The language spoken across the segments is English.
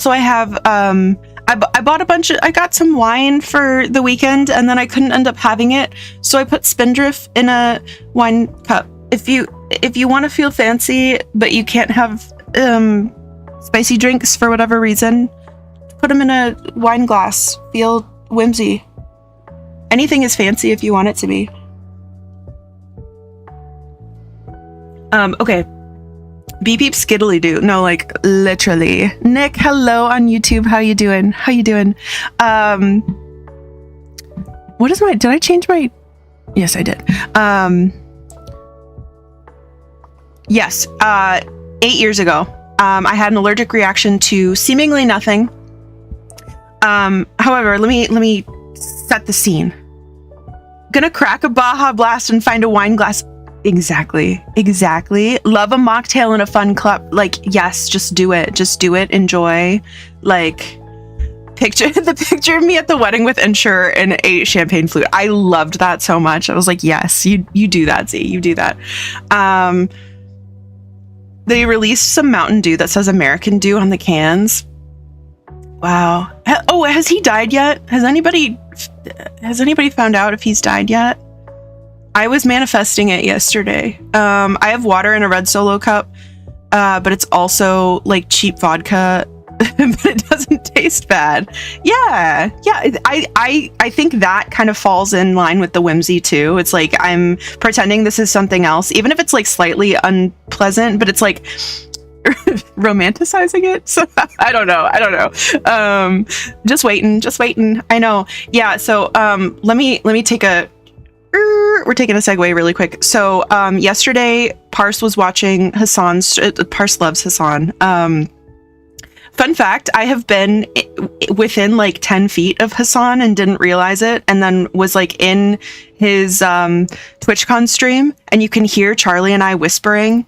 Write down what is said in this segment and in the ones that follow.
So I have I bought I got some wine for the weekend, and then I couldn't end up having it, so I put Spindrift in a wine cup. If you want to feel fancy but you can't have spicy drinks for whatever reason, put them in a wine glass. Feel whimsy. Anything is fancy if you want it to be. Okay. Beep beep skiddly doo. No, like literally. Nick, hello on YouTube. How you doing? What is did I change my? Yes, I did. Yes. 8 years ago, I had an allergic reaction to seemingly nothing. However, let me set the scene. Gonna crack a Baja Blast and find a wine glass. Exactly. Love a mocktail in a fun club. Like, yes, just do it. Enjoy. Like, the picture of me at the wedding with Ensure and a champagne flute. I loved that so much. I was like, yes, you do that, Z. You do that. They released some Mountain Dew that says American Dew on the cans. Wow. Oh, has he died yet? Has anybody found out if he's died yet? I was manifesting it yesterday. I have water in a red Solo cup, but it's also like cheap vodka, but it doesn't taste bad. Yeah. I think that kind of falls in line with the whimsy too. It's like I'm pretending this is something else, even if it's like slightly unpleasant, but it's like romanticizing it. So I don't know. Just waiting. I know. Yeah. So let me take a. We're taking a segue really quick. So yesterday, Parse was watching Hassan's. Parse loves Hassan. Fun fact: I have been within like 10 feet of Hassan and didn't realize it, and then was like in his TwitchCon stream, and you can hear Charlie and I whispering.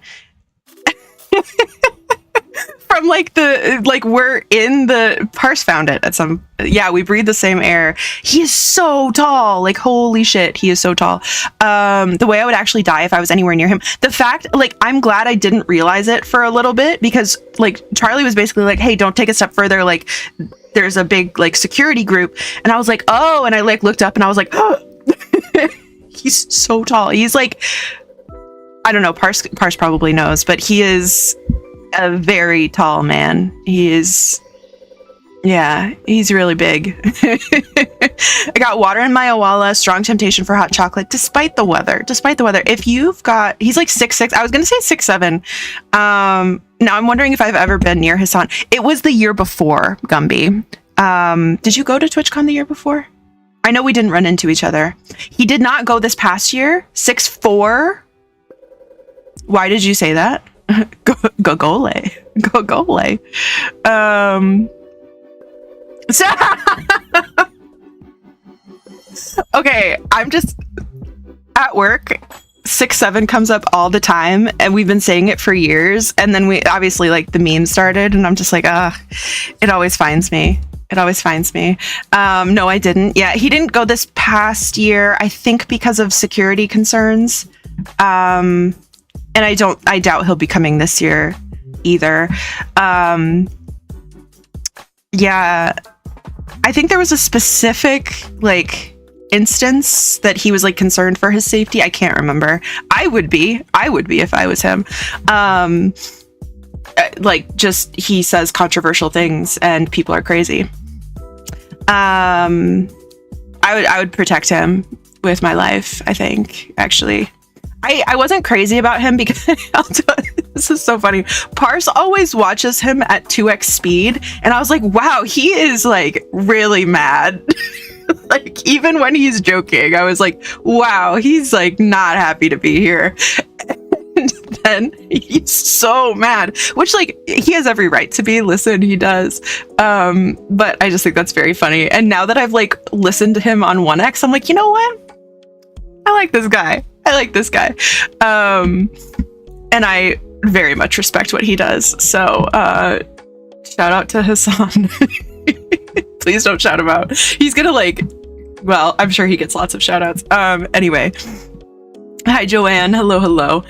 From we're in the Parse found it at some. Yeah, we breathe the same air. He is so tall. Like, holy shit, he is so tall. The way I would actually die if I was anywhere near him. The fact, like, I'm glad I didn't realize it for a little bit, because like Charlie was basically like, hey, don't take a step further, like there's a big like security group. And I was like, oh, and I like looked up and I was like, oh. He's so tall. He's like, I don't know, Parse probably knows, but he is a very tall man. He's really big. I got water in my Awala, strong temptation for hot chocolate, despite the weather. If you've got, he's like 6'6". I was going to say 6'7". Now I'm wondering if I've ever been near Hassan. It was the year before, Gumby. Did you go to TwitchCon the year before? I know we didn't run into each other. He did not go this past year. 6'4". Why did you say that? Gogole. Okay, I'm just at work. 6'7" comes up all the time, and we've been saying it for years. And then we obviously like the meme started, and I'm just like, it always finds me. No, I didn't. Yeah, he didn't go this past year, I think because of security concerns. And I doubt he'll be coming this year either. Yeah, I think there was a specific like instance that he was like concerned for his safety. I can't remember. I would be if I was him. Like, just he says controversial things and people are crazy. I would protect him with my life, I think, actually. I wasn't crazy about him because this is so funny. Parse always watches him at 2x speed, and I was like, wow, he is like really mad. Like, even when he's joking, I was like, wow, he's like not happy to be here. And then he's so mad, which like he has every right to be. Listen, he does. But I just think that's very funny. And now that I've like listened to him on 1x, I'm like, you know what? I like this guy. And I very much respect what he does. So shout out to Hassan. Please don't shout him out. He's gonna like, well, I'm sure he gets lots of shout outs. Anyway. Hi, Joanne. Hello.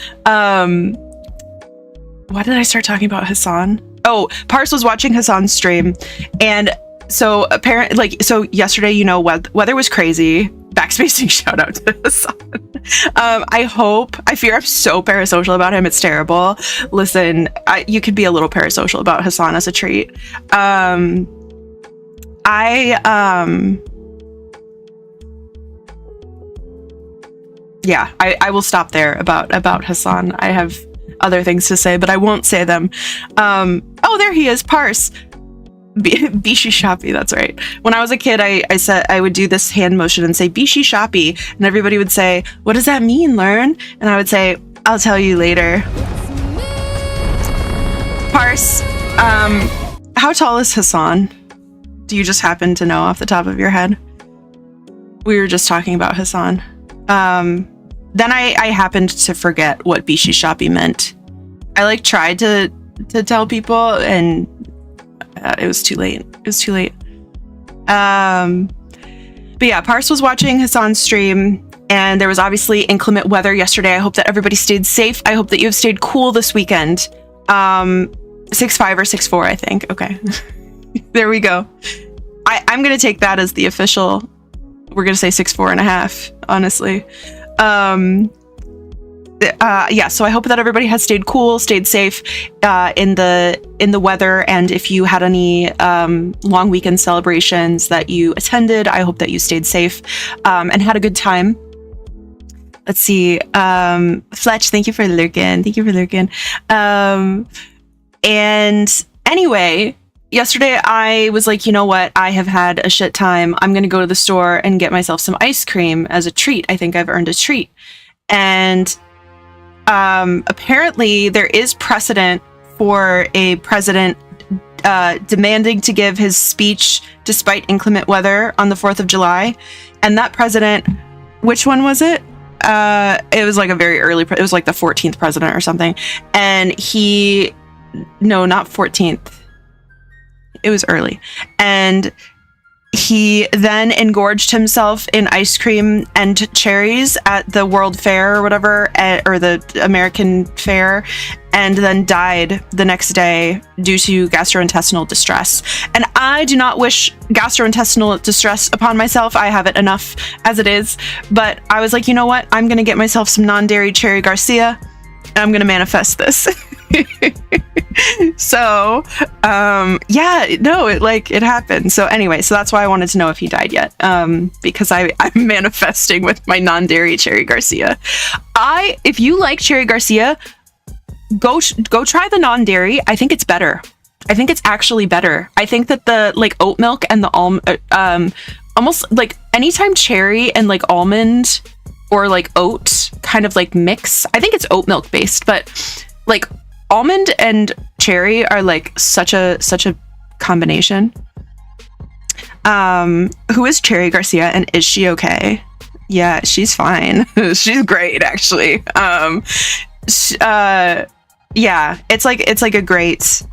Why did I start talking about Hassan? Oh, Pars was watching Hassan's stream, and so apparently, so yesterday, weather was crazy. Backspacing shout out to Hassan. I fear I'm so parasocial about him. It's terrible. Listen, you could be a little parasocial about Hassan as a treat. I will stop there about Hassan. I have other things to say, but I won't say them. Oh, there he is, Pars. Bishi Shoppy, that's right. When I was a kid, I said I would do this hand motion and say Bishi Shoppy, and everybody would say, "What does that mean, Lurn?" And I would say, "I'll tell you later." Pars, how tall is Hassan? Do you just happen to know off the top of your head? We were just talking about Hassan. Then I happened to forget what Bishi Shoppy meant. I tried to tell people, and it was too late. But yeah, Pars was watching Hassan's stream, and there was obviously inclement weather yesterday. I hope that everybody stayed safe. I hope that you have stayed cool this weekend. 6'5" or 6'4", I think. Okay. There we go. I'm going to take that as the official. We're going to say 6'4.5", honestly. So I hope that everybody has stayed cool, stayed safe in the weather, and if you had any long weekend celebrations that you attended, I hope that you stayed safe and had a good time. Let's see. Fletch, thank you for lurking. And anyway, yesterday I was like, you know what? I have had a shit time. I'm going to go to the store and get myself some ice cream as a treat. I think I've earned a treat. And apparently there is precedent for a president demanding to give his speech despite inclement weather on the 4th of July. And that president, which one was it? It was like a very early, it was like the 14th president or something. And no, not 14th. It was early. And he then engorged himself in ice cream and cherries at the World Fair or whatever, or the American Fair, and then died the next day due to gastrointestinal distress. And I do not wish gastrointestinal distress upon myself. I have it enough as it is. But I was like, you know what? I'm going to get myself some non-dairy Cherry Garcia, and I'm going to manifest this. So it happened. So anyway, so that's why I wanted to know if he died yet, because I'm manifesting with my non-dairy Cherry Garcia. If you like Cherry Garcia, go try the non-dairy. I think it's better. I think it's actually better. I think that the oat milk and the almost like anytime cherry and almond or oat kind of mix, I think it's oat milk based, but almond and cherry are such a combination. Who is Cherry Garcia, and is she okay? Yeah, she's fine. She's great, actually. Yeah, it's a great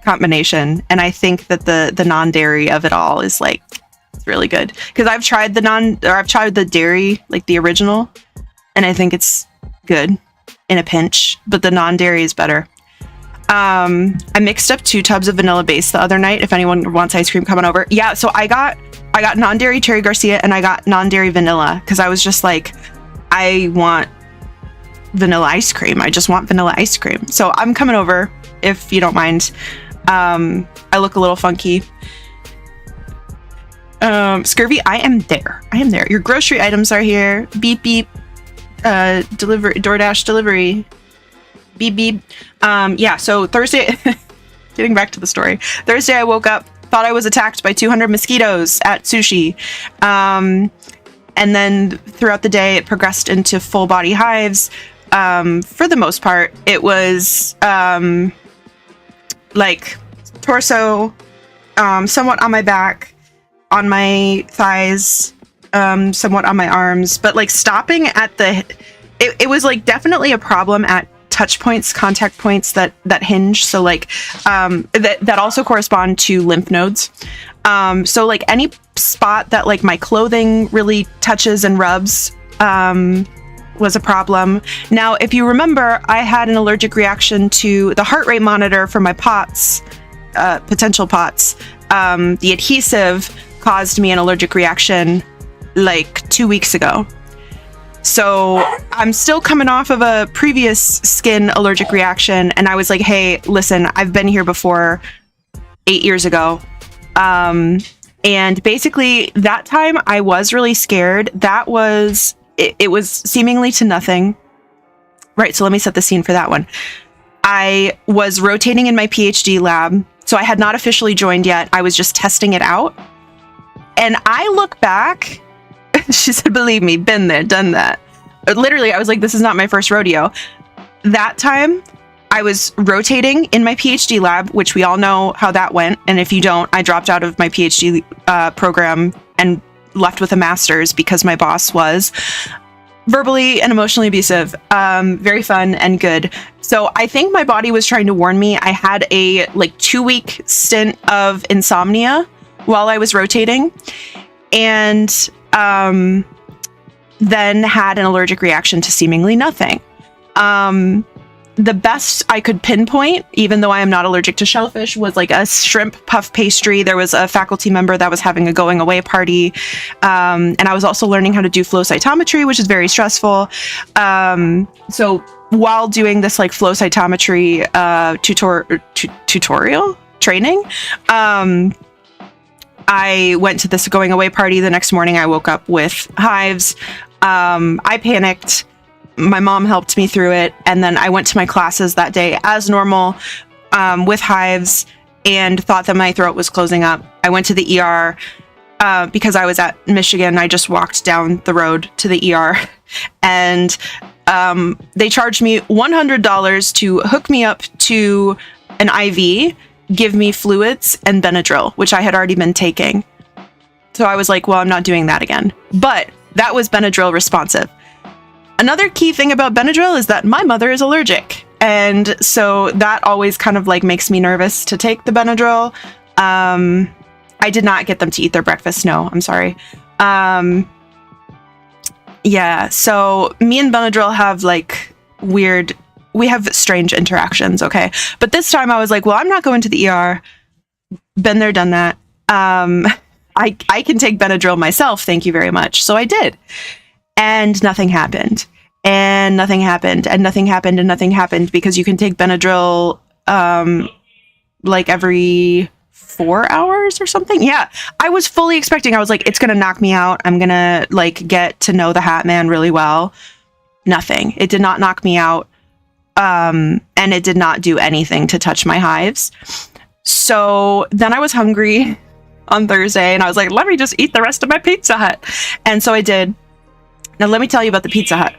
combination, and I think that the non-dairy of it all is it's really good, because I've tried the dairy, the original, and I think it's good in a pinch, but the non-dairy is better. I mixed up 2 tubs of vanilla base the other night. If anyone wants ice cream, come on over. Yeah, so I got non-dairy Cherry Garcia, and I got non-dairy vanilla, because I was just I want vanilla ice cream. I just want vanilla ice cream. So I'm coming over if you don't mind. I look a little funky. Scurvy, I am there. Your grocery items are here. Beep beep. Delivery, DoorDash delivery. Beep beep. Yeah, so Thursday, getting back to the story. Thursday I woke up, thought I was attacked by 200 mosquitoes at sushi. And then throughout the day it progressed into full body hives. For the most part, it was torso, somewhat on my back, on my thighs, somewhat on my arms, but stopping at it was definitely a problem at touch points, contact points that hinge. So that also correspond to lymph nodes. So any spot that my clothing really touches and rubs was a problem. Now, if you remember, I had an allergic reaction to the heart rate monitor for my POTS potential POTS. The adhesive caused me an allergic reaction like 2 weeks ago. So I'm still coming off of a previous skin allergic reaction, and I was like, hey, listen, I've been here before 8 years ago. And basically that time I was really scared. That was, it was seemingly to nothing. Right, so let me set the scene for that one. I was rotating in my PhD lab, so I had not officially joined yet. I was just testing it out. And I look back, she said, believe me, been there, done that. Literally, I was like, this is not my first rodeo. That time, I was rotating in my PhD lab, which we all know how that went. And if you don't, I dropped out of my PhD program and left with a master's because my boss was verbally and emotionally abusive. Very fun and good. So I think my body was trying to warn me. I had a 2-week stint of insomnia while I was rotating, and then had an allergic reaction to seemingly nothing. The best I could pinpoint, even though I am not allergic to shellfish, was like a shrimp puff pastry. There was a faculty member that was having a going away party. And I was also learning how to do flow cytometry, which is very stressful. So while doing this flow cytometry tutorial training, I went to this going away party. The next morning I woke up with hives. I panicked. My mom helped me through it. And then I went to my classes that day as normal, with hives, and thought that my throat was closing up. I went to the ER, because I was at Michigan. I just walked down the road to the ER, and they charged me $100 to hook me up to an IV, give me fluids and Benadryl, which I had already been taking. So I was like, well, I'm not doing that again. But that was Benadryl responsive. Another key thing about Benadryl is that my mother is allergic. And so that always kind of makes me nervous to take the Benadryl. I did not get them to eat their breakfast. No, I'm sorry. Yeah, so me and Benadryl have we have strange interactions, okay? But this time I was like, well, I'm not going to the ER. Been there, done that. I can take Benadryl myself, thank you very much. So I did. And nothing happened. And nothing happened. And nothing happened. And nothing happened, because you can take Benadryl every 4 hours or something. Yeah, I was fully expecting, I was like, it's gonna knock me out. I'm gonna get to know the Hat Man really well. Nothing. It did not knock me out. And it did not do anything to touch my hives. So then I was hungry on Thursday, and I was like, let me just eat the rest of my Pizza Hut. And so I did. Now let me tell you about the Pizza Hut.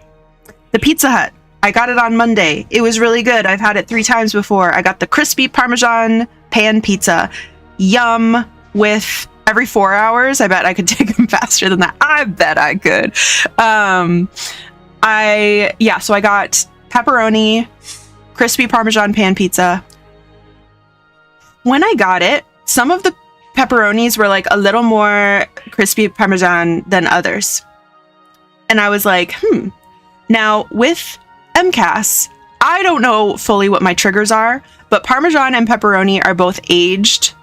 The Pizza Hut, I got it on Monday. It was really good. I've had it 3 times before. I got the crispy Parmesan pan pizza. Yum. With every 4 hours. I bet I could take them faster than that. I bet I could. So I got pepperoni, crispy Parmesan pan pizza. When I got it, some of the pepperonis were a little more crispy Parmesan than others. And I was like, Now, with MCAS, I don't know fully what my triggers are, but Parmesan and pepperoni are both aged.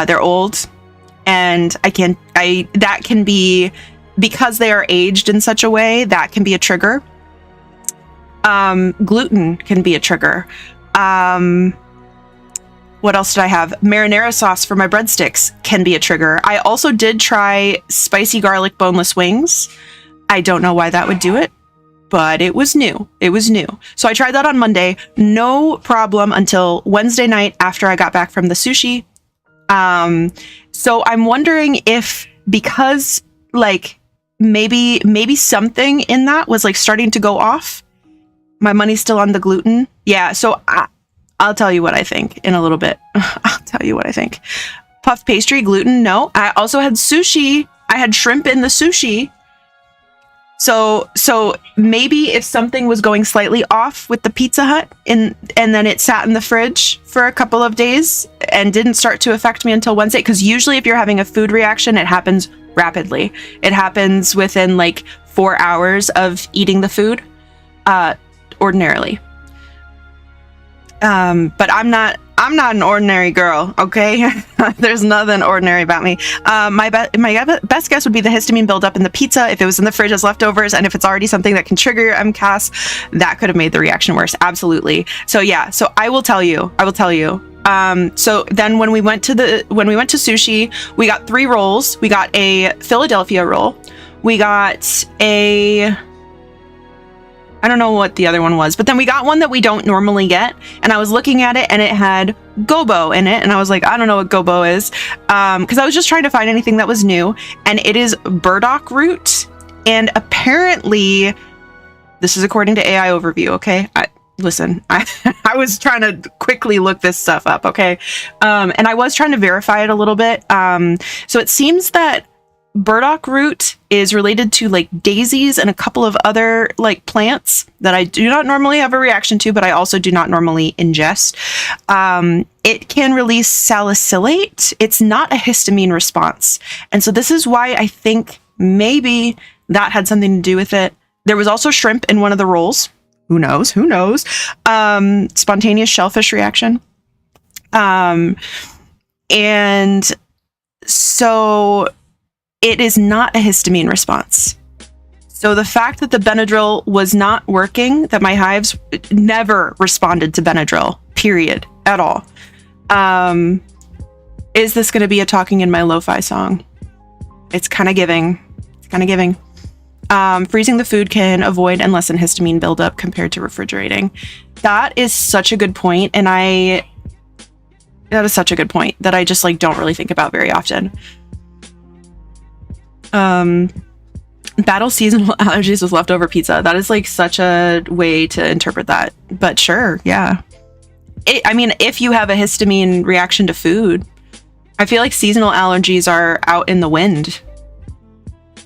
They're old. And that can be, because they are aged in such a way, that can be a trigger. Gluten can be a trigger. What else did I have? Marinara sauce for my breadsticks can be a trigger. I also did try spicy garlic boneless wings. I don't know why that would do it, but it was new. It was new. So I tried that on Monday. No problem until Wednesday night after I got back from the sushi. So I'm wondering if, because maybe something in that was starting to go off. My money's still on the gluten. Yeah, so I'll tell you what I think in a little bit. I'll tell you what I think. Puff pastry, gluten, no. I also had sushi. I had shrimp in the sushi. So maybe if something was going slightly off with the Pizza Hut and then it sat in the fridge for a couple of days and didn't start to affect me until Wednesday, because usually if you're having a food reaction, it happens rapidly. It happens within 4 hours of eating the food, ordinarily. But I'm I'm not an ordinary girl, okay? There's nothing ordinary about me. My best guess would be the histamine buildup in the pizza. If it was in the fridge as leftovers, and if it's already something that can trigger your MCAS, that could have made the reaction worse. Absolutely. So yeah, so I will tell you. So then when we went to sushi, we got 3 rolls. We got a Philadelphia roll. We got I don't know what the other one was, but then we got one that we don't normally get. And I was looking at it and it had gobo in it. And I was like, I don't know what gobo is. Because I was just trying to find anything that was new. And it is burdock root. And apparently, this is according to AI Overview, okay? Listen, I was trying to quickly look this stuff up, okay? And I was trying to verify it a little bit. So it seems that burdock root is related to like daisies and a couple of other like plants that I do not normally have a reaction to, but I also do not normally ingest. It can release salicylate. It's not a histamine response. And so this is why I think maybe that had something to do with it. There was also shrimp in one of the rolls. Who knows? Spontaneous shellfish reaction. And so it is not a histamine response. So the fact that the Benadryl was not working, that my hives never responded to Benadryl, period, at all. Is this going to be a talking in my lo-fi song? It's kind of giving. Freezing the food can avoid and lessen histamine buildup compared to refrigerating. That is such a good point, and that is such a good point that I just like don't really think about very often. Battle seasonal allergies with leftover pizza. That is like such a way to interpret that. But sure, yeah. I mean, if you have a histamine reaction to food, I feel like seasonal allergies are out in the wind.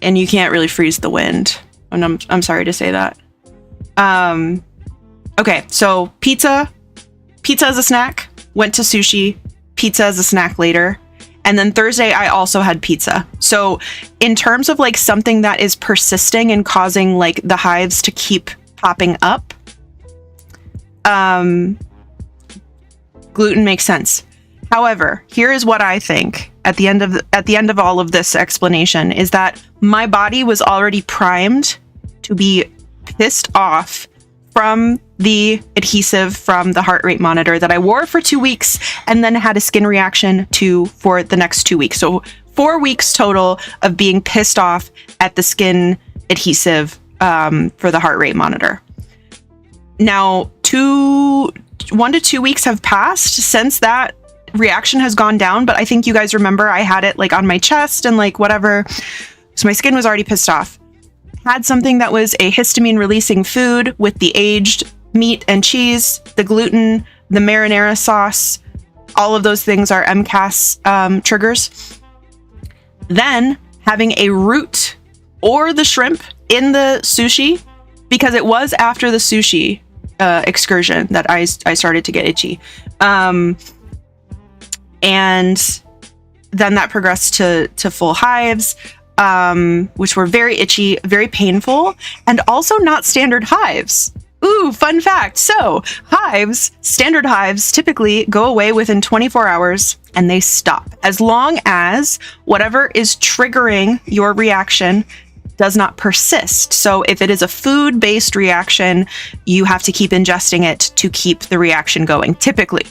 And you can't really freeze the wind. And I'm sorry to say that. Okay, so pizza as a snack, went to sushi, pizza as a snack later. And then Thursday, I also had pizza. So in terms of like something that is persisting and causing like the hives to keep popping up, gluten makes sense. However, here is what I think at the end of all of this explanation is that my body was already primed to be pissed off from the adhesive from the heart rate monitor that I wore for 2 weeks and then had a skin reaction to for the next 2 weeks. So 4 weeks total of being pissed off at the skin adhesive for the heart rate monitor. Now, 1 to 2 weeks have passed since that reaction has gone down, but I think you guys remember I had it like on my chest and like whatever. So my skin was already pissed off. Had something that was a histamine releasing food with the aged meat and cheese, the gluten, the marinara sauce. All of those things are MCAS triggers. Then having a root or the shrimp in the sushi, because it was after the sushi excursion that I started to get itchy. And then that progressed to full hives, which were very itchy, very painful, and also not standard hives. Ooh, fun fact. So standard hives typically go away within 24 hours and they stop as long as whatever is triggering your reaction does not persist. So if it is a food-based reaction, you have to keep ingesting it to keep the reaction going, typically.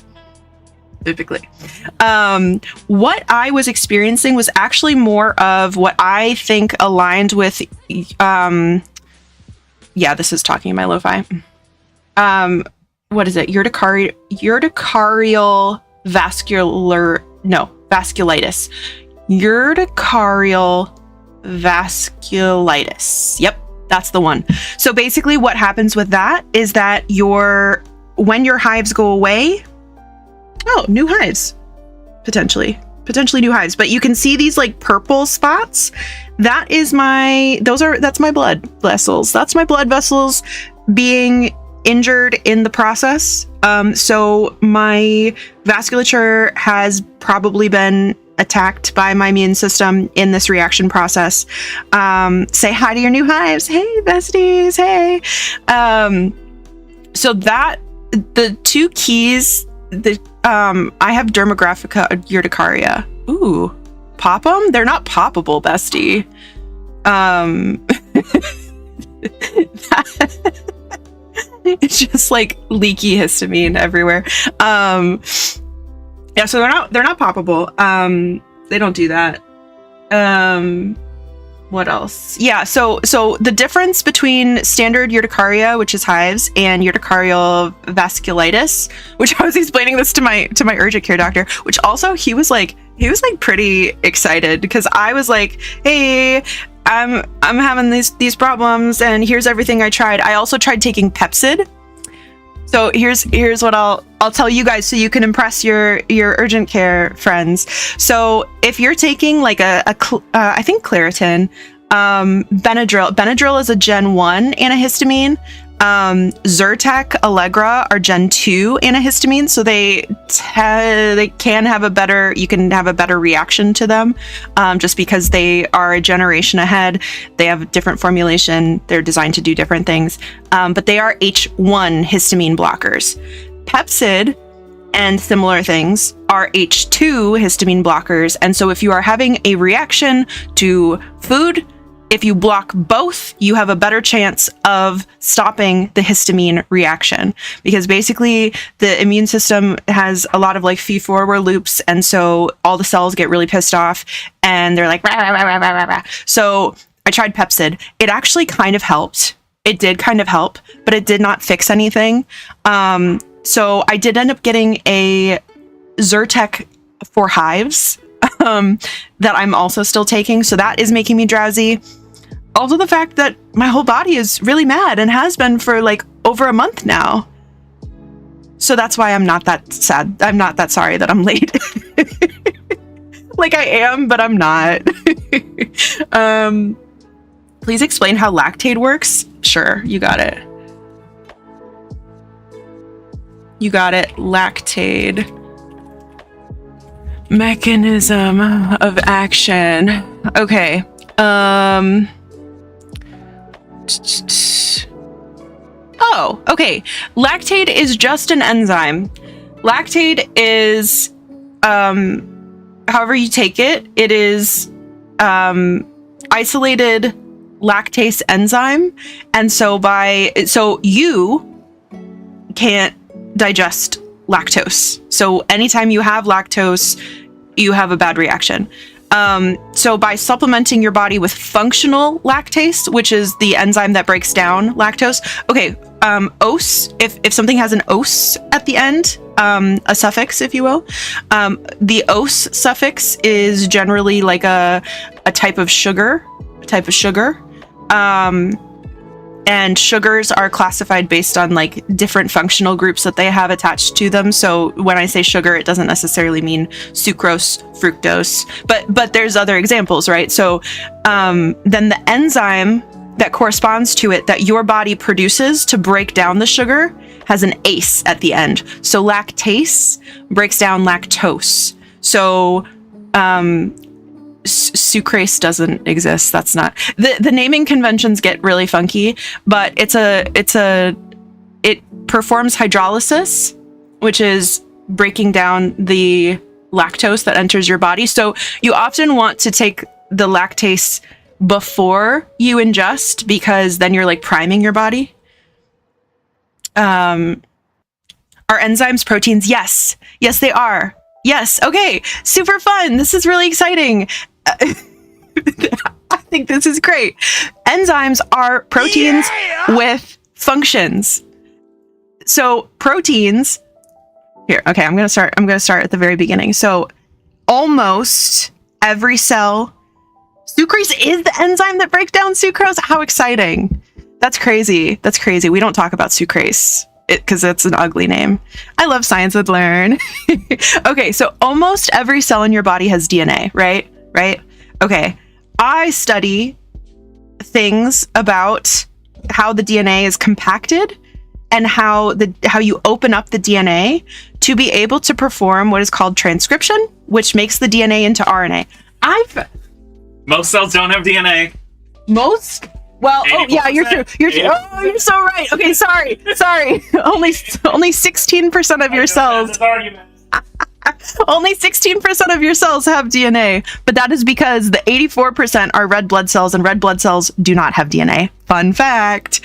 What I was experiencing was actually more of what I think aligned with, this is talking in my lo-fi. What is it? Urticarial vasculitis. Urticarial vasculitis. Yep, that's the one. So basically what happens with that is that when your hives go away, new hives, potentially new hives, but you can see these like purple spots. That's my blood vessels. That's my blood vessels being injured in the process. So my vasculature has probably been attacked by my immune system in this reaction process. Say hi to your new hives. Hey, besties. Hey. So that the two keys, the I have Dermographica urticaria. Ooh, pop them? They're not poppable, bestie. It's just like leaky histamine everywhere. Yeah, so they're not poppable. They don't do that. What else? Yeah, so the difference between standard urticaria, which is hives, and urticarial vasculitis, which I was explaining this to my urgent care doctor, which also he was like pretty excited because I was like, hey, I'm having these problems and here's everything I tried. I also tried taking Pepcid. So here's what I'll tell you guys so you can impress your urgent care friends. So if you're taking like I think Claritin, Benadryl is a Gen 1 antihistamine. Zyrtec, Allegra are Gen 2 antihistamines, so you can have a better reaction to them, just because they are a generation ahead. They have a different formulation. They're designed to do different things, but they are H1 histamine blockers. Pepcid and similar things are H2 histamine blockers, and so if you are having a reaction to food, if you block both, you have a better chance of stopping the histamine reaction, because basically the immune system has a lot of like feed-forward loops, and so all the cells get really pissed off and they're like rah, rah, rah, rah, rah, rah. So I tried Pepcid. It actually kind of helped. It did kind of help, but it did not fix anything. So I did end up getting a Zyrtec for hives that I'm also still taking, so that is making me drowsy. Also the fact that my whole body is really mad and has been for like over a month now. So that's why I'm not that sad. I'm not that sorry that I'm late. Like I am, but I'm not. Please explain how lactate works. Sure, you got it. You got it. Lactate. Mechanism of action. Okay. Oh, okay. Lactate is just an enzyme. Lactate is, however you take it, it is isolated lactase enzyme, and so you can't digest lactose. So anytime you have lactose, you have a bad reaction. So by supplementing your body with functional lactase, which is the enzyme that breaks down lactose. Okay, ose, if something has an ose at the end, a suffix, if you will, the ose suffix is generally like a type of sugar, and sugars are classified based on like different functional groups that they have attached to them. So when I say sugar, it doesn't necessarily mean sucrose, fructose, but there's other examples, right? So then the enzyme that corresponds to it that your body produces to break down the sugar has an ACE at the end. So lactase breaks down lactose. So sucrase doesn't exist. That's not the naming conventions get really funky, but it performs hydrolysis, which is breaking down the lactose that enters your body. So you often want to take the lactase before you ingest, because then you're like priming your body. Are enzymes proteins? Yes, they are. Yes. Okay. Super fun. This is really exciting. I think this is great. Enzymes are proteins with functions. So proteins here. Okay. I'm going to start at the very beginning. So almost every cell, sucrase is the enzyme that breaks down sucrose. How exciting. That's crazy. We don't talk about sucrase because it's an ugly name. I love science with Lurn. Okay, so almost every cell in your body has DNA, right? Okay, I study things about how the DNA is compacted and how you open up the DNA to be able to perform what is called transcription, which makes the DNA into RNA. Most cells don't have DNA. Most? Well, oh yeah, you're true. Oh, you're so right. Okay, sorry. Only 16% of your cells. Only 16% of your cells have DNA, but that is because the 84% are red blood cells, and red blood cells do not have DNA. Fun fact.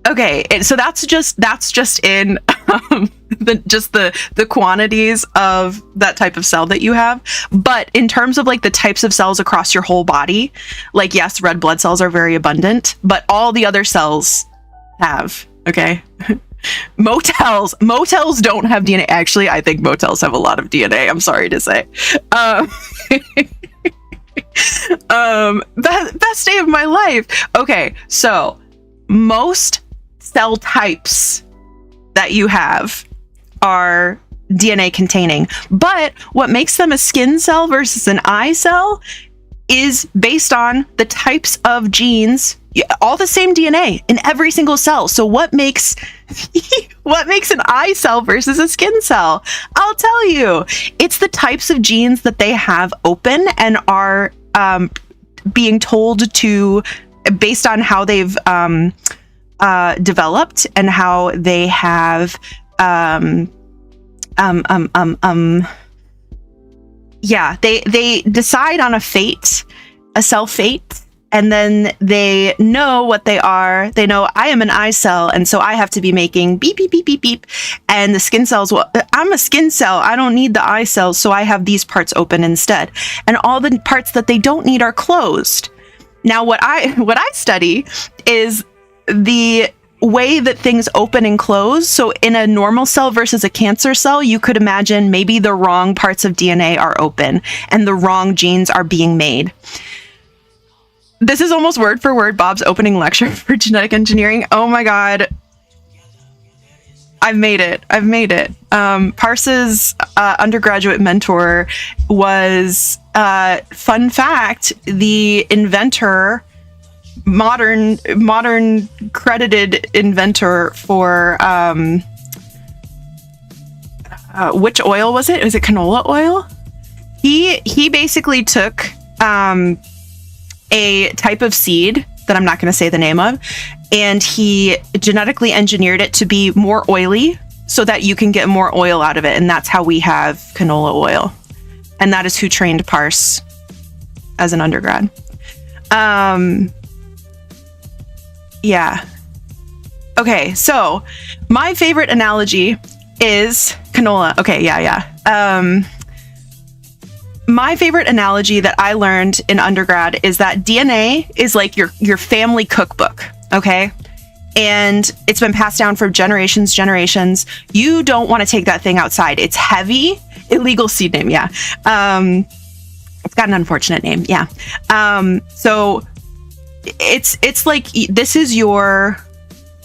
Okay, so that's just in the quantities of that type of cell that you have. But in terms of like the types of cells across your whole body, like yes, red blood cells are very abundant, but all the other cells have. Okay. Motels don't have DNA. Actually, I think motels have a lot of DNA. I'm sorry to say. Best day of my life. Okay, so most cell types that you have are DNA containing, but what makes them a skin cell versus an eye cell is based on the types of genes, all the same DNA in every single cell. So what makes an eye cell versus a skin cell? I'll tell you, it's the types of genes that they have open and are being told to, based on how they've developed and how they have they decide on a cell fate, and then they know what they are. They know I am an eye cell, and so I have to be making beep, beep, beep, beep, beep. And the skin cells, well, I'm a skin cell. I don't need the eye cells, so I have these parts open instead. And all the parts that they don't need are closed. Now, what I study is the way that things open and close. So in a normal cell versus a cancer cell, you could imagine maybe the wrong parts of DNA are open and the wrong genes are being made. This is almost word for word Bob's opening lecture for genetic engineering. Oh my God. I've made it. Parsa's undergraduate mentor was, fun fact, the inventor, modern credited inventor for, which oil was it? Was it canola oil? He basically took, a type of seed that I'm not going to say the name of, and he genetically engineered it to be more oily so that you can get more oil out of it. And that's how we have canola oil. And that is who trained Parse as an undergrad. Yeah. Okay, so my favorite analogy is canola. Okay, yeah. My favorite analogy that I learned in undergrad is that DNA is like your family cookbook, okay? And it's been passed down for generations. You don't want to take that thing outside. It's heavy. Illegal seed name, yeah. It's got an unfortunate name, yeah. So it's like this is your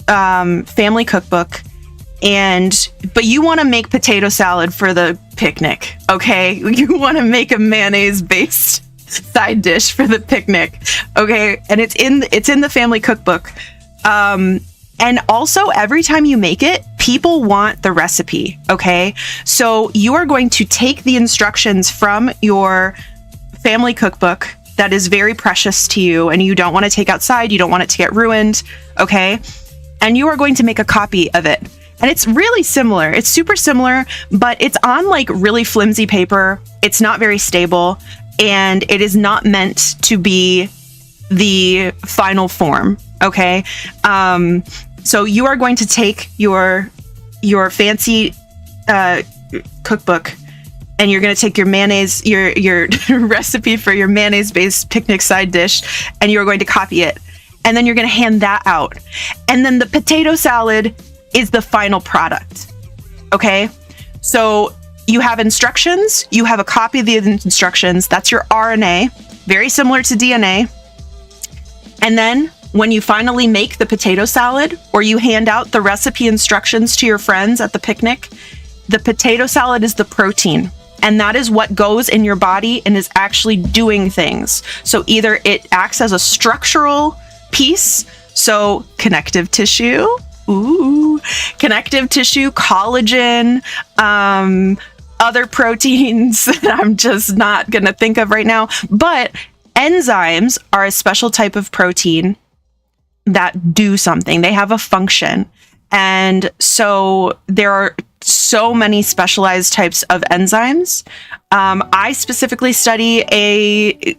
family cookbook, but you want to make potato salad for the picnic, okay? You want to make a mayonnaise-based side dish for the picnic, okay? And it's in the family cookbook. And also, every time you make it, people want the recipe, okay? So you are going to take the instructions from your family cookbook that is very precious to you and you don't want to take outside, you don't want it to get ruined, okay? And you are going to make a copy of it. And it's really similar. It's super similar, but it's on like really flimsy paper. It's not very stable, and it is not meant to be the final form, okay? So you are going to take your fancy cookbook, and you're going to take your mayonnaise, your recipe for your mayonnaise-based picnic side dish, and you're going to copy it. And then you're going to hand that out. And then the potato salad is the final product, okay? So you have instructions, you have a copy of the instructions, that's your RNA, very similar to DNA. And then when you finally make the potato salad, or you hand out the recipe instructions to your friends at the picnic, the potato salad is the protein. And that is what goes in your body and is actually doing things. So either it acts as a structural piece, so connective tissue, collagen, other proteins that I'm just not going to think of right now. But enzymes are a special type of protein that do something. They have a function. And so there are so many specialized types of enzymes. I specifically study a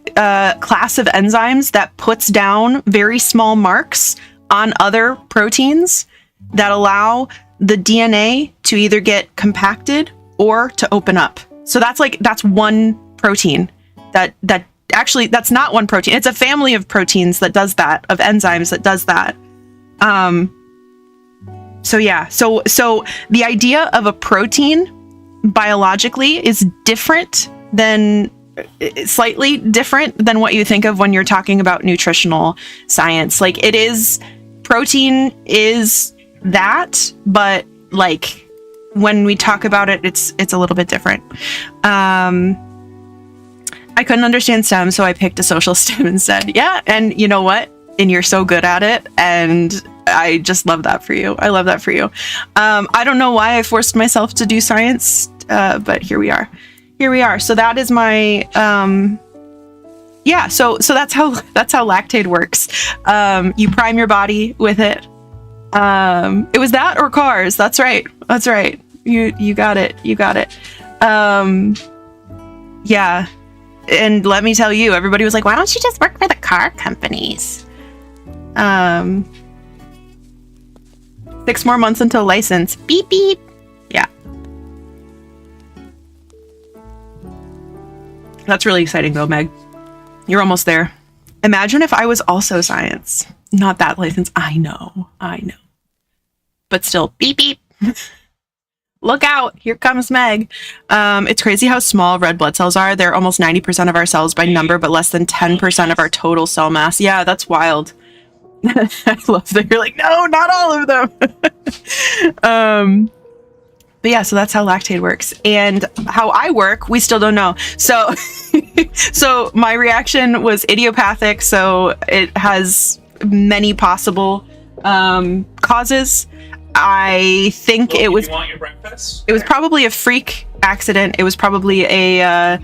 class of enzymes that puts down very small marks on other proteins that allow the DNA to either get compacted or to open up. So that's one protein that actually, that's not one protein. It's a family of proteins that does that, of enzymes that does that. So yeah, so the idea of a protein biologically is slightly different than what you think of when you're talking about nutritional science. Like, protein is that, but like when we talk about it, it's a little bit different. I couldn't understand STEM, so I picked a social STEM instead. Yeah, and you know what? And you're so good at it, and I just love that for you. I love that for you. I don't know why I forced myself to do science, but here we are. So that is my yeah. So that's how lactate works. You prime your body with it. It was that or cars. That's right. You got it. Yeah. And let me tell you, everybody was like, why don't you just work for the car companies? 6 more months until license. Beep, beep. Yeah. That's really exciting though, Meg. You're almost there. Imagine if I was also science. Not that license. I know. But still, beep, beep. Look out. Here comes Meg. It's crazy how small red blood cells are. They're almost 90% of our cells by number, but less than 10% of our total cell mass. Yeah, that's wild. I love that you're like, no, not all of them. But yeah, so that's how lactate works. And how I work, we still don't know. So, so my reaction was idiopathic. So it has many possible causes. I think it was. You want your breakfast? It was probably a freak accident. It was probably a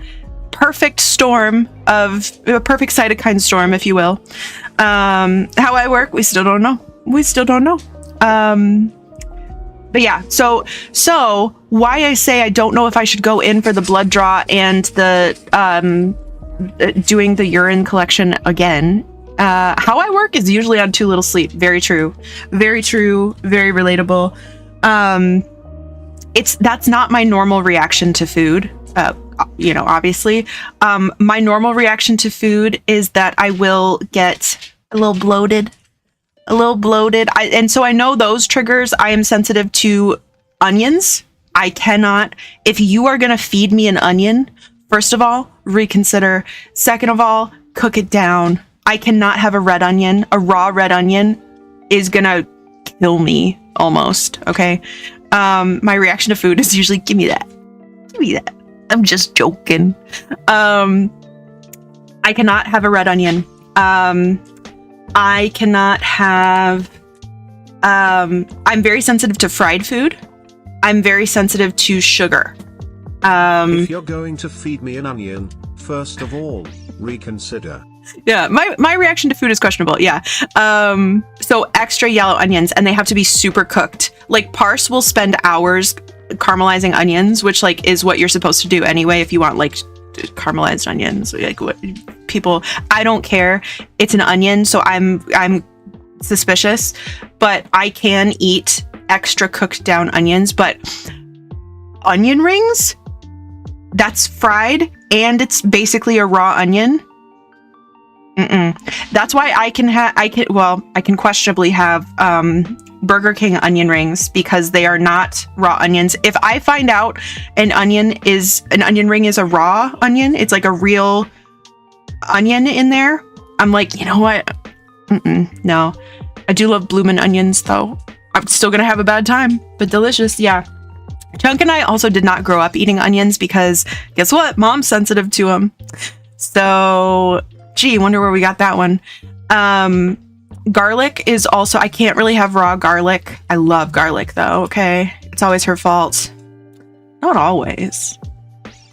perfect storm of a perfect cytokine storm, if you will. How I work, we still don't know. But yeah, so why I say I don't know if I should go in for the blood draw and the doing the urine collection again. How I work is usually on too little sleep. Very true. Very relatable. That's not my normal reaction to food. Obviously. My normal reaction to food is that I will get a little bloated. And so I know those triggers. I am sensitive to onions. I cannot. If you are going to feed me an onion, first of all, reconsider. Second of all, cook it down. I cannot have a red onion. A raw red onion is going to kill me almost. Okay. My reaction to food is usually, give me that. I'm just joking. I cannot have a red onion. I cannot have, I'm very sensitive to fried food. I'm very sensitive to sugar. If you're going to feed me an onion, first of all, reconsider. Yeah, my reaction to food is questionable. Yeah. So extra yellow onions, and they have to be super cooked. Like Parse will spend hours caramelizing onions, which like is what you're supposed to do anyway if you want like caramelized onions. Like what people, I don't care. It's an onion, so I'm suspicious, but I can eat extra cooked down onions. But onion rings, that's fried and it's basically a raw onion. That's why I can questionably have Burger King onion rings, because they are not raw onions. If I find out an onion ring is a raw onion, it's like a real onion in there, I'm like, you know what? No. I do love bloomin' onions though. I'm still gonna have a bad time, but delicious. Yeah. Chunk and I also did not grow up eating onions because guess what? Mom's sensitive to them. So, gee, wonder where we got that one. Garlic is also, I can't really have raw garlic. I love garlic though, okay? It's always her fault. Not always.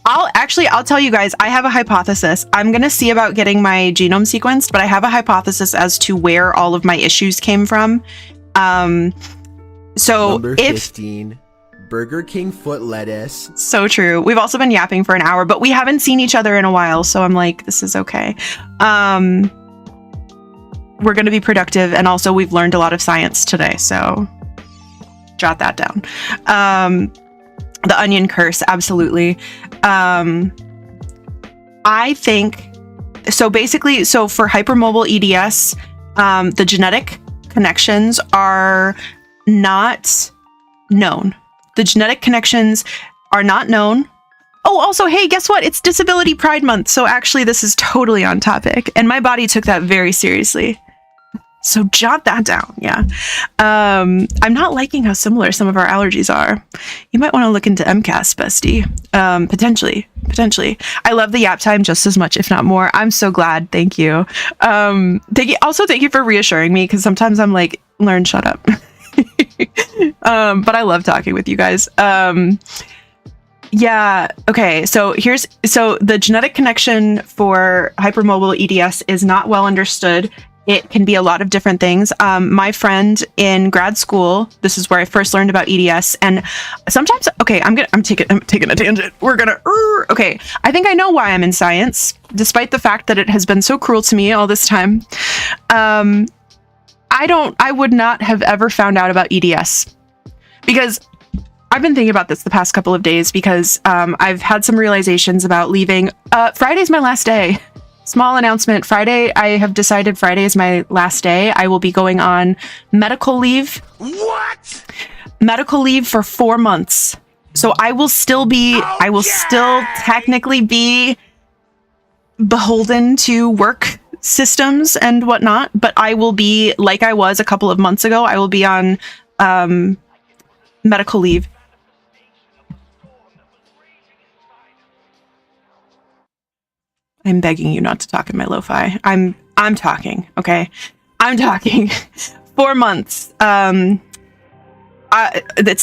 I'll tell you guys, I have a hypothesis. I'm going to see about getting my genome sequenced, but I have a hypothesis as to where all of my issues came from. So Number if 15, Burger King foot lettuce. so true. We've also been yapping for an hour, but we haven't seen each other in a while, so I'm like, this is okay. We're going to be productive, and also we've learned a lot of science today, so jot that down. The onion curse, absolutely. I think so. Basically, so for hypermobile EDS, the genetic connections are not known. The genetic connections are not known. Oh, also, hey, guess what? It's Disability Pride Month. So actually, this is totally on topic. And my body took that very seriously. So jot that down. Yeah. I'm not liking how similar some of our allergies are. You might want to look into MCAS, bestie. Potentially. I love the yap time just as much, if not more. I'm so glad. Thank you. Thank you for reassuring me, because sometimes I'm like, Lurn, shut up. But I love talking with you guys. Yeah. Okay. So the genetic connection for hypermobile EDS is not well understood. It can be a lot of different things. My friend in grad school, this is where I first learned about EDS, and sometimes, okay, I'm taking a tangent. Okay, I think I know why I'm in science, despite the fact that it has been so cruel to me all this time. I would not have ever found out about EDS, because I've been thinking about this the past couple of days, because I've had some realizations about leaving. Friday's my last day. Small announcement. Friday, I have decided Friday is my last day. I will be going on medical leave. What? Medical leave for 4 months. So I will still technically be beholden to work systems and whatnot, but I will be, like I was a couple of months ago, I will be on medical leave. I'm begging you not to talk in my lo-fi. I'm talking, okay? I'm talking. 4 months. It's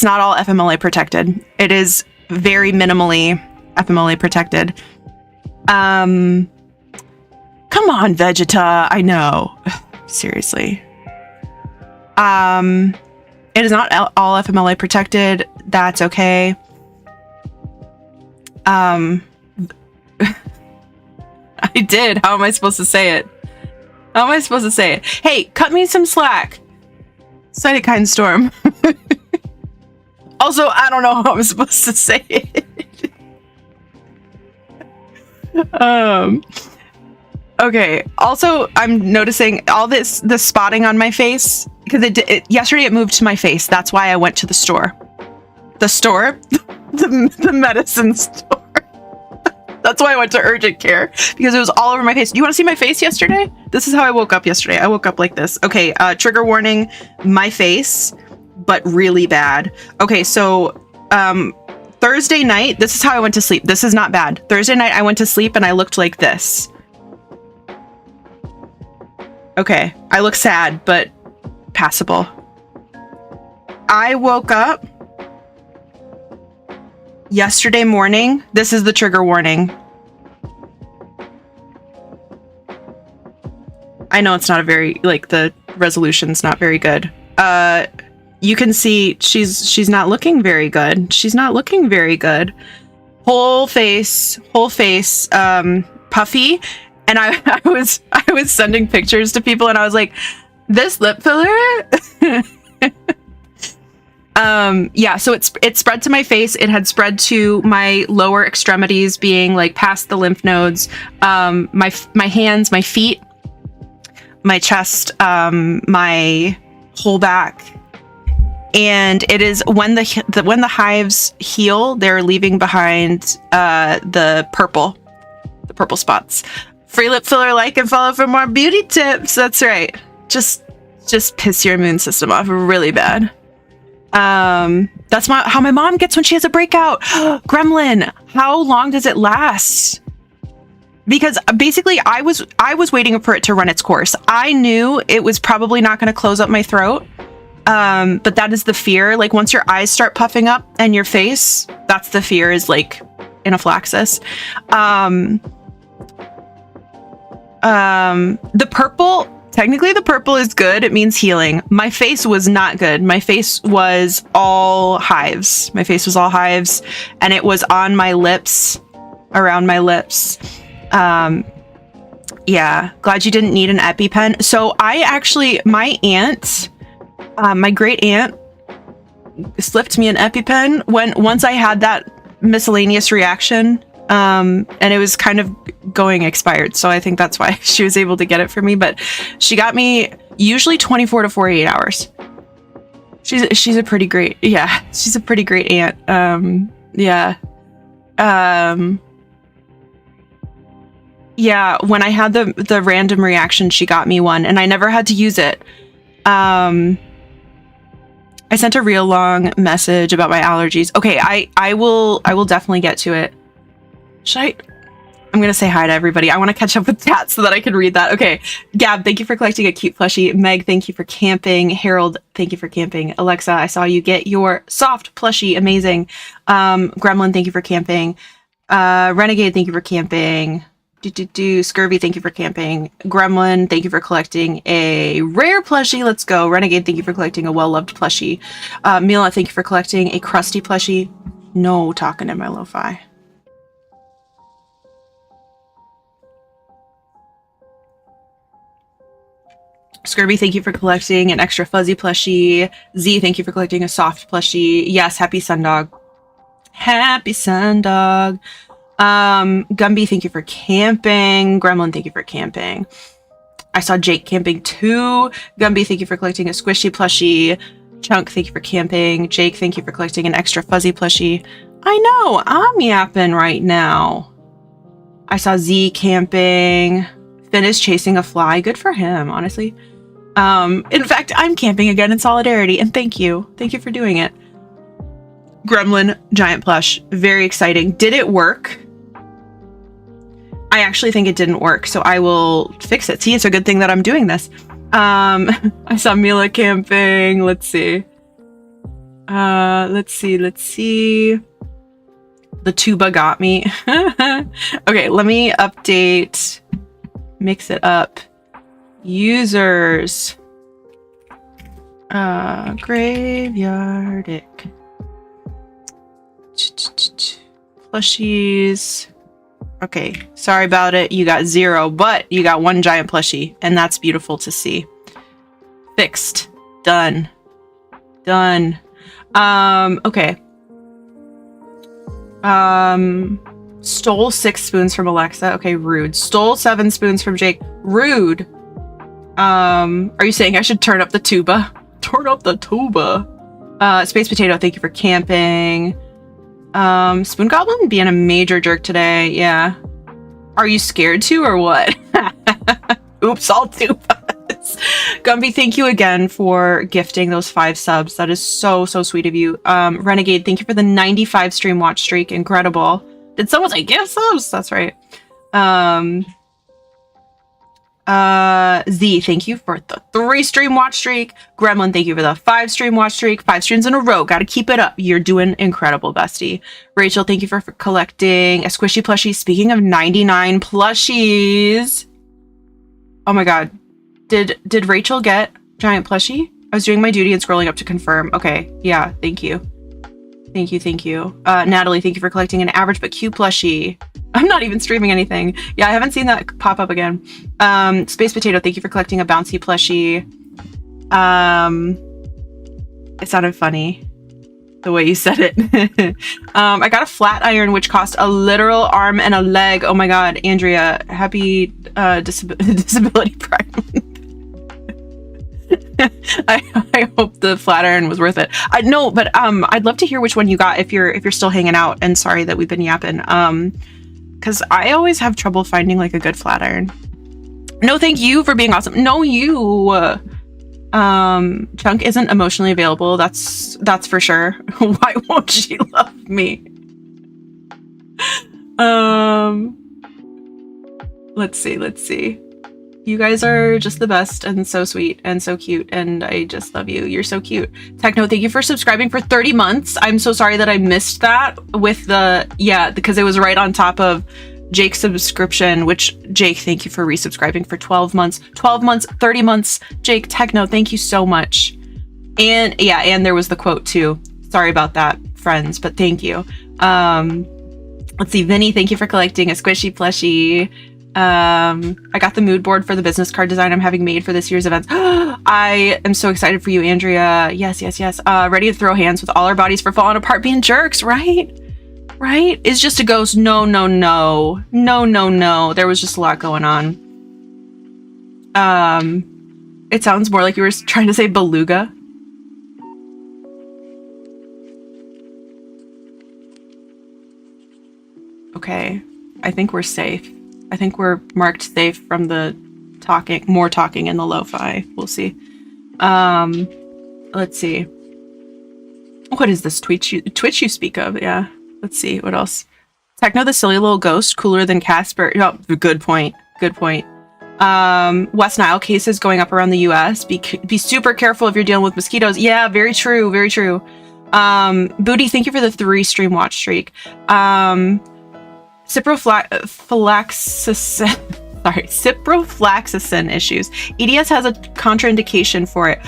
not all FMLA protected. It is very minimally FMLA protected. Come on, Vegeta. I know. Seriously. It is not all FMLA protected. That's okay. I did. How am I supposed to say it? Hey, cut me some slack. Cytokine storm. Also, I don't know how I'm supposed to say it. Okay. Also, I'm noticing all this spotting on my face, because yesterday it moved to my face. That's why I went to the store. The medicine store. That's why I went to urgent care, because it was all over my face. Do you want to see my face yesterday? This is how I woke up yesterday. I woke up like this. Okay, trigger warning, my face, but really bad. Okay, so Thursday night, this is how I went to sleep. This is not bad. Thursday night, I went to sleep and I looked like this. Okay, I look sad, but passable. I woke up yesterday morning. This is the trigger warning. I know it's not a very, like, the resolution's not very good. You can see she's not looking very good. Whole face, puffy. And I was sending pictures to people, and I was like, this lip filler? Yeah, so it spread to my face. It had spread to my lower extremities, being like past the lymph nodes, my hands, my feet, my chest, my whole back. And it is when the hives heal, they're leaving behind the purple spots. Free lip filler, like and follow for more beauty tips. That's right. Just piss your immune system off really bad. That's how my mom gets when she has a breakout. Gremlin, how long does it last? Because basically I was waiting for it to run its course. I knew it was probably not going to close up my throat. But that is the fear. Like, once your eyes start puffing up and your face, that's the fear, is like anaphylaxis. The purple, technically the purple is good. It means healing. My face was not good. My face was all hives. My face was all hives, and it was on my lips, around my lips. Yeah, glad you didn't need an EpiPen. So I actually, my aunt, my great aunt slipped me an EpiPen once I had that miscellaneous reaction. And it was kind of going expired. So I think that's why she was able to get it for me. But she got me usually 24 to 48 hours. She's a pretty great, yeah, she's a pretty great aunt. Yeah. Yeah, when I had the random reaction, she got me one, and I never had to use it. I sent a real long message about my allergies. Okay, I will definitely get to it. I'm gonna say hi to everybody. I want to catch up with chat so that I can read that. Okay, Gab, thank you for collecting a cute plushie. Meg, thank you for camping. Harold, thank you for camping. Alexa, I saw you get your soft plushie. Amazing. Gremlin, thank you for camping. Renegade, thank you for camping. Scurvy, thank you for camping. Gremlin, thank you for collecting a rare plushie. Let's go. Renegade, thank you for collecting a well-loved plushie. Mila, thank you for collecting a crusty plushie. No talking in my lo-fi. Scurvy, thank you for collecting an extra fuzzy plushie. Z, thank you for collecting a soft plushie. Yes, happy Sundog. Happy Sundog. Gumby, thank you for camping. Gremlin, thank you for camping. I saw Jake camping too. Gumby, thank you for collecting a squishy plushie. Chunk, thank you for camping. Jake, thank you for collecting an extra fuzzy plushie. I know, I'm yapping right now. I saw Z camping. Finn is chasing a fly. Good for him, honestly. In fact, I'm camping again in solidarity, and thank you. Thank you for doing it. Gremlin, giant plush. Very exciting. Did it work? I actually think it didn't work, so I will fix it. See, it's a good thing that I'm doing this. I saw Mila camping. Let's see. Let's see. The tuba got me. Okay, let me update. Mix it up. Users. Graveyardic. Plushies. Okay, sorry about it. You got 0, but you got 1 giant plushie, and that's beautiful to see. Fixed. Done. Done. Okay. Stole 6 spoons from Alexa. Okay, rude. Stole 7 spoons from Jake. Rude. Are you saying I should turn up the tuba? Turn up the tuba. Space Potato, thank you for camping. Spoon Goblin being a major jerk today. Yeah. Are you scared to or what? Oops, all tubas. Gumby, thank you again for gifting those 5 subs. That is so sweet of you. Renegade, thank you for the 95 stream watch streak. Incredible. Did someone say gift subs? That's right. Z, thank you for the 3 stream watch streak. Gremlin, thank you for the 5 stream watch streak. 5 streams in a row. Gotta keep it up. You're doing incredible, bestie. Rachel, thank you for collecting a squishy plushie. Speaking of 99 plushies. Oh my god. Did Rachel get giant plushie? I was doing my duty and scrolling up to confirm. Okay. Yeah, thank you. Thank you. Natalie, thank you for collecting an average but cute plushie. I'm not even streaming anything. Yeah, I haven't seen that pop up again. Space Potato, thank you for collecting a bouncy plushie. It sounded funny the way you said it. I got a flat iron, which cost a literal arm and a leg. Oh my god, Andrea, happy Disability Pride Month. I hope the flat iron was worth it. I know, but I'd love to hear which one you got if you're still hanging out. And sorry that we've been yapping. Because I always have trouble finding like a good flat iron. No, thank you for being awesome. No, you. Chunk isn't emotionally available. That's for sure. Why won't she love me? Let's see. You guys are just the best and so sweet and so cute, and I just love you. You're so cute. Techno, thank you for subscribing for 30 months. I'm so sorry that I missed that with the, yeah, because it was right on top of Jake subscription, which Jake, thank you for resubscribing for 12 months, 30 months. Jake Techno, thank you so much. And yeah, and there was the quote too. Sorry about that, friends, but thank you. Let's see, Vinny, thank you for collecting a squishy plushie. I got the mood board for the business card design I'm having made for this year's events. I am so excited for you, Andrea. Yes. Ready to throw hands with all our bodies for falling apart being jerks, right? Right? It's just a ghost. No. There was just a lot going on. It sounds more like you were trying to say beluga. Okay, I think we're safe. I think we're marked safe from the more talking in the lo-fi. We'll see. Let's see. What is this Twitch you speak of? Yeah. Let's see. What else? Techno, the silly little ghost, cooler than Casper. Oh, good point. West Nile cases going up around the US. Be super careful if you're dealing with mosquitoes. Yeah, very true. Booty, thank you for the 3 stream watch streak. Ciprofloxacin issues. EDS has a contraindication for it.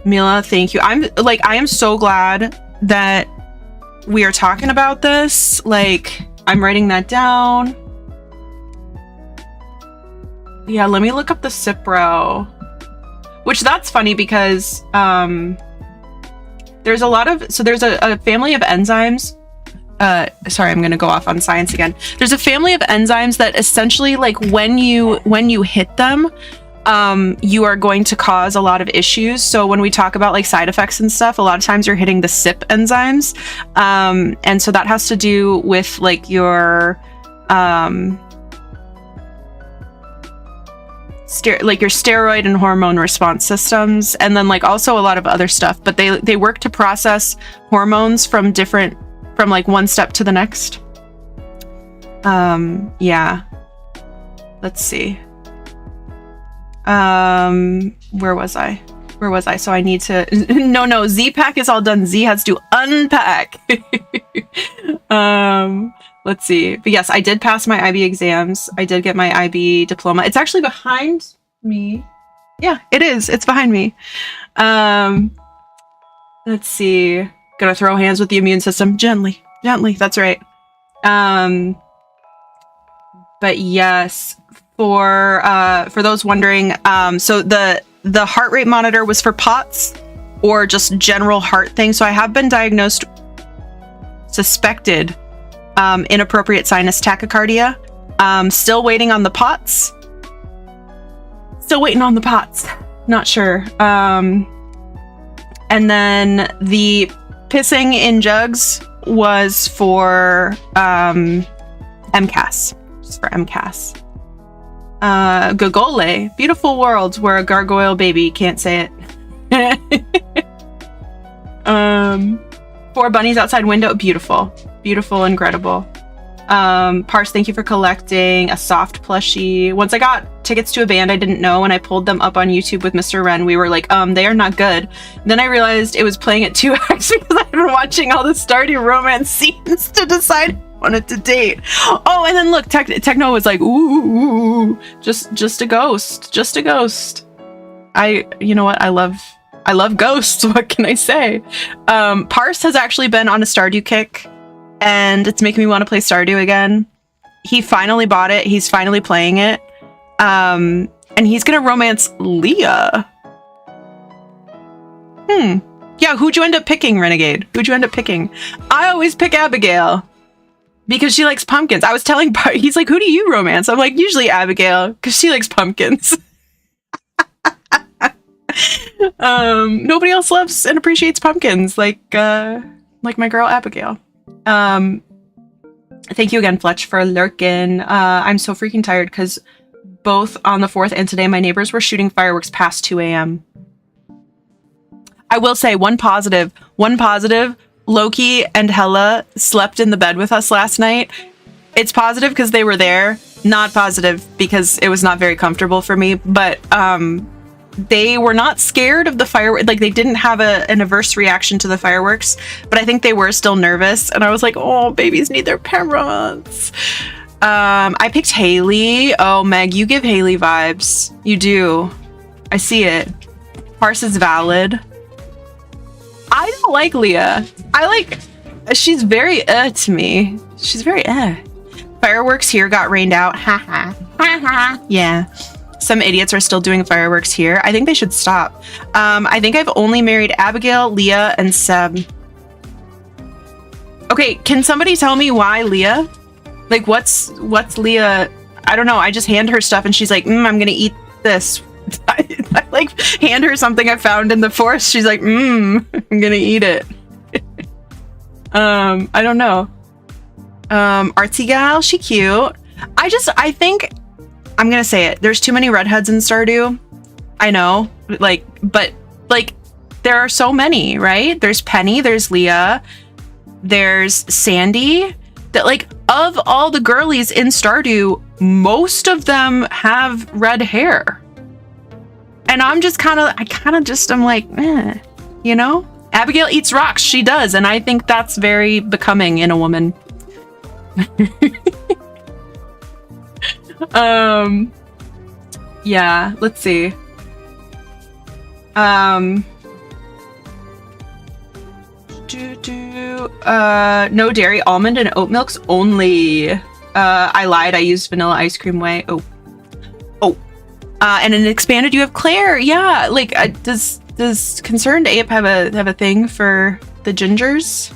Mila, thank you. I am so glad that we are talking about this. Like, I'm writing that down. Yeah, let me look up the Cipro. Which that's funny because there's a lot of, so there's a family of enzymes. Sorry, I'm gonna go off on science again. There's a family of enzymes that essentially, like, when you hit them, you are going to cause a lot of issues. So when we talk about like side effects and stuff, a lot of times you're hitting the CYP enzymes. And so that has to do with like your your steroid and hormone response systems, and then like also a lot of other stuff, but they work to process hormones from like one step to the next. Yeah. Let's see. Where was I? So I need to no, Z-Pack is all done. Z has to unpack. Let's see. But yes, I did pass my IB exams. I did get my IB diploma. It's actually behind me. Yeah, it is. It's behind me. Let's see. Gotta throw hands with the immune system. Gently. That's right. But yes, for those wondering, so the heart rate monitor was for POTS or just general heart things. So I have been suspected inappropriate sinus tachycardia. Still waiting on the POTS. Not sure. And then the pissing in jugs was for MCAS. Just for MCAS. Gogole, beautiful world where a gargoyle baby can't say it. 4 bunnies outside window, beautiful, incredible. Parse, thank you for collecting a soft plushie. Once I got tickets to a band I didn't know and I pulled them up on YouTube with Mr. Wren, we were like, they are not good. Then I realized it was playing at 2x because I've been watching all the Stardew romance scenes to decide on it to date. Oh, and then look, Techno was like, ooh, just a ghost. You know what? I love ghosts. What can I say? Parse has actually been on a Stardew kick, and it's making me want to play Stardew again. He finally bought it. He's finally playing it. And he's gonna romance Leah. Yeah, who'd you end up picking, Renegade? I always pick Abigail. Because she likes pumpkins. I was telling he's like, who do you romance? I'm like, usually Abigail, because she likes pumpkins. Nobody else loves and appreciates pumpkins like my girl Abigail. Thank you again, Fletch, for lurking. I'm so freaking tired because both on the 4th and today my neighbors were shooting fireworks past 2 a.m. I will say one positive. Loki and Hella slept in the bed with us last night. It's positive because they were there. Not positive because it was not very comfortable for me. But they were not scared of the fireworks. Like, they didn't have an adverse reaction to the fireworks. But I think they were still nervous. And I was like, oh, babies need their parents. I picked Haley. Oh, Meg, you give Haley vibes. You do. I see it. Parse is valid. I don't like Leah. She's very to me. She's very Fireworks here got rained out. Ha ha. Ha ha. Yeah. Some idiots are still doing fireworks here. I think they should stop. I think I've only married Abigail, Leah, and Seb. Okay, can somebody tell me why Leah? Like, what's Leah? I don't know. I just hand her stuff and she's like, I'm gonna eat this. I like hand her something I found in the forest. She's like, I'm gonna eat it. I don't know. Artsy gal, she cute. I think I'm gonna say it. There's too many redheads in Stardew. I know, but there are so many, right? There's Penny, there's Leah, there's Sandy. That of all the girlies in Stardew, most of them have red hair. And I'm like, you know? Abigail eats rocks. She does. And I think that's very becoming in a woman. Yeah, let's see. No dairy, almond, and oat milks only. I lied. I used vanilla ice cream whey. Oh. And an expanded, you have Claire. Yeah, does Concerned Ape have a thing for the gingers?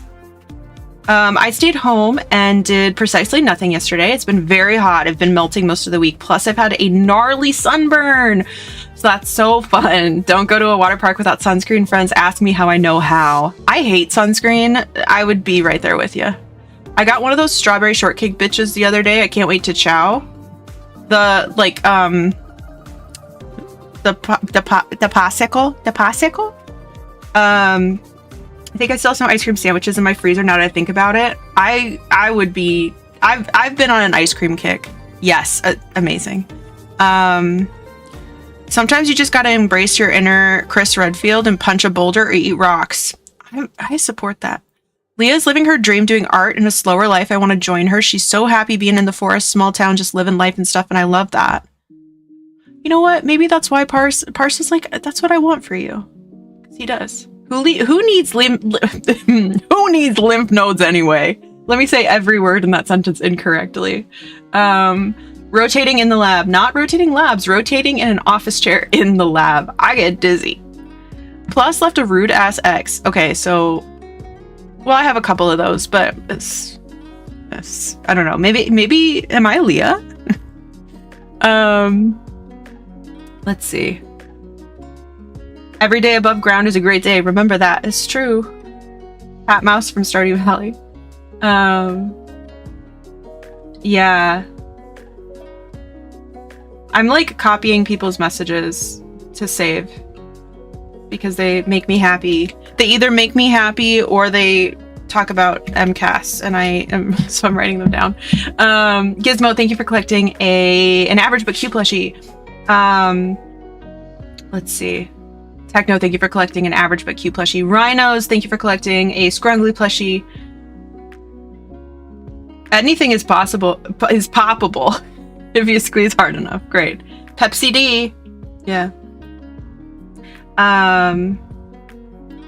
I stayed home and did precisely nothing yesterday. It's been very hot. I've been melting most of the week. Plus, I've had a gnarly sunburn. So that's so fun. Don't go to a water park without sunscreen, friends. Ask me how I know how. I hate sunscreen. I would be right there with you. I got one of those strawberry shortcake bitches the other day. I can't wait to chow. The popsicle. I think I still have some ice cream sandwiches in my freezer now that I think about it. I've been on an ice cream kick. Yes, amazing. Sometimes you just gotta embrace your inner Chris Redfield and punch a boulder or eat rocks. I support that. Leah's living her dream doing art in a slower life. I want to join her. She's so happy being in the forest, small town, just living life and stuff, and I love that. You know what? Maybe that's why Parse is like, that's what I want for you. 'Cause he does. Who needs lymph nodes anyway? Let me say every word in that sentence incorrectly. Rotating in the lab. Not rotating labs. Rotating in an office chair in the lab. I get dizzy. Plus left a rude ass ex. Okay, so... Well, I have a couple of those, but it's I don't know. Maybe am I Leah? Let's see. Every day above ground is a great day. Remember that. It's true. Pat Mouse from Stardew Valley. Yeah. I'm like copying people's messages to save because they make me happy. They either make me happy or they talk about MCAS, and so I'm writing them down. Gizmo, thank you for collecting an average but cute plushie. Let's see. Techno, thank you for collecting an average but cute plushie. Rhinos, thank you for collecting a scrungly plushie. Anything is poppable if you squeeze hard enough. Great. Pepsi D. Yeah.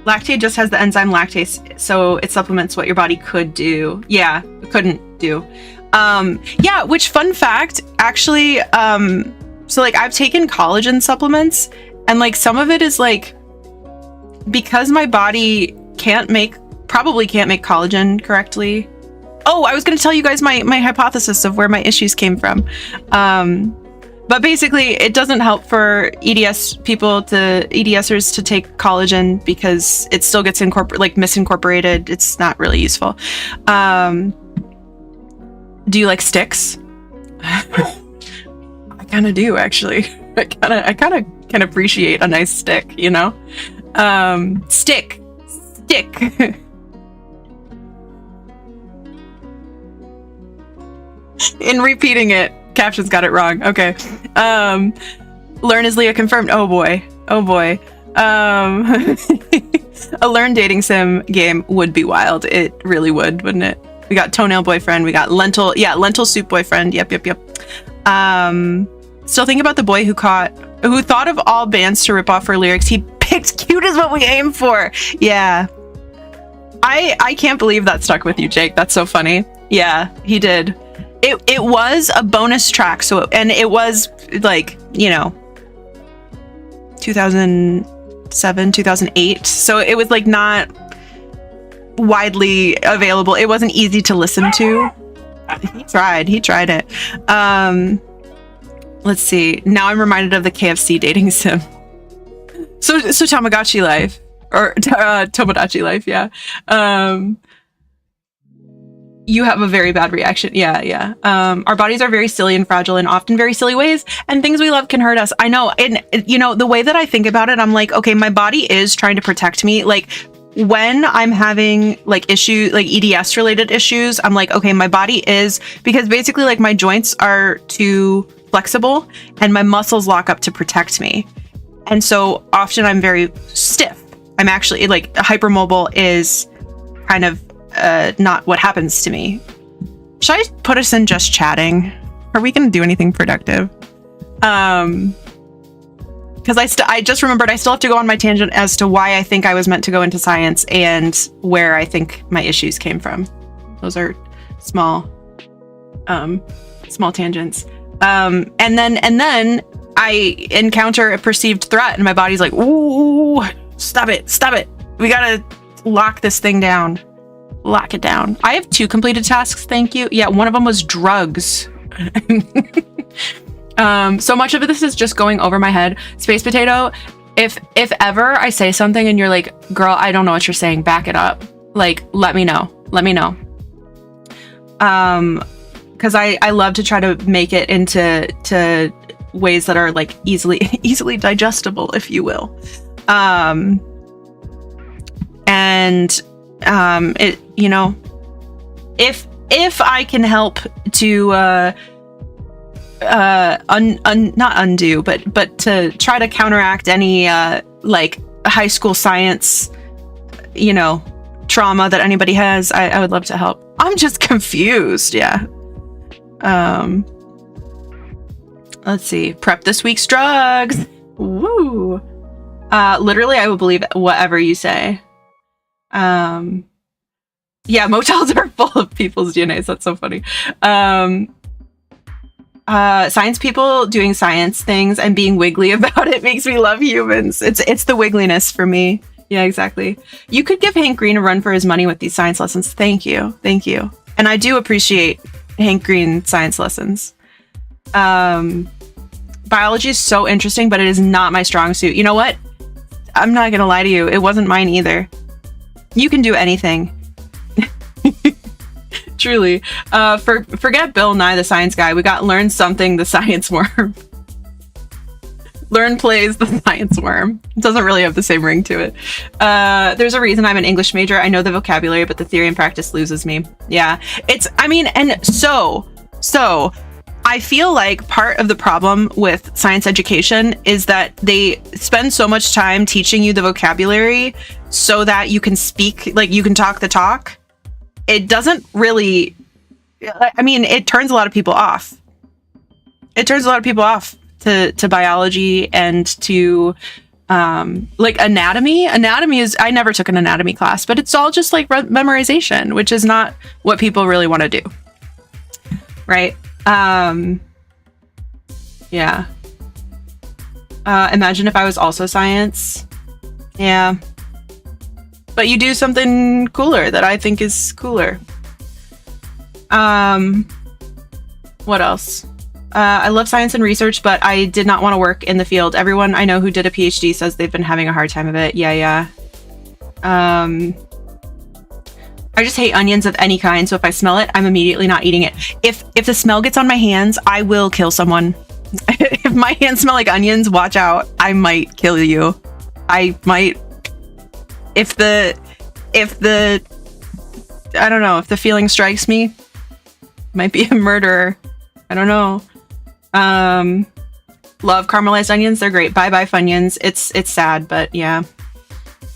Lactate just has the enzyme lactase, so it supplements what your body could do. Yeah, couldn't do. Yeah, which fun fact, actually, so like I've taken collagen supplements, and like some of it is like because my body probably can't make collagen correctly. Oh, I was going to tell you guys my hypothesis of where my issues came from. But basically, it doesn't help for EDSers to take collagen because it still gets misincorporated. It's not really useful. Do you like sticks? I kind of do, actually. I kind of can appreciate a nice stick, you know? Stick. In repeating it, Captions got it wrong. Okay. Lurn is Leah confirmed. Oh boy. A Lurn dating sim game would be wild. It really would, wouldn't it? We got toenail boyfriend. We got lentil soup boyfriend. Yep. Still thinking about the boy who thought of all bands to rip off for lyrics. He picked "Cute is what we aim for." Yeah. I can't believe that stuck with you, Jake. That's so funny. Yeah, he did. It was a bonus track, and it was like, 2007, 2008. So it was like not widely available. It wasn't easy to listen to. He tried it. Let's see. Now I'm reminded of the KFC dating sim. So Tamagotchi life. Or Tomodachi life, yeah. You have a very bad reaction. Yeah. Our bodies are very silly and fragile in often very silly ways, and things we love can hurt us. I know. And, the way that I think about it, I'm like, okay, my body is trying to protect me. Like, when I'm having like issues, like EDS related issues, I'm like, okay, my body is, because basically like my joints are too flexible and my muscles lock up to protect me. And so often I'm very stiff. I'm actually like hypermobile is kind of not what happens to me. Should I put us in just chatting? Are we going to do anything productive? Because I just remembered I still have to go on my tangent as to why I think I was meant to go into science and where I think my issues came from. Those are small tangents. And then I encounter a perceived threat and my body's like, ooh, stop it. We gotta lock this thing down. Lock it down. I have 2 completed tasks, thank you. Yeah, one of them was drugs. So much of this is just going over my head. Space Potato, if ever I say something and you're like, girl, I don't know what you're saying, back it up. Like, let me know. Because I love to try to make it into ways that are like easily digestible, if you will. If I can help to not undo, but to try to counteract any like high school science, trauma that anybody has, I would love to help. I'm just confused. Yeah. Let's see. Prep this week's drugs. Woo. Literally, I will believe whatever you say. Yeah, motels are full of people's DNAs. That's so funny. Science people doing science things and being wiggly about it makes me love humans. It's the wiggliness for me. Yeah, exactly. You could give Hank Green a run for his money with these science lessons. Thank you. And I do appreciate Hank Green science lessons. Biology is so interesting, but it is not my strong suit. You know what? I'm not gonna lie to you. It wasn't mine either. You can do anything. Truly. Forget Bill Nye the Science Guy. We got Learn Something the Science Worm. Learn plays the Science Worm. It doesn't really have the same ring to it. There's a reason I'm an English major. I know the vocabulary, but the theory and practice loses me. Yeah. So I feel like part of the problem with science education is that they spend so much time teaching you the vocabulary so that you can speak, like you can talk the talk. It doesn't really, it turns a lot of people off. To biology and to like anatomy. Anatomy is, I never took an anatomy class, but it's all just like memorization, which is not what people really want to do. Right? Yeah. Imagine if I was also science. Yeah. But you do something cooler that I think is cooler. What else? I love science and research, but I did not want to work in the field. Everyone I know who did a PhD says they've been having a hard time of it. Yeah. I just hate onions of any kind, so if I smell it, I'm immediately not eating it. If the smell gets on my hands, I will kill someone. If my hands smell like onions, watch out. I might kill you. I might. If the I don't know, if the feeling strikes me, might be a murderer. I don't know. Love caramelized onions. They're great. Bye Funyuns. It's sad, but yeah. If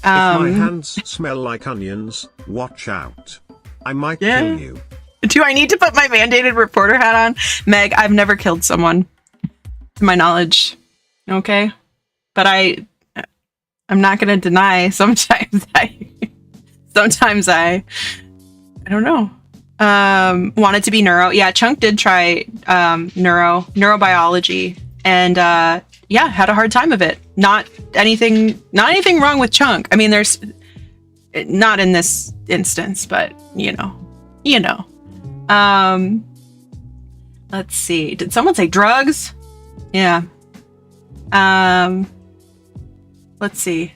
my hands smell like onions, watch out. I might Yeah. kill you. Do I need to put my mandated reporter hat on? Meg, I've never killed someone, to my knowledge. Okay? But I'm not going to deny sometimes I don't know. Wanted to be neuro. Yeah, Chunk did try neurobiology, and yeah, had a hard time of it. Not anything wrong with Chunk. I mean, there's not in this instance, but you know. Let's see. Did someone say drugs? Yeah. Let's see.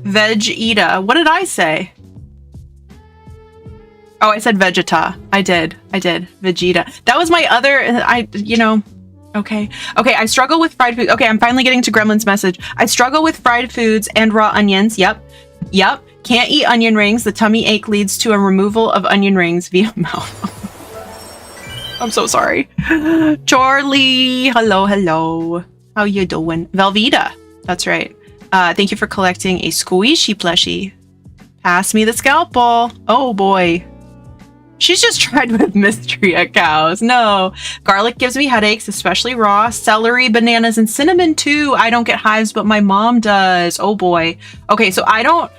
Vegeta. What did I say? Oh, I said Vegeta. I did. Vegeta. That was my other, okay. I struggle with fried food. Okay, I'm finally getting to Gremlin's message. I struggle with fried foods and raw onions. Yep. Can't eat onion rings. The tummy ache leads to a removal of onion rings via mouth. I'm so sorry. Charlie. Hello. How you doing? Velveeta. That's right. Thank you for collecting a squishy plushie. Pass me the scalpel. Oh boy. She's just tried with mystery at cows. No. Garlic gives me headaches, especially raw. Celery, bananas, and cinnamon too. I don't get hives, but my mom does. Oh boy. Okay, so I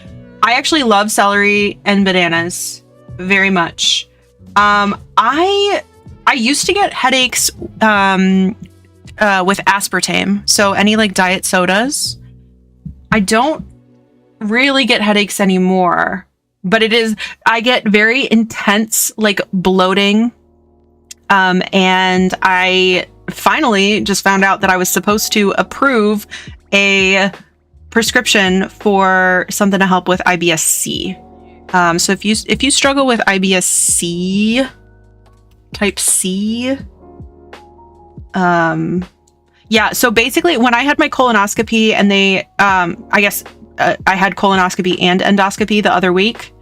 actually love celery and bananas very much. I used to get headaches with aspartame. So any like diet sodas. I don't really get headaches anymore, but I get very intense like bloating. And I finally just found out that I was supposed to approve a prescription for something to help with IBS-C. So if you struggle with IBS-C, type C, yeah, so basically when I had my colonoscopy and they, I guess I had colonoscopy and endoscopy the other week.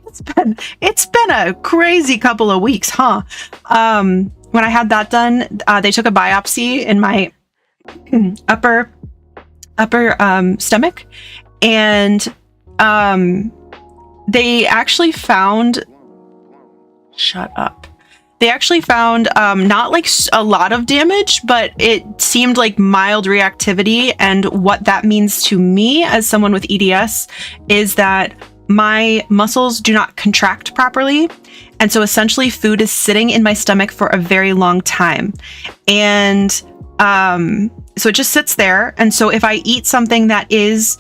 It's been a crazy couple of weeks, huh? When I had that done, they took a biopsy in my upper stomach, and they actually found, shut up. They actually found not like a lot of damage, but it seemed like mild reactivity. And what that means to me as someone with EDS is that my muscles do not contract properly. And so essentially food is sitting in my stomach for a very long time. And so it just sits there. And so if I eat something that is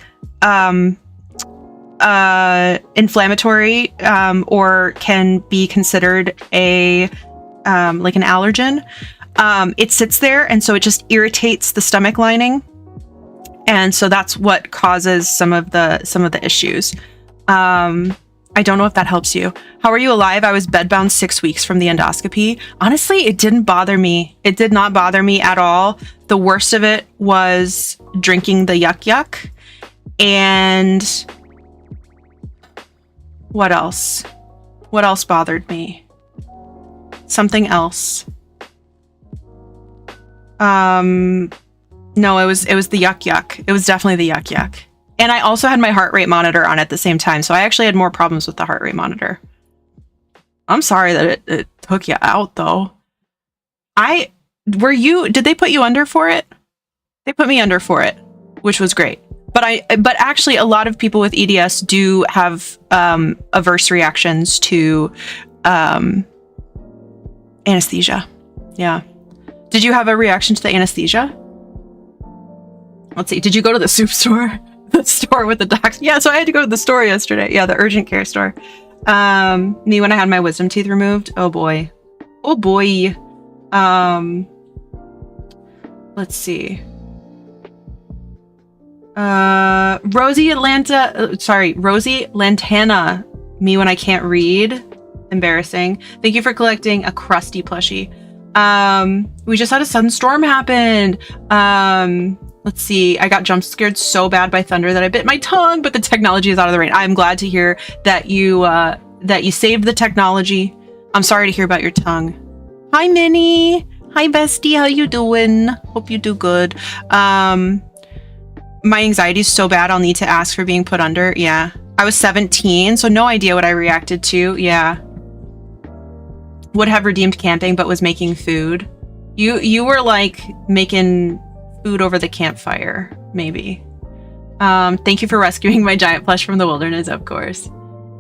inflammatory or can be considered a like an allergen, it sits there, and so it just irritates the stomach lining, and so that's what causes some of the issues. I don't know if that helps you. How are you alive? I was bedbound 6 weeks from the endoscopy. Honestly, it didn't bother me. It did not bother me at all. The worst of it was drinking the yuck, and what else bothered me? Something else. No, it was the yuck. It was definitely the yuck. And I also had my heart rate monitor on at the same time, so I actually had more problems with the heart rate monitor. I'm sorry that it took you out though. Did they put you under for it? They put me under for it, which was great. But actually a lot of people with EDS do have adverse reactions to anesthesia. Yeah. Did you have a reaction to the anesthesia? Let's see. Did you go to the soup store? The store with the docs? Yeah, so I had to go to the store yesterday. Yeah, the urgent care store. Me when I had my wisdom teeth removed. Oh boy. Let's see. Rosie Lantana. Me when I can't read. Embarrassing. Thank you for collecting a crusty plushie. We just had a sudden storm happen. Let's see. I got jump scared so bad by thunder that I bit my tongue, but the technology is out of the rain. I'm glad to hear that you saved the technology. I'm sorry to hear about your tongue. Hi, Minnie. Hi, bestie. How you doing? Hope you do good. My anxiety is so bad I'll need to ask for being put under. Yeah. I was 17, so no idea what I reacted to. Yeah. Would have redeemed camping, but was making food. You were like making food over the campfire, maybe. Thank you for rescuing my giant plush from the wilderness, of course.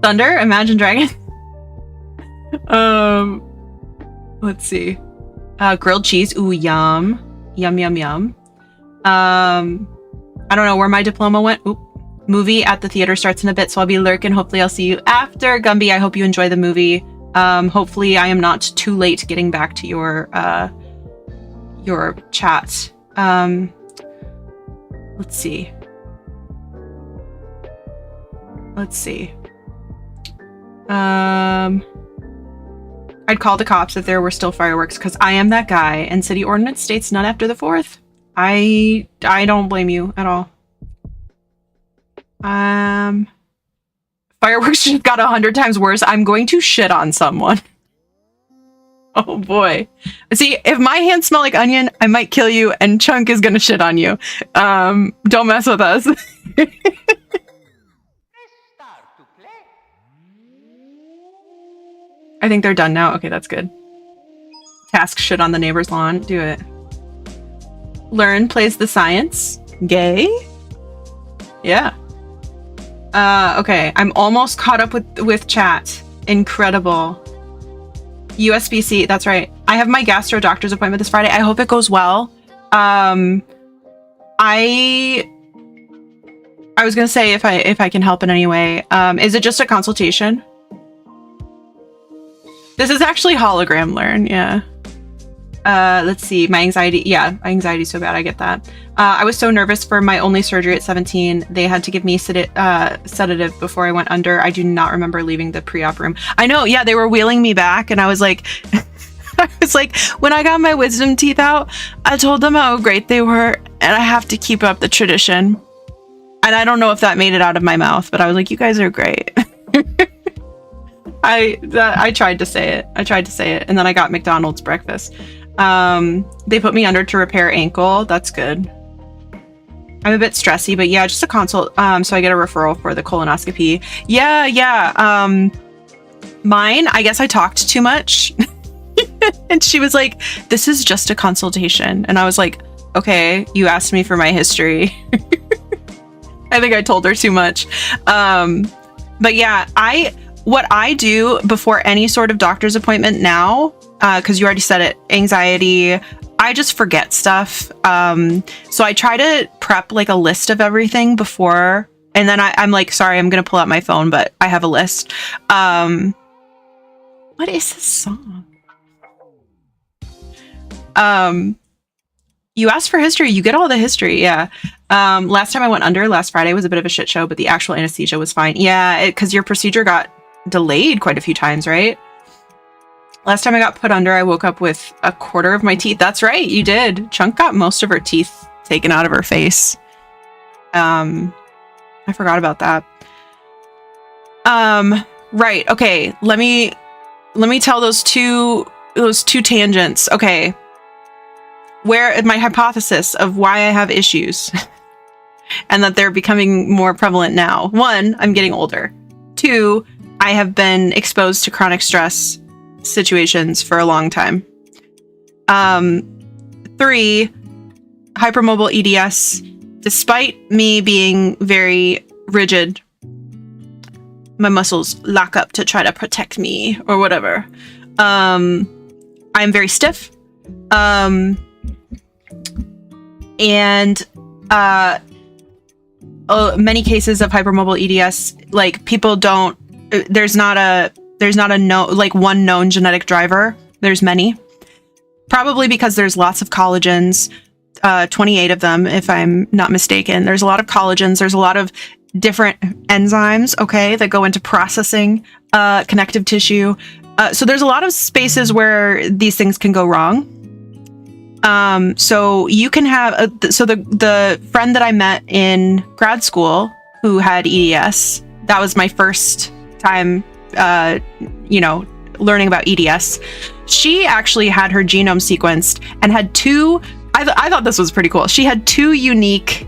Thunder, Imagine Dragon. Let's see. Grilled cheese. Ooh, yum. Yum, yum, yum. I don't know where my diploma went. Oop. Movie at the theater starts in a bit, so I'll be lurking. Hopefully I'll see you after. Gumby, I hope you enjoy the movie. Hopefully I am not too late getting back to your chat. Let's see. I'd call the cops if there were still fireworks, because I am that guy, and city ordinance states none after the 4th. I don't blame you at all. Fireworks just got 100 times worse. I'm going to shit on someone. Oh boy. See, if my hands smell like onion, I might kill you, and Chunk is gonna shit on you. Don't mess with us. I think they're done now. Okay, that's good. Task shit on the neighbor's lawn. Do it. Lurn plays the science. Gay? Yeah. Okay, I'm almost caught up with chat. Incredible. USB-C, that's right. I have my gastro doctor's appointment this Friday. I hope it goes well. I was gonna say if I can help in any way. Is it just a consultation? This is actually hologram Learn, yeah. Let's see, my anxiety. Yeah, my anxiety's so bad, I get that. I was so nervous for my only surgery at 17. They had to give me sedative before I went under. I do not remember leaving the pre-op room. I know, yeah, they were wheeling me back, and I was like, when I got my wisdom teeth out, I told them how great they were, and I have to keep up the tradition. And I don't know if that made it out of my mouth, but I was like, you guys are great. I tried to say it. And then I got McDonald's breakfast. They put me under to repair ankle. That's good. I'm a bit stressy, but yeah, just a consult. So I get a referral for the colonoscopy. Yeah. Mine, I guess I talked too much. And she was like, this is just a consultation. And I was like, okay, you asked me for my history. I think I told her too much. But yeah, what I do before any sort of doctor's appointment now, because you already said it, anxiety, I just forget stuff. So I try to prep like a list of everything before, and then I'm like, sorry, I'm gonna pull out my phone, but I have a list. What is this song? You asked for history, you get all the history. Yeah. Last time I went under, last Friday, was a bit of a shit show, but the actual anesthesia was fine. Yeah, because your procedure got delayed quite a few times, right? Last time I got put under, I woke up with a quarter of my teeth. That's right, you did. Chunk got most of her teeth taken out of her face. I forgot about that. Right, okay. Let me tell those two tangents. Okay. Where my hypothesis of why I have issues and that they're becoming more prevalent now. 1, I'm getting older. 2, I have been exposed to chronic stress situations for a long time. 3, hypermobile EDS. Despite me being very rigid, my muscles lock up to try to protect me or whatever. I'm very stiff. And many cases of hypermobile EDS, like people don't, there's not a one known genetic driver. There's many, probably because there's lots of collagens, 28 of them, if I'm not mistaken. There's a lot of collagens. There's a lot of different enzymes, okay, that go into processing connective tissue. So there's a lot of spaces where these things can go wrong. So you can have the friend that I met in grad school who had EDS. That was my first time, learning about EDS. She actually had her genome sequenced and had two. I thought this was pretty cool. She had two unique.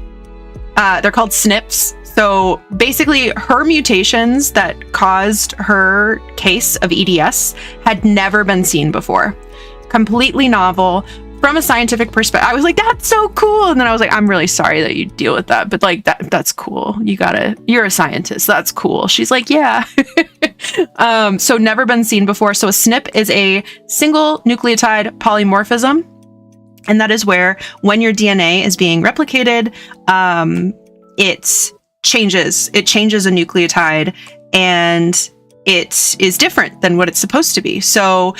They're called SNPs, So basically, her mutations that caused her case of EDS had never been seen before. Completely novel. From a scientific perspective, I was like, that's so cool. And then I was like, I'm really sorry that you deal with that, but like that's cool. You're a scientist. That's cool. She's like, yeah. So never been seen before. So a SNP is a single nucleotide polymorphism. And that is where when your DNA is being replicated, it changes a nucleotide and it is different than what it's supposed to be. So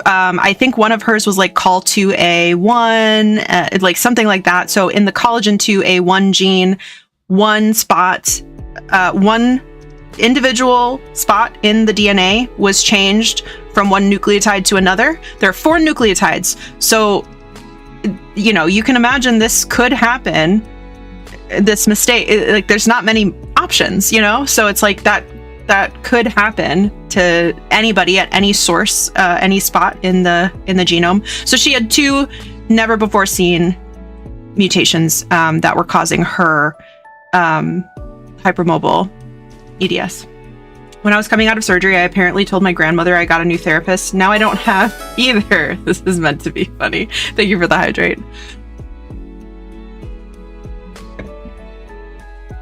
I think one of hers was like call 2A1, like something like that. So in the collagen 2A1 gene, one individual spot in the DNA was changed from one nucleotide to another. There are 4 nucleotides. So, you can imagine this could happen, this mistake. Like there's not many options, so it's like that could happen to anybody at any source, any spot in the genome. So she had 2 never before seen mutations that were causing her hypermobile EDS. When I was coming out of surgery, I apparently told my grandmother I got a new therapist. Now I don't have either. This is meant to be funny. Thank you for the hydrate.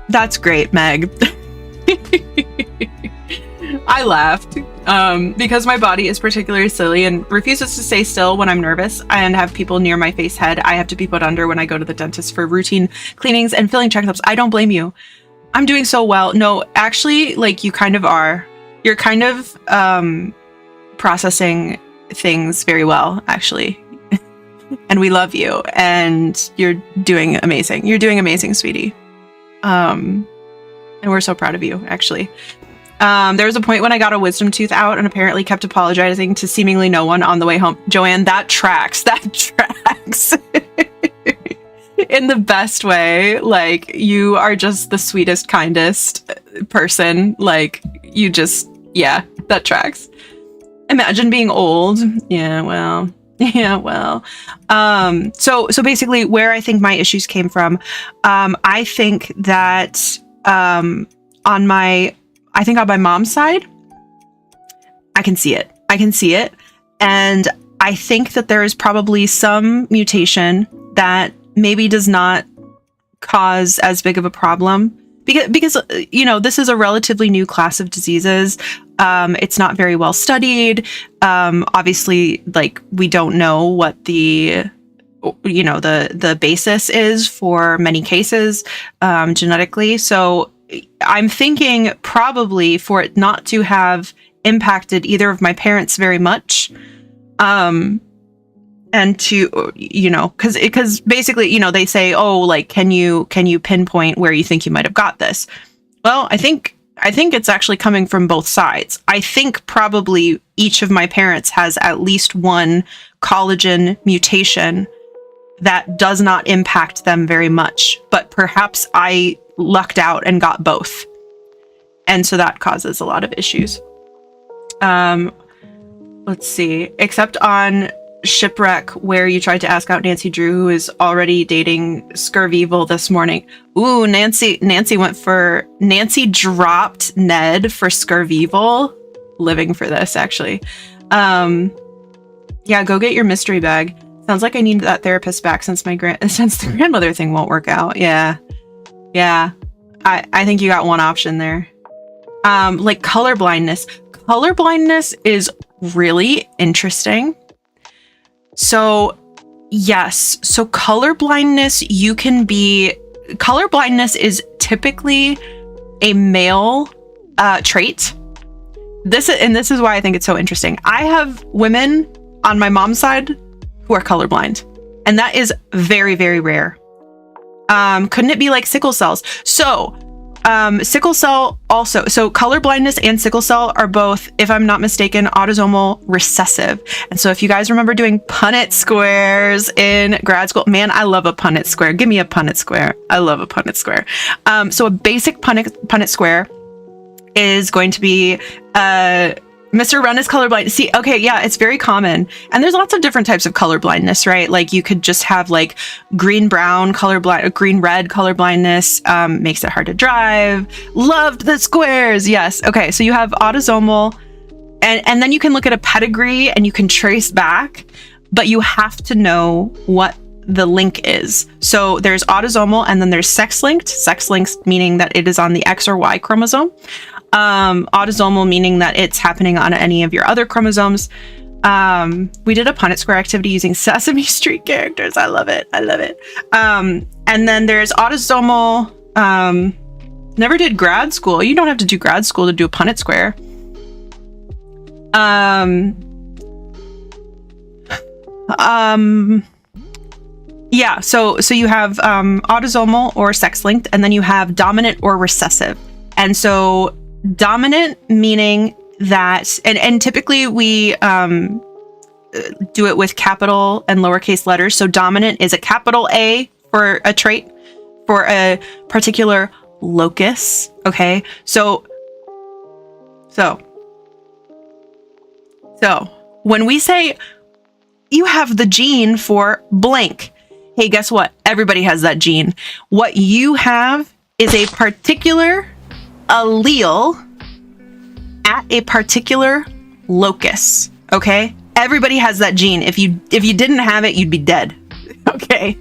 That's great, Meg. I laughed because my body is particularly silly and refuses to stay still when I'm nervous and have people near my face head. I have to be put under when I go to the dentist for routine cleanings and filling checkups. I don't blame you. I'm doing so well. No, actually, like you kind of are. You're kind of processing things very well, actually. And we love you and you're doing amazing. You're doing amazing, sweetie. And we're so proud of you, actually. There was a point when I got a wisdom tooth out and apparently kept apologizing to seemingly no one on the way home. Joanne, that tracks. That tracks. In the best way. Like, you are just the sweetest, kindest person. Like, you just, yeah, that tracks. Imagine being old. Yeah, well. So basically where I think my issues came from, I think that on my mom's side, I can see it. And I think that there is probably some mutation that maybe does not cause as big of a problem because this is a relatively new class of diseases. It's not very well studied. Obviously, like, we don't know what the basis is for many cases genetically. So I'm thinking probably for it not to have impacted either of my parents very much. And to, because basically, they say, oh, like, can you pinpoint where you think you might have got this? Well, I think it's actually coming from both sides. I think probably each of my parents has at least one collagen mutation that does not impact them very much, but perhaps I lucked out and got both. And so that causes a lot of issues. Let's see, except on Shipwreck, where you tried to ask out Nancy Drew, who is already dating Scurvevil this morning. Ooh, Nancy dropped Ned for Scurvevil. Living for this, actually. Yeah, go get your mystery bag. Sounds like I need that therapist back since the grandmother thing won't work out. Yeah. I think you got one option there. Like colorblindness. Colorblindness is really interesting. So, yes. So colorblindness is typically a male trait. This is why I think it's so interesting. I have women on my mom's side who are colorblind, and that is very, very rare. Couldn't it be like sickle cells? So, sickle cell also. So colorblindness and sickle cell are both, if I'm not mistaken, autosomal recessive. And so if you guys remember doing Punnett squares in grad school, man, I love a Punnett square. Give me a Punnett square. I love a Punnett square. So a basic Punnett square is going to be Mr. Run is colorblind. See, okay, yeah, it's very common. And there's lots of different types of colorblindness, right? Like you could just have like green-brown colorblind, green-red colorblindness, makes it hard to drive. Loved the squares. Yes. Okay, so you have autosomal, and then you can look at a pedigree and you can trace back, but you have to know what the link is. So there's autosomal and then there's sex-linked. Sex-linked meaning that it is on the X or Y chromosome. Autosomal meaning that it's happening on any of your other chromosomes. We did a Punnett square activity using Sesame Street characters. I love it. I love it. And then there's autosomal. Never did grad school. You don't have to do grad school to do a Punnett square. Yeah, so you have autosomal or sex-linked, and then you have dominant or recessive. And so dominant meaning that, and typically we do it with capital and lowercase letters. So dominant is a capital A for a trait, for a particular locus. Okay, so when we say you have the gene for blank, hey, guess what? Everybody has that gene. What you have is a particular allele at a particular locus. Okay? Everybody has that gene. If you didn't have it, you'd be dead. Okay?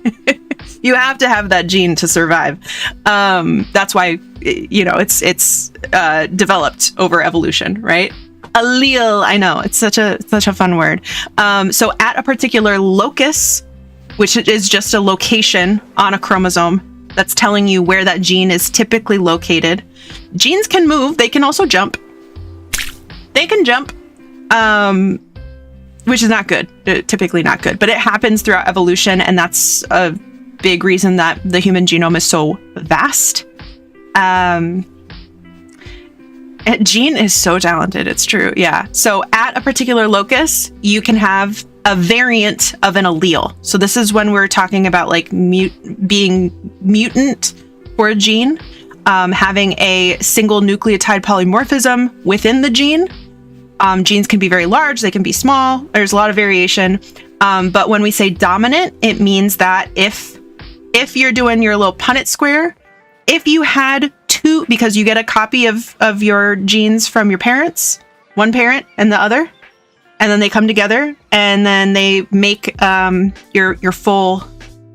You have to have that gene to survive. That's why, it's developed over evolution, right? Allele, I know, it's such a fun word. So at a particular locus, which is just a location on a chromosome that's telling you where that gene is typically located. Genes can move. They can also jump. They can jump, which is not good. Typically not good. But it happens throughout evolution, and that's a big reason that the human genome is so vast. Gene is so talented. It's true. Yeah. So at a particular locus, you can have a variant of an allele. So this is when we're talking about like being mutant for a gene, having a single nucleotide polymorphism within the gene. Genes can be very large, they can be small. There's a lot of variation. But when we say dominant, it means that if you're doing your little Punnett square, if you had two, because you get a copy of your genes from your parents, one parent and the other, and then they come together and then they make your full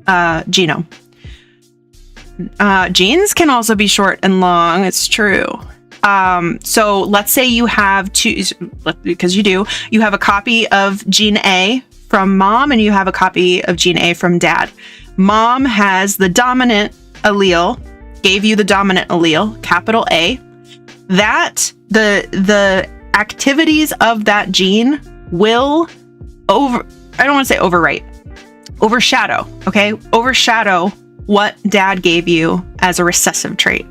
genome. Genes can also be short and long. It's true. So let's say you have two, because you have a copy of gene A from mom and you have a copy of gene A from dad. Mom has the dominant allele, gave you the dominant allele, capital A. That the activities of that gene will overshadow, okay? Overshadow what dad gave you as a recessive trait.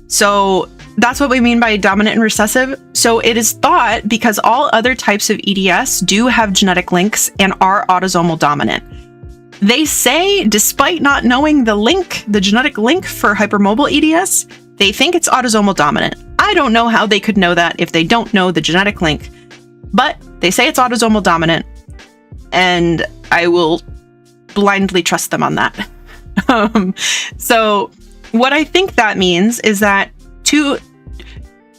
So that's what we mean by dominant and recessive. So it is thought, because all other types of EDS do have genetic links and are autosomal dominant. They say, despite not knowing the genetic link for hypermobile EDS, they think it's autosomal dominant. I don't know how they could know that if they don't know the genetic link, but they say it's autosomal dominant, and I will blindly trust them on that. So what I think that means is that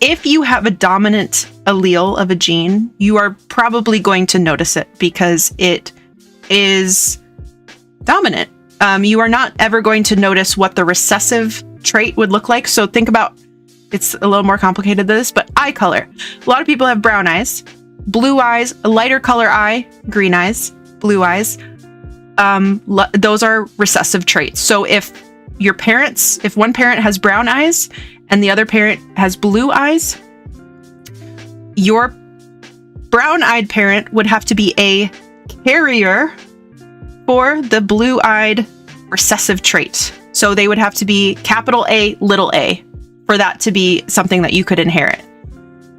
if you have a dominant allele of a gene, you are probably going to notice it because it is dominant. You are not ever going to notice what the recessive trait would look like. So think about, it's a little more complicated than this, but eye color. A lot of people have brown eyes, blue eyes, a lighter color eye, green eyes, blue eyes. Those are recessive traits. So if one parent has brown eyes and the other parent has blue eyes, your brown-eyed parent would have to be a carrier for the blue-eyed recessive trait. So they would have to be capital A, little a, for that to be something that you could inherit.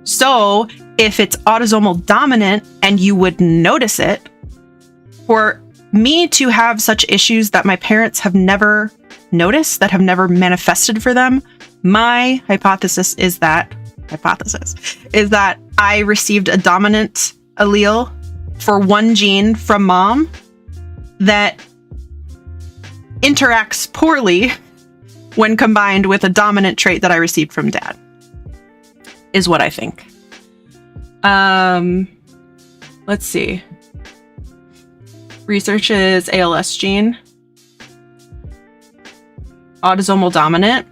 So if it's autosomal dominant and you would notice it, for me to have such issues that my parents have never noticed, that have never manifested for them, my hypothesis is that hypothesis, is that I received a dominant allele for one gene from mom that interacts poorly when combined with a dominant trait that I received from dad, is what I think. Let's see. Research is ALS gene. Autosomal dominant.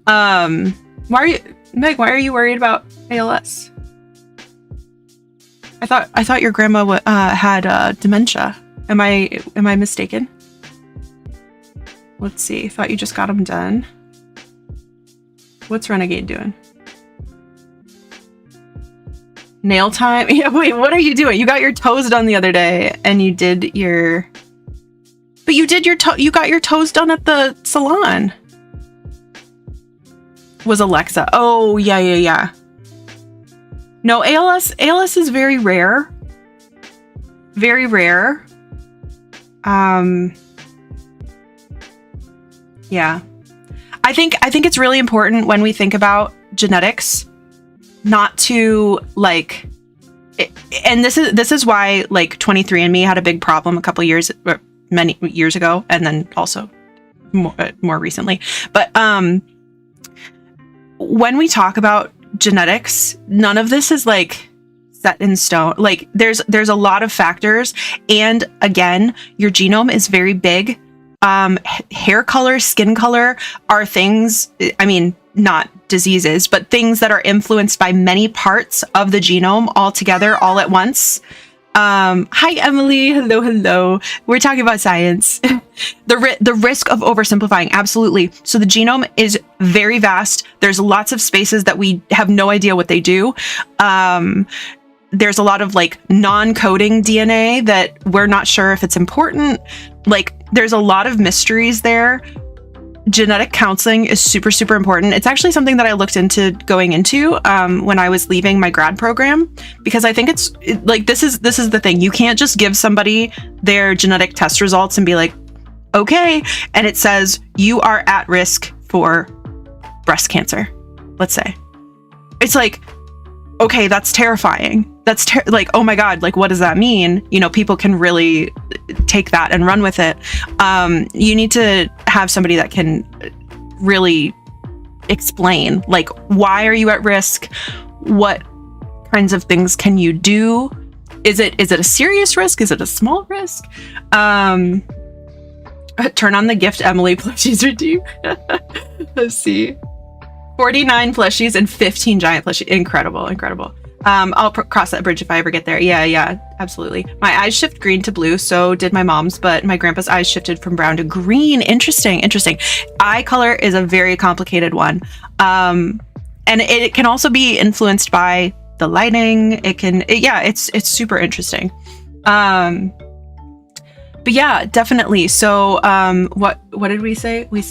Why are you worried about ALS? I thought your grandma had dementia. Am I mistaken? Let's see. Thought you just got them done. What's Renegade doing? Nail time? Yeah, wait, what are you doing? You got your toes done the other day, and you did your... But you did you got your toes done at the salon. Was Alexa. Oh, yeah. No, ALS is very rare. Very rare. Yeah. I think it's really important when we think about genetics not to like and this is why like 23andMe had a big problem a couple years many years ago, and then also more recently. But when we talk about genetics, none of this is like set in stone. Like there's a lot of factors, and again, your genome is very big. Hair color, skin color are things, I mean, not diseases, but things that are influenced by many parts of the genome all together, all at once. Hi, Emily. Hello. We're talking about science. The risk of oversimplifying. Absolutely. So the genome is very vast. There's lots of spaces that we have no idea what they do. There's a lot of like non-coding DNA that we're not sure if it's important. Like there's a lot of mysteries there. Genetic counseling is super, super important. It's actually something that I looked into going into when I was leaving my grad program, because I think this is the thing. You can't just give somebody their genetic test results and be like, okay, and it says you are at risk for breast cancer, let's say. It's like, okay, that's terrifying. That's like, oh my God, like, what does that mean? You know, people can really take that and run with it. You need to have somebody that can really explain, like, why are you at risk? What kinds of things can you do? Is it a serious risk? Is it a small risk? Turn on the gift Emily plushies redeem. Let's see. 49 plushies and 15 giant plushies. Incredible. I'll cross that bridge if I ever get there. Yeah, absolutely. My eyes shift green to blue, so did my mom's, but my grandpa's eyes shifted from brown to green. Interesting. Eye color is a very complicated one. And it can also be influenced by the lighting. It's super interesting. But yeah, definitely. So what did we say? We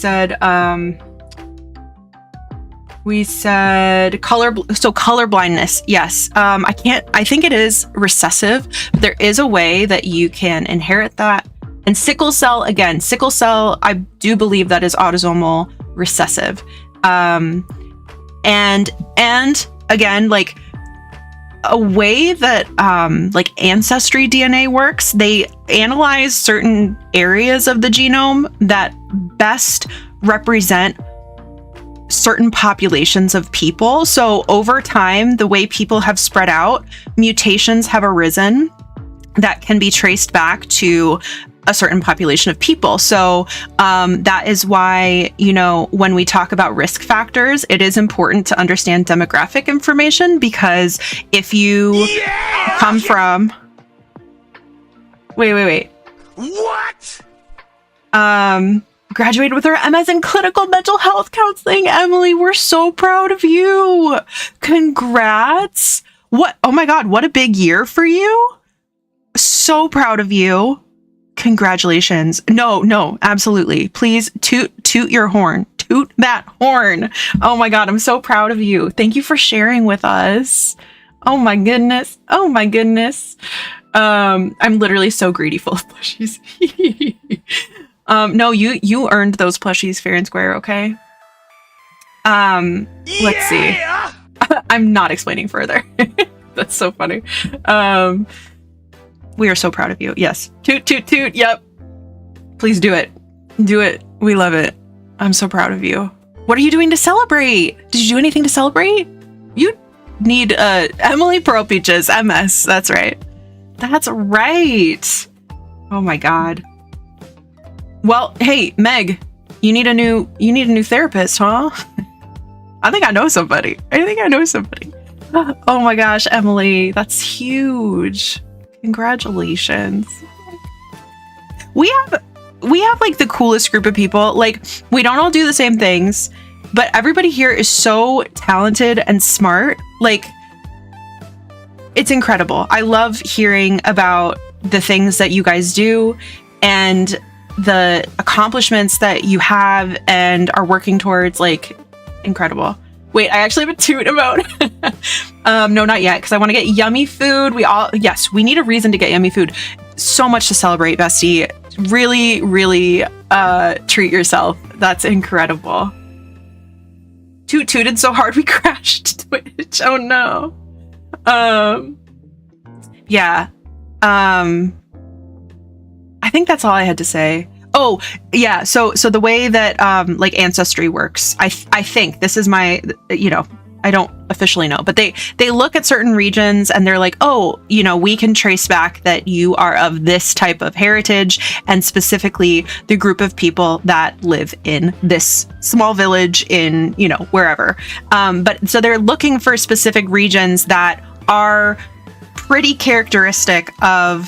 said color blindness. Yes. I think it is recessive, but there is a way that you can inherit that. And sickle cell, I do believe that is autosomal recessive. And again, like a way that like ancestry DNA works, they analyze certain areas of the genome that best represent certain populations of people. So over time, the way people have spread out, mutations have arisen that can be traced back to a certain population of people. So that is why, you know, when we talk about risk factors, it is important to understand demographic information, because if you come from... Wait. What? Graduated with her MS in clinical mental health counseling. Emily, we're so proud of you. Congrats. Oh my God, what a big year for you. So proud of you. Congratulations. No, absolutely. Please toot your horn. Toot that horn. Oh my God, I'm so proud of you. Thank you for sharing with us. Oh my goodness. I'm literally so greedy full of plushies. No, you earned those plushies fair and square, okay? Let's see. I'm not explaining further. That's so funny. We are so proud of you. Yes. Toot, toot, toot. Yep. Please do it. Do it. We love it. I'm so proud of you. What are you doing to celebrate? Did you do anything to celebrate? You need Emily Pearl Peaches, MS. That's right. That's right. Oh my God. Well, hey, Meg, you need a new therapist, huh? I think I know somebody. Oh my gosh, Emily, that's huge. Congratulations. We have like the coolest group of people. Like, we don't all do the same things, but everybody here is so talented and smart. Like, it's incredible. I love hearing about the things that you guys do and the accomplishments that you have and are working towards. Like, incredible. Wait, I actually have a toot about. No, not yet, because I want to get yummy food. Yes, we need a reason to get yummy food. So much to celebrate, bestie. Really, really treat yourself. That's incredible. Toot tooted so hard we crashed Twitch. Oh no. Yeah. I think that's all I had to say. Oh, yeah. So the way that like Ancestry works, I think this is my, I don't officially know, but they look at certain regions and they're like, oh, we can trace back that you are of this type of heritage, and specifically the group of people that live in this small village in, wherever. But so they're looking for specific regions that are pretty characteristic of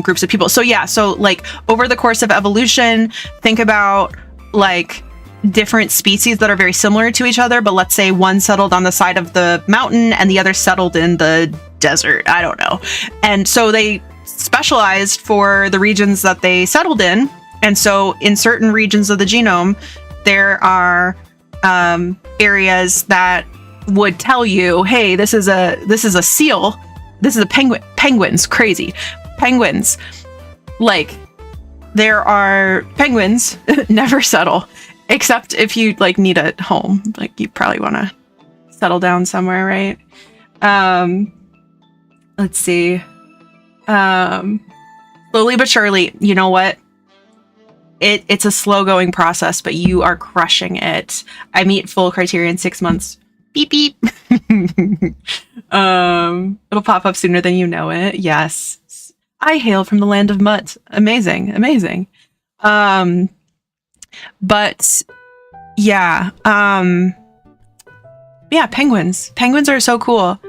groups of people. So yeah, so like over the course of evolution, think about like different species that are very similar to each other, but let's say one settled on the side of the mountain and the other settled in the desert. I don't know. And so they specialized for the regions that they settled in. And so in certain regions of the genome, there are areas that would tell you, hey, this is a seal. This is a penguins. Crazy. Penguins. Like, there are penguins never settle, except if you like need a home. Like, you probably want to settle down somewhere, right? Let's see. Slowly but surely, you know what? It's a slow going process, but you are crushing it. I meet full criteria in 6 months. Beep beep. It'll pop up sooner than you know it. Yes. I hail from the land of Mutt. Amazing. But yeah, penguins. Penguins are so cool,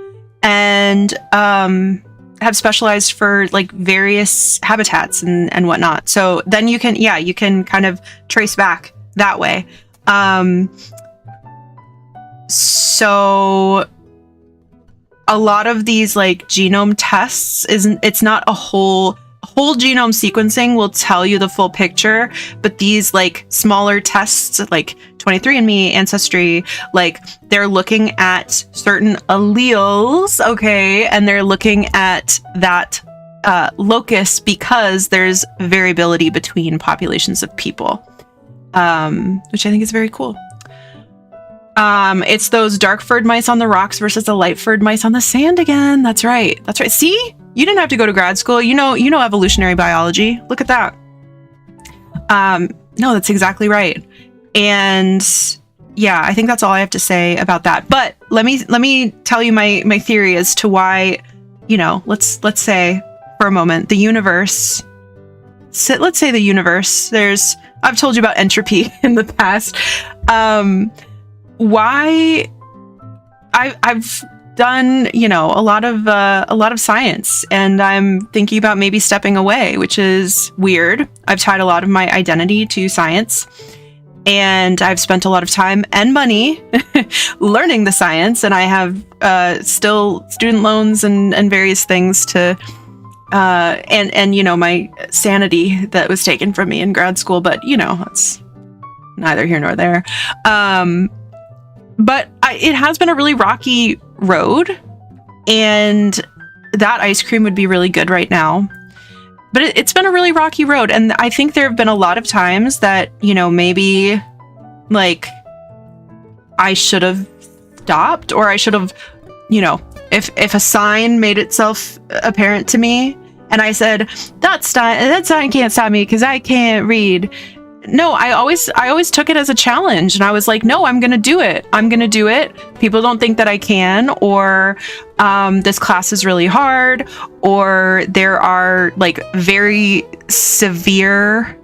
and have specialized for like various habitats and whatnot. So then you can kind of trace back that way. So a lot of these like genome tests it's not a whole genome sequencing will tell you the full picture, but these like smaller tests like 23andMe, Ancestry, like they're looking at certain alleles, okay, and they're looking at that locus because there's variability between populations of people, which I think is very cool. It's those dark furred mice on the rocks versus the light furred mice on the sand again. That's right. See, you didn't have to go to grad school. You know evolutionary biology. Look at that. No, that's exactly right. And yeah, I think that's all I have to say about that. But let me tell you my theory as to why, let's say for a moment, the universe, let's say the universe, I've told you about entropy in the past. Why I've done, a lot of science, and I'm thinking about maybe stepping away, which is weird. I've tied a lot of my identity to science, and I've spent a lot of time and money learning the science, and I have still student loans and various things to and my sanity that was taken from me in grad school, but it's neither here nor there. But it has been a really rocky road, and that ice cream would be really good right now. But it's been a really rocky road, and I think there have been a lot of times that, maybe, like, I should have stopped, or I should have, if a sign made itself apparent to me and I said, that sign can't stop me because I can't read. No, I always took it as a challenge, and I was like, no, I'm gonna do it. I'm gonna do it. People don't think that I can, or this class is really hard, or there are like a very severe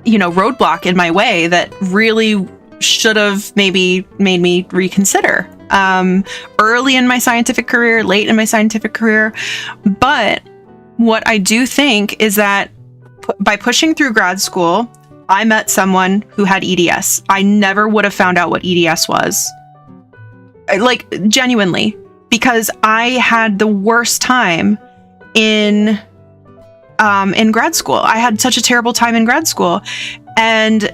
roadblock in my way that really should have maybe made me reconsider early in my scientific career, late in my scientific career. But what I do think is that by pushing through grad school, I met someone who had EDS. I never would have found out what EDS was. Like, genuinely, because I had the worst time in grad school. I had such a terrible time in grad school. And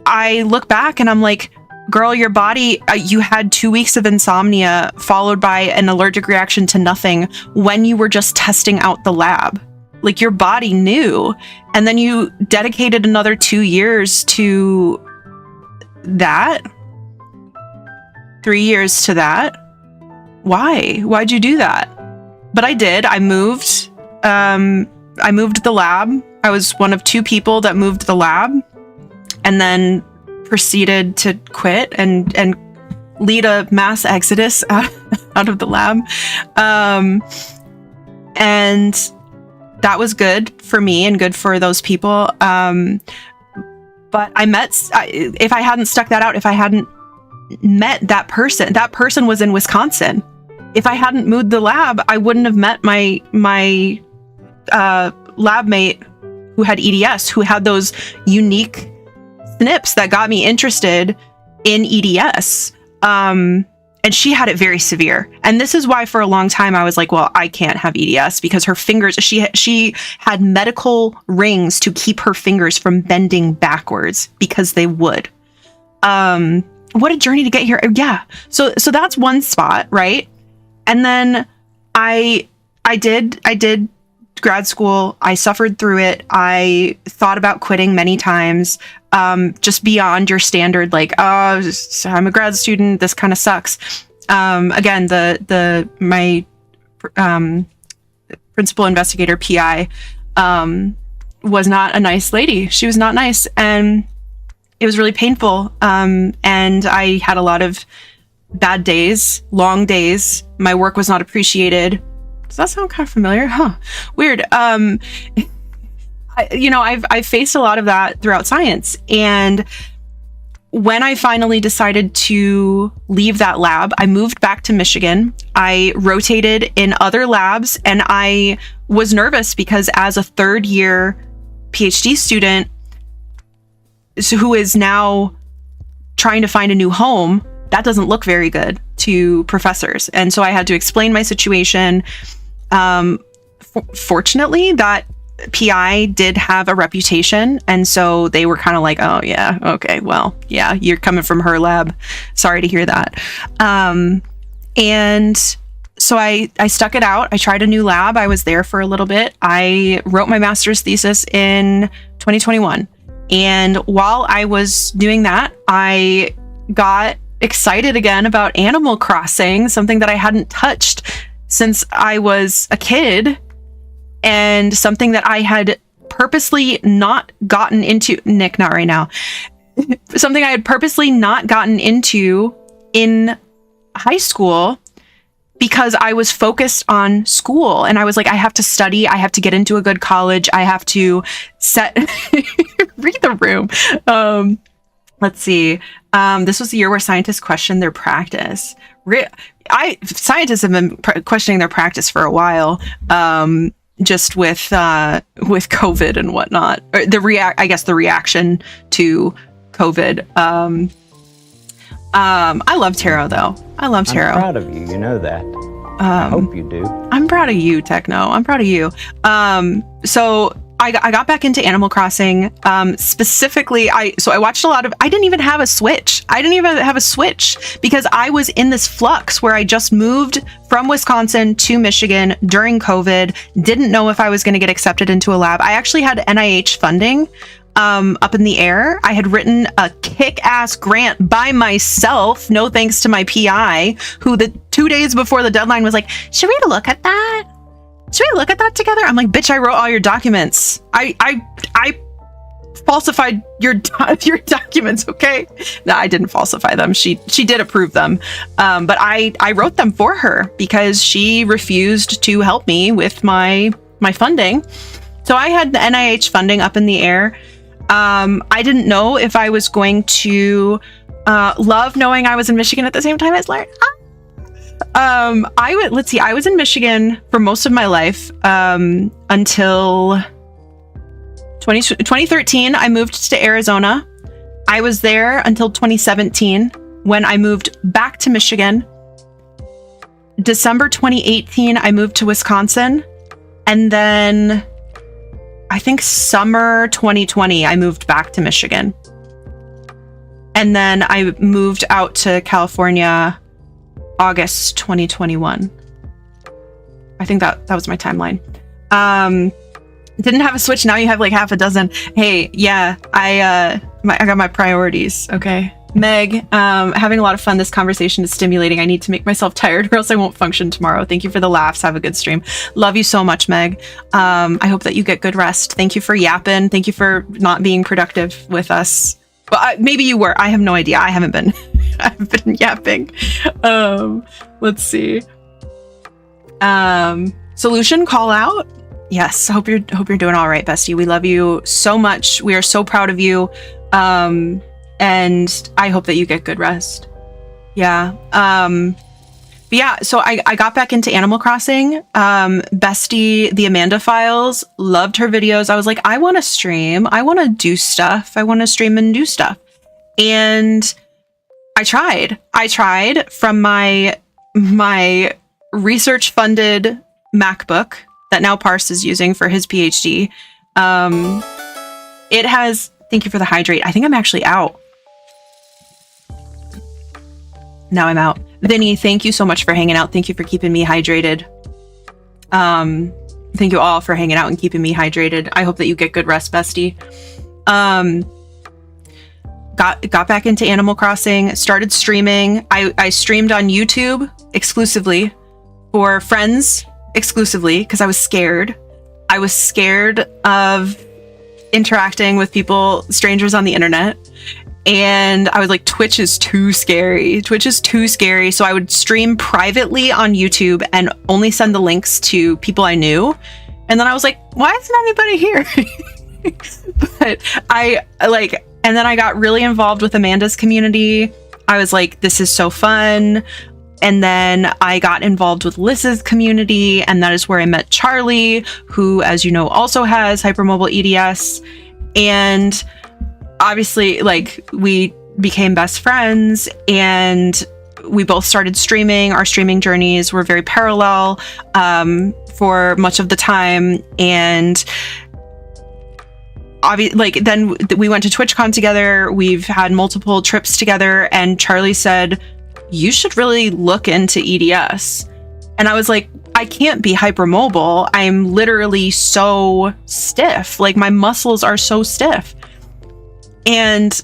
I look back and I'm like, girl, your body, you had 2 weeks of insomnia followed by an allergic reaction to nothing when you were just testing out the lab. Like, your body knew. And then you dedicated another 2 years to that. 3 years to that. Why? Why'd you do that? But I did. I moved the lab. I was one of 2 people that moved the lab, and then proceeded to quit and lead a mass exodus out of the lab. And that was good for me and good for those people. But if I hadn't stuck that out, if I hadn't met that person was in Wisconsin. If I hadn't moved the lab, I wouldn't have met my lab mate who had EDS, who had those unique SNPs that got me interested in EDS. And she had it very severe. And this is why for a long time I was like, well, I can't have EDS, because her fingers, she had medical rings to keep her fingers from bending backwards because they would. What a journey to get here. Yeah. So that's one spot, right? And then I did grad school. I suffered through it. I thought about quitting many times, just beyond your standard, like, oh, I'm a grad student, this kind of sucks. Again, my principal investigator, PI, was not a nice lady. She was not nice, and it was really painful. And I had a lot of bad days, long days. My work was not appreciated. Does that sound kind of familiar? Huh. Weird. I've faced a lot of that throughout science. And when I finally decided to leave that lab, I moved back to Michigan. I rotated in other labs, and I was nervous because as a third year PhD student who is now trying to find a new home, that doesn't look very good to professors. And so I had to explain my situation. Fortunately, that PI did have a reputation, and so they were kind of like, oh yeah, okay, well, yeah, you're coming from her lab, sorry to hear that. And so I stuck it out. I tried a new lab. I was there for a little bit. I wrote my master's thesis in 2021, and while I was doing that, I got excited again about Animal Crossing, something that I hadn't touched since I was a kid, and something that I had purposely not gotten into. Nick, not right now. Something I had purposely not gotten into in high school because I was focused on school, and I was like, I have to study, I have to get into a good college, I have to read the room. Let's see. This was the year where scientists questioned their practice. Scientists have been questioning their practice for a while, just with COVID and whatnot, or the reaction to COVID. I love tarot, though. I love tarot. I'm proud of you. You know that. I hope you do. I'm proud of you, Techno. I'm proud of you. So I got back into Animal Crossing. Specifically, I watched a lot of. I didn't even have a Switch. Because I was in this flux where I just moved from Wisconsin to Michigan during COVID. Didn't know if I was going to get accepted into a lab. I actually had NIH funding up in the air. I had written a kick-ass grant by myself, no thanks to my PI, who the 2 days before the deadline was like, should we look at that? Should we look at that together? I'm like, bitch, I wrote all your documents. I falsified your documents, okay? No, I didn't falsify them. She did approve them. But I wrote them for her because she refused to help me with my funding. So I had the NIH funding up in the air. I didn't know if I was going to love knowing I was in Michigan at the same time as Lurn. I was in Michigan for most of my life until 2013. I moved to Arizona. I was there until 2017 when I moved back to Michigan. December 2018, I moved to Wisconsin. And then I think summer 2020, I moved back to Michigan. And then I moved out to California August 2021. I think that was my timeline. Didn't have a Switch. Now you have like half a dozen. Hey, yeah, I got my priorities. Okay. Meg, having a lot of fun. This conversation is stimulating. I need to make myself tired or else I won't function tomorrow. Thank you for the laughs. Have a good stream. Love you so much, Meg. I hope that you get good rest. Thank you for yapping. Thank you for not being productive with us. Well, maybe you were. I have no idea. I haven't been. I've been yapping. Let's see. Solution call out. Yes. Hope you're doing all right, bestie. We love you so much. We are so proud of you. And I hope that you get good rest. Yeah. But yeah, so I got back into Animal Crossing. Bestie, the Amanda Files, loved her videos. I was like, I want to stream. I want to do stuff. I want to stream and do stuff. And I tried from my research funded MacBook that now Parse is using for his PhD. It has, thank you for the hydrate. I think I'm actually out. Now I'm out. Vinny, thank you so much for hanging out. Thank you for keeping me hydrated. Thank you all for hanging out and keeping me hydrated. I hope that you get good rest, bestie. Got back into Animal Crossing, started streaming. I streamed on YouTube exclusively for friends exclusively because I was scared. I was scared of interacting with people, strangers on the internet. And I was like, Twitch is too scary. Twitch is too scary. So I would stream privately on YouTube and only send the links to people I knew. And then I was like, why isn't anybody here? But and then I got really involved with Amanda's community. I was like, this is so fun. And then I got involved with Liz's community. And that is where I met Charlie, who, as you know, also has hypermobile EDS. And obviously, like, we became best friends and we both started streaming. Our streaming journeys were very parallel for much of the time. And then we went to TwitchCon together. We've had multiple trips together. And Charlie said, you should really look into EDS. And I was like, I can't be hypermobile. I'm literally so stiff. Like, my muscles are so stiff. And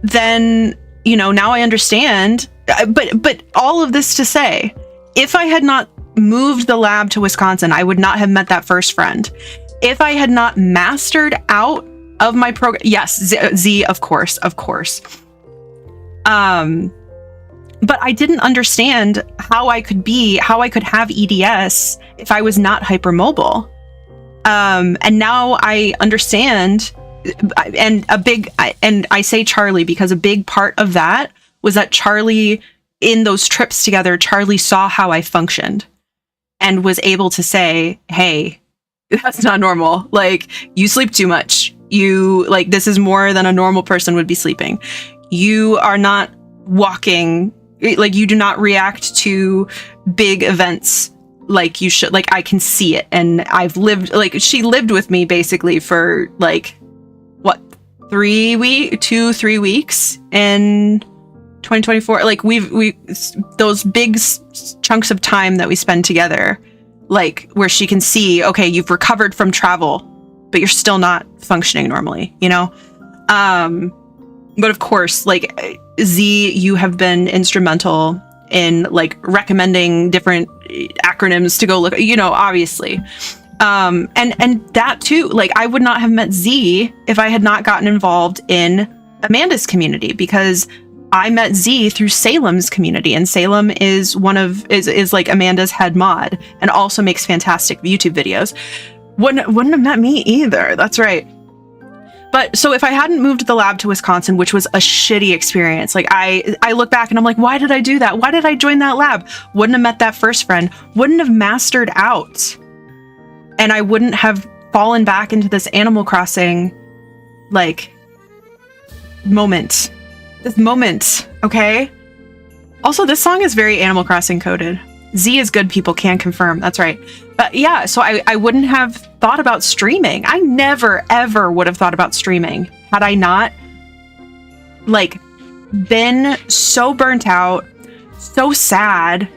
then, now I understand. But all of this to say, if I had not moved the lab to Wisconsin, I would not have met that first friend. If I had not mastered out of my program, yes, Z, of course. But I didn't understand how I could have EDS if I was not hypermobile. And now I understand. And I say Charlie because a big part of that was that Charlie, in those trips together, Charlie saw how I functioned and was able to say, hey, that's not normal. Like, you sleep too much. This is more than a normal person would be sleeping. You are not walking, like, you do not react to big events like you should. Like, I can see it. And I've lived, she lived with me basically for 3 weeks in 2024. Like, we those big chunks of time that we spend together, like, where she can see, okay, you've recovered from travel. but you're still not functioning normally, you know? But of course, like Z, you have been instrumental in like recommending different acronyms to go look, you know, obviously. And that too, like I would not have met Z if I had not gotten involved in Amanda's community, because I met Z through Salem's community, and Salem is is like Amanda's head mod and also makes fantastic YouTube videos. Wouldn't have met me either. That's right. But so if I hadn't moved the lab to Wisconsin, which was a shitty experience, like I look back and I'm like, why did I do that? Why did I join that lab? Wouldn't have met that first friend, wouldn't have mastered out. And I wouldn't have fallen back into this Animal Crossing, like, moment. This moment, okay? Also, this song is very Animal Crossing coded. Z is good, people can confirm. That's right. But yeah, so I wouldn't have thought about streaming. I never, ever would have thought about streaming had I not, like, been so burnt out, so sad,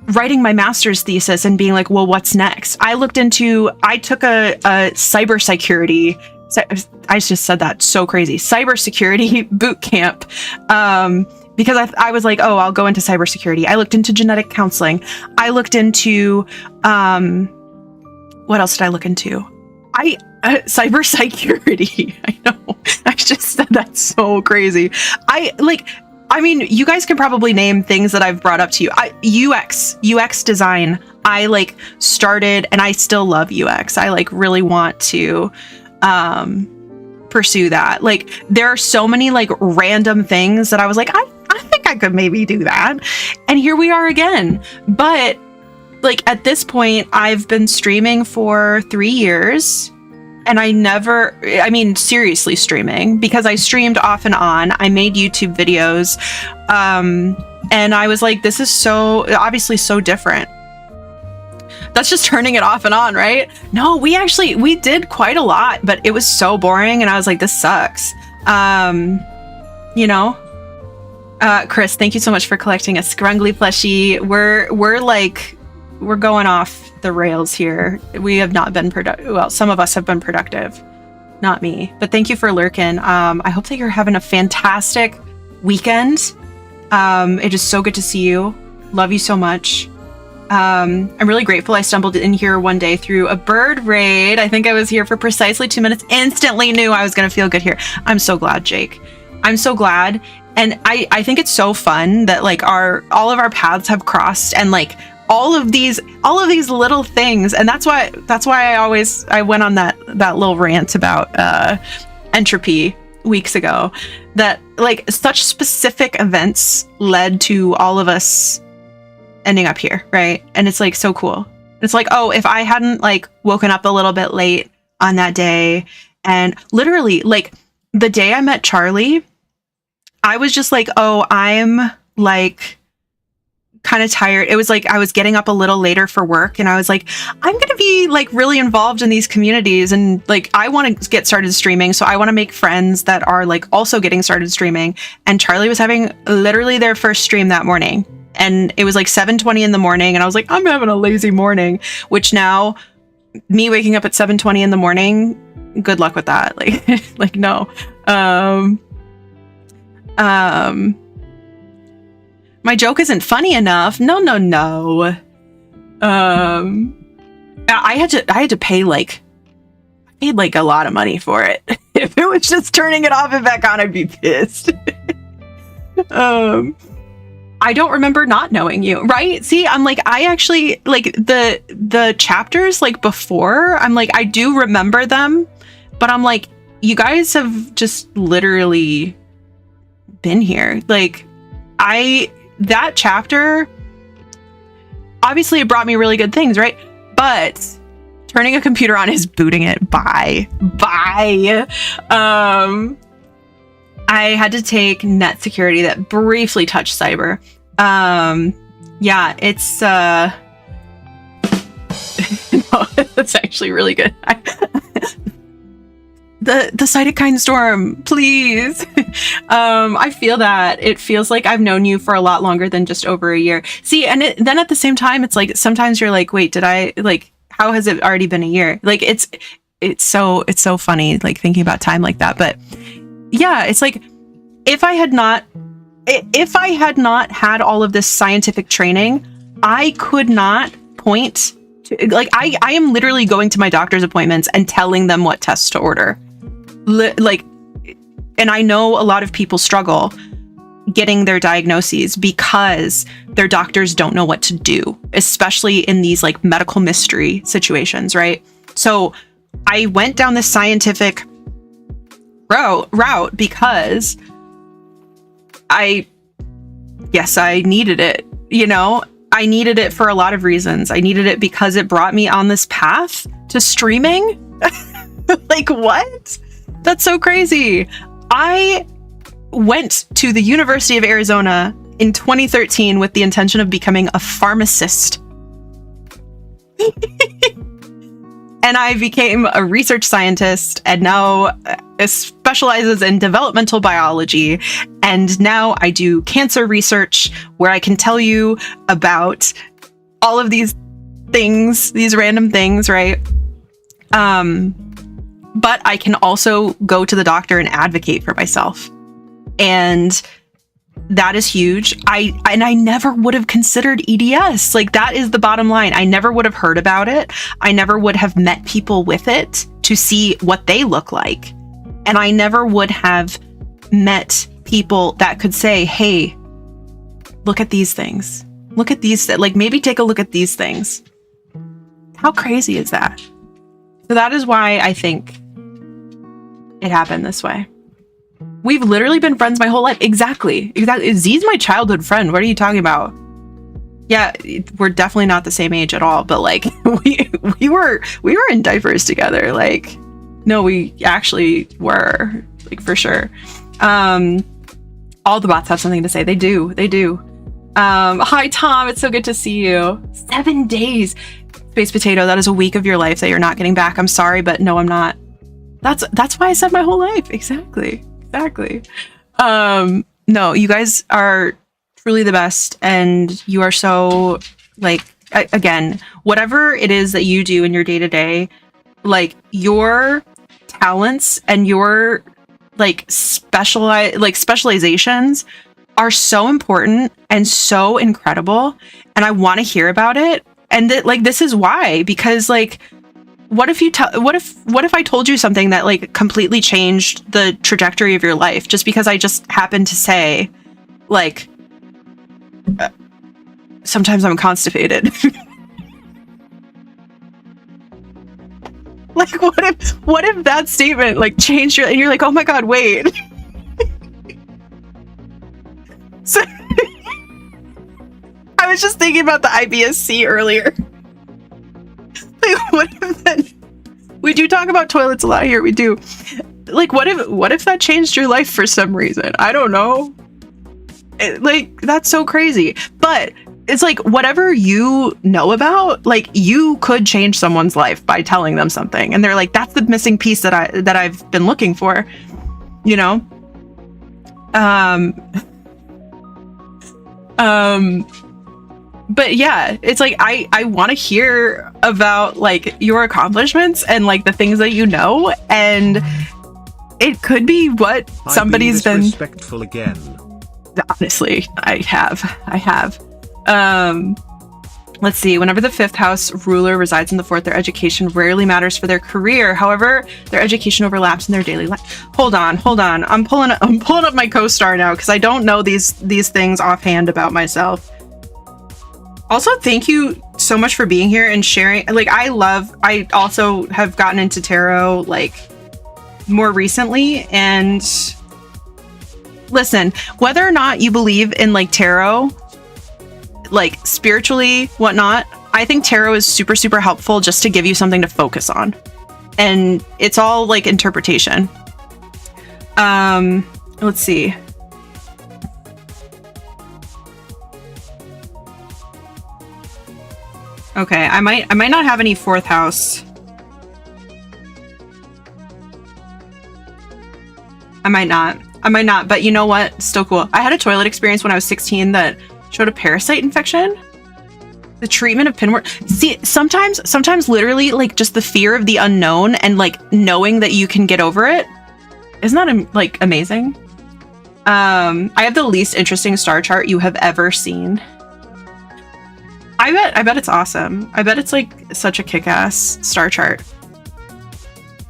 writing my master's thesis and being like, well, what's next? I took a cybersecurity, I just said that so crazy, cybersecurity boot camp, because I was like, oh, I'll go into cybersecurity. I looked into genetic counseling. I looked into, what else did I look into? Cybersecurity. I know. I just said that so crazy. I mean, you guys can probably name things that I've brought up to you. UX design. I like started, and I still love UX. I like really want to, pursue that. Like there are so many like random things that I was like, I think I could maybe do that. And here we are again. But like at this point, I've been streaming for 3 years, and I mean, seriously streaming, because I streamed off and on. I made YouTube videos. And I was like, this is so obviously so different. That's just turning it off and on, right? No, we did quite a lot, but it was so boring. And I was like, this sucks. You know, Chris, thank you so much for collecting a scrungly plushie. We're going off the rails here. We have not been productive. Well, some of us have been productive, not me, but thank you for lurking. I hope that you're having a fantastic weekend. It is so good to see you. Love you so much. I'm really grateful I stumbled in here one day through a bird raid. I think I was here for precisely 2 minutes. Instantly knew I was going to feel good here. I'm so glad, Jake. I'm so glad. And I think it's so fun that like all of our paths have crossed, and like all of these little things. And that's why I went on that little rant about entropy weeks ago, that like such specific events led to all of us ending up here, right? And it's like so cool. It's like, oh, if I hadn't like woken up a little bit late on that day, and literally like the day I met Charlie, I was just like, oh, I'm like kind of tired. It was like I was getting up a little later for work, and I was like, I'm going to be like really involved in these communities, and like I want to get started streaming, so I want to make friends that are like also getting started streaming. And Charlie was having literally their first stream that morning, and it was like 7:20 in the morning, and I was like, I'm having a lazy morning, which now me waking up at 7:20 in the morning, good luck with that. Like like no. My joke isn't funny enough. No. I had to pay like a lot of money for it. If it was just turning it off and back on, I'd be pissed. I don't remember not knowing you, right? See, I'm like, I actually like the chapters like before, I'm like, I do remember them, but I'm like, you guys have just literally been here. Like that chapter, obviously it brought me really good things, right? But turning a computer on is booting it. Bye. I had to take net security that briefly touched cyber. Yeah, it's no, that's actually really good. The cytokine storm, please. I feel that. It feels like I've known you for a lot longer than just over a year. See, and then at the same time, it's like sometimes you're like, wait, did I like how has it already been a year? Like it's so funny, like thinking about time like that. But yeah, it's like if I had not had all of this scientific training, I could not point to, like, I am literally going to my doctor's appointments and telling them what tests to order. And I know a lot of people struggle getting their diagnoses because their doctors don't know what to do, especially in these like medical mystery situations, right? So I went down this scientific route because I needed it, you know? I needed it for a lot of reasons. I needed it because it brought me on this path to streaming. Like, what? That's so crazy. I went to the University of Arizona in 2013 with the intention of becoming a pharmacist. And I became a research scientist and now specializes in developmental biology. And now I do cancer research where I can tell you about all of these things, these random things, right? But I can also go to the doctor and advocate for myself. And that is huge. I never would have considered EDS. Like, that is the bottom line. I never would have heard about it. I never would have met people with it to see what they look like. And I never would have met people that could say, hey, look at these things. Look at these, like, maybe take a look at these things. How crazy is that? So that is why I think it happened this way. We've literally been friends my whole life. Exactly. Z's my childhood friend. What are you talking about? Yeah, we're definitely not the same age at all, but like we were in diapers together. Like, no, we actually were, like, for sure. All the bots have something to say. They do. Hi Tom, it's so good to see you. 7 days. Space Potato, that is a week of your life that you're not getting back. I'm sorry, but no, I'm not. That's why I said my whole life. Exactly. No, you guys are truly the best, and you are so, like, again, whatever it is that you do in your day-to-day, like, your talents and your specializations are so important and so incredible, and I want to hear about it. And this is why, because, like, what if I told you something that, like, completely changed the trajectory of your life just because I just happened to say, like, sometimes I'm constipated. Like, what if that statement, like, changed and you're like, oh my god, wait. So I was just thinking about the IBSC earlier. Like, what if that, we do talk about toilets a lot here, we do. Like, what if that changed your life for some reason? I don't know. Like, that's so crazy. But it's like, whatever you know about, like, you could change someone's life by telling them something, and they're like, that's the missing piece that I've been looking for, you know. But yeah, it's like, I want to hear about, like, your accomplishments and, like, the things that you know, and it could be what somebody's been disrespectful again. Honestly, I have. Let's see. Whenever the 5th house ruler resides in the 4th, their education rarely matters for their career. However, their education overlaps in their daily life. Hold on. I'm pulling up my co-star now because I don't know these things offhand about myself. Also, thank you so much for being here and sharing. Like, I also have gotten into tarot, like, more recently, and listen, whether or not you believe in, like, tarot, like, spiritually, whatnot, I think tarot is super, super helpful just to give you something to focus on. And it's all, like, interpretation. Let's see. Okay, I might not have any 4th house. I might not, but you know what? Still cool. I had a toilet experience when I was 16 that showed a parasite infection. The treatment of pinworm. See, sometimes literally like just the fear of the unknown and like knowing that you can get over it. Isn't that like amazing? I have the least interesting star chart you have ever seen. I bet it's awesome. I bet it's like such a kick-ass star chart.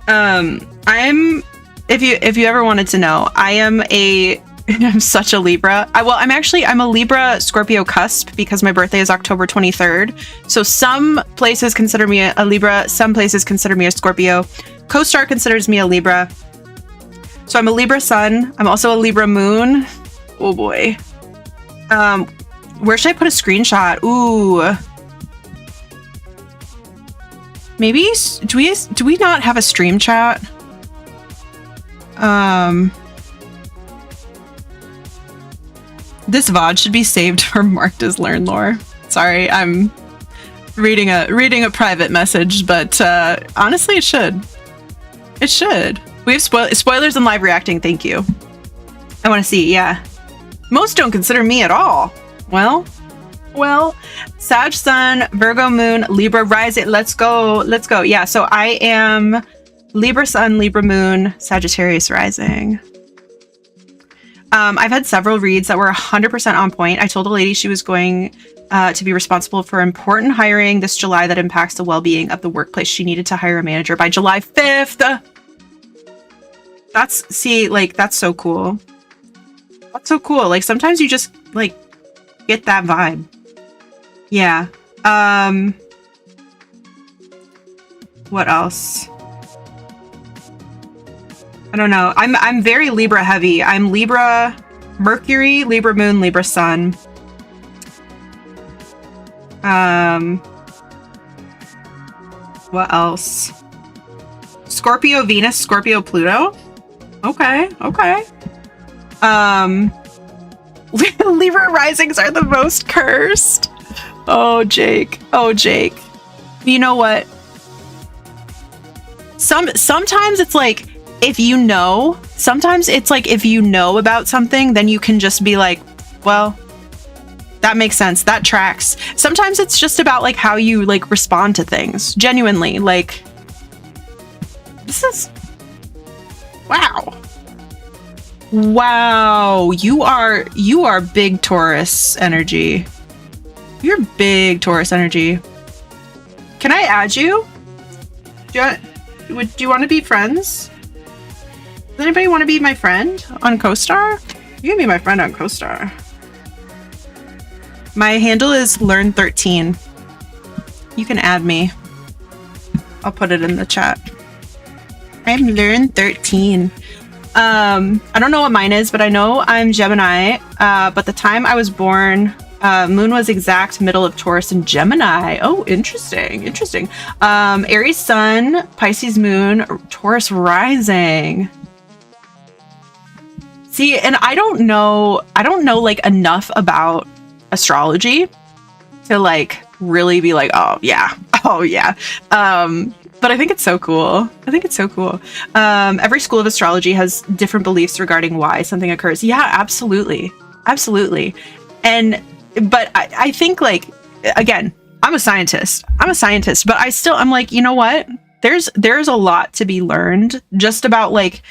I'm if you ever wanted to know, I'm such a Libra. I'm a Libra Scorpio cusp because my birthday is October 23rd. So some places consider me a Libra, some places consider me a Scorpio. CoStar considers me a Libra. So I'm a Libra sun. I'm also a Libra moon. Oh boy. Where should I put a screenshot? Ooh. Maybe do we not have a stream chat? This VOD should be saved or marked as Lurn lore. Sorry, I'm reading a private message, but honestly, it should. It should. We have spoilers and live reacting. Thank you. I want to see. Yeah, most don't consider me at all. Well, Sag Sun, Virgo Moon, Libra Rising. Let's go. Yeah. So I am Libra Sun, Libra Moon, Sagittarius Rising. I've had several reads that were 100% on point. I told a lady she was going to be responsible for important hiring this July that impacts the well-being of the workplace. She needed to hire a manager by July 5th. That's so cool. That's so cool. Like sometimes you just like get that vibe. Yeah. What else? I don't know. I'm very Libra heavy. I'm Libra Mercury, Libra Moon, Libra Sun. What else? Scorpio Venus, Scorpio Pluto. Okay. Libra risings are the most cursed. Oh, Jake. You know what? Sometimes it's like if you know about something, then you can just be like, well, that makes sense. That tracks. Sometimes it's just about like how you like respond to things. Genuinely, like this is wow. You are big Taurus energy. You're big Taurus energy. Can I add you? Do you want to be friends? Does anybody want to be my friend on CoStar? You can be my friend on CoStar. My handle is Lurn13. You can add me. I'll put it in the chat. I'm Lurn13. I don't know what mine is, but I know I'm Gemini. But the time I was born, moon was exact middle of Taurus and Gemini. Oh, interesting. Aries sun, Pisces moon, Taurus rising. See, and I don't know like enough about astrology to like really be like, oh yeah. But I think it's so cool. Every school of astrology has different beliefs regarding why something occurs. Yeah, absolutely. But I think like, again, I'm a scientist, but I'm like, you know what? There's a lot to be learned just about like,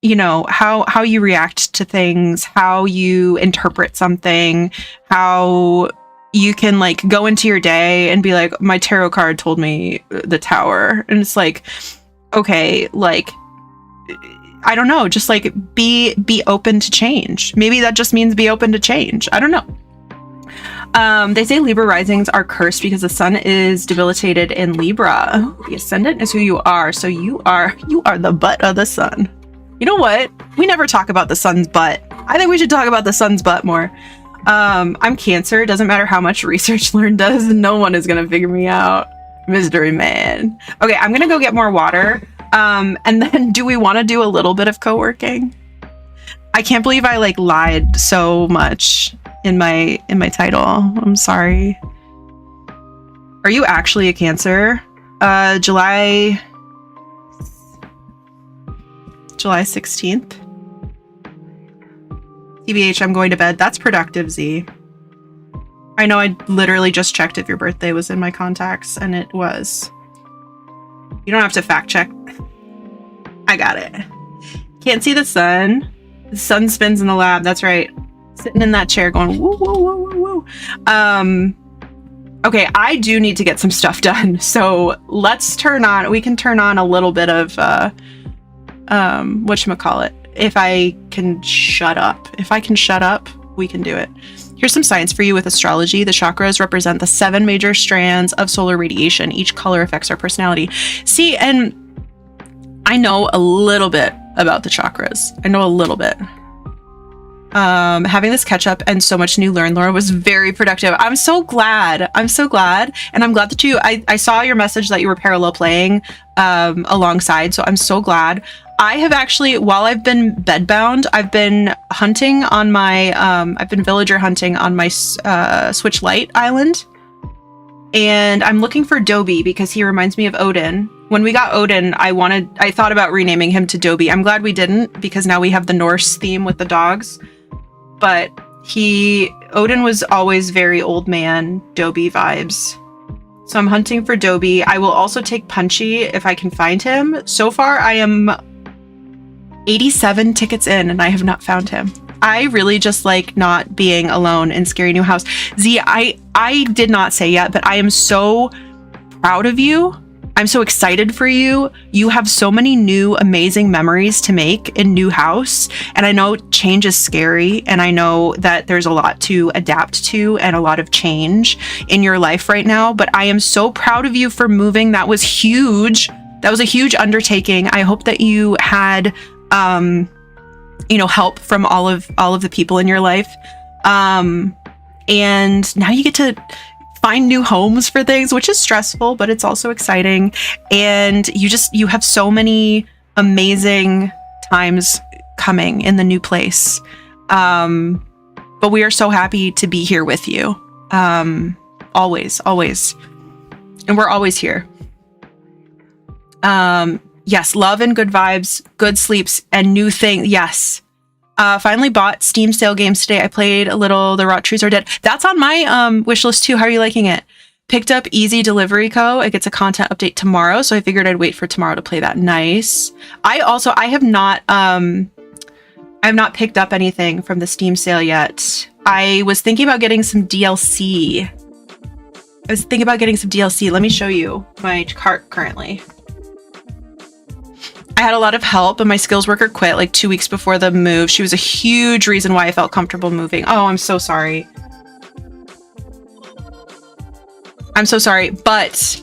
you know, how you react to things, how you interpret something, how you can like go into your day and be like, my tarot card told me the Tower. And it's like, okay, like, I don't know, just like be open to change. Maybe that just means be open to change. I don't know. They say Libra risings are cursed because the sun is debilitated in Libra. Oh, the ascendant is who you are. So you are the butt of the sun. You know what? We never talk about the sun's butt. I think we should talk about the sun's butt more. I'm Cancer. Doesn't matter how much research Lurn does. No one is going to figure me out. Mystery man. Okay, I'm going to go get more water. And then do we want to do a little bit of co-working? I can't believe I like lied so much in my title. I'm sorry. Are you actually a Cancer? July 16th. TBH, I'm going to bed. That's productive, Z. I know I literally just checked if your birthday was in my contacts, and it was. You don't have to fact check. I got it. Can't see the sun. The sun spins in the lab. That's right. Sitting in that chair going, woo, woo, woo, woo, woo. Okay, I do need to get some stuff done. So let's we can turn on a little bit of, whatchamacallit. If I can shut up. If I can shut up, we can do it. Here's some science for you with astrology. The chakras represent the 7 major strands of solar radiation. Each color affects our personality. See, and I know a little bit about the chakras. I know a little bit. Having this catch up and so much new Lurn lore was very productive. I'm so glad. I'm so glad. And I'm glad that I saw your message that you were parallel playing alongside. So I'm so glad. I have actually, while I've been bedbound, I've been hunting on my, I've been villager hunting on my Switch Lite island. And I'm looking for Dobie because he reminds me of Odin. When we got Odin, I thought about renaming him to Dobie. I'm glad we didn't because now we have the Norse theme with the dogs. But Odin was always very old man, Dobie vibes. So I'm hunting for Dobie. I will also take Punchy if I can find him. So far, I am 87 tickets in and I have not found him. I really just like not being alone in Scary New House. Z, I did not say yet, but I am so proud of you. I'm so excited for you. You have so many new amazing memories to make in New House. And I know change is scary. And I know that there's a lot to adapt to and a lot of change in your life right now. But I am so proud of you for moving. That was huge. That was a huge undertaking. I hope that you had help from all of the people in your life. And now you get to find new homes for things, which is stressful, but it's also exciting. And you have so many amazing times coming in the new place. But we are so happy to be here with you. Always. And we're always here. Yes, love and good vibes, good sleeps, and new things. Yes. Finally bought Steam sale games today. I played a little The Rot Trees Are Dead. That's on my wish list too. How are you liking it? Picked up Easy Delivery Co. It gets a content update tomorrow, so I figured I'd wait for tomorrow to play that. Nice. I have not picked up anything from the Steam sale yet. I was thinking about getting some DLC. Let me show you my cart currently. I had a lot of help and my skills worker quit like 2 weeks before the move. She was a huge reason why I felt comfortable moving. Oh, I'm so sorry. But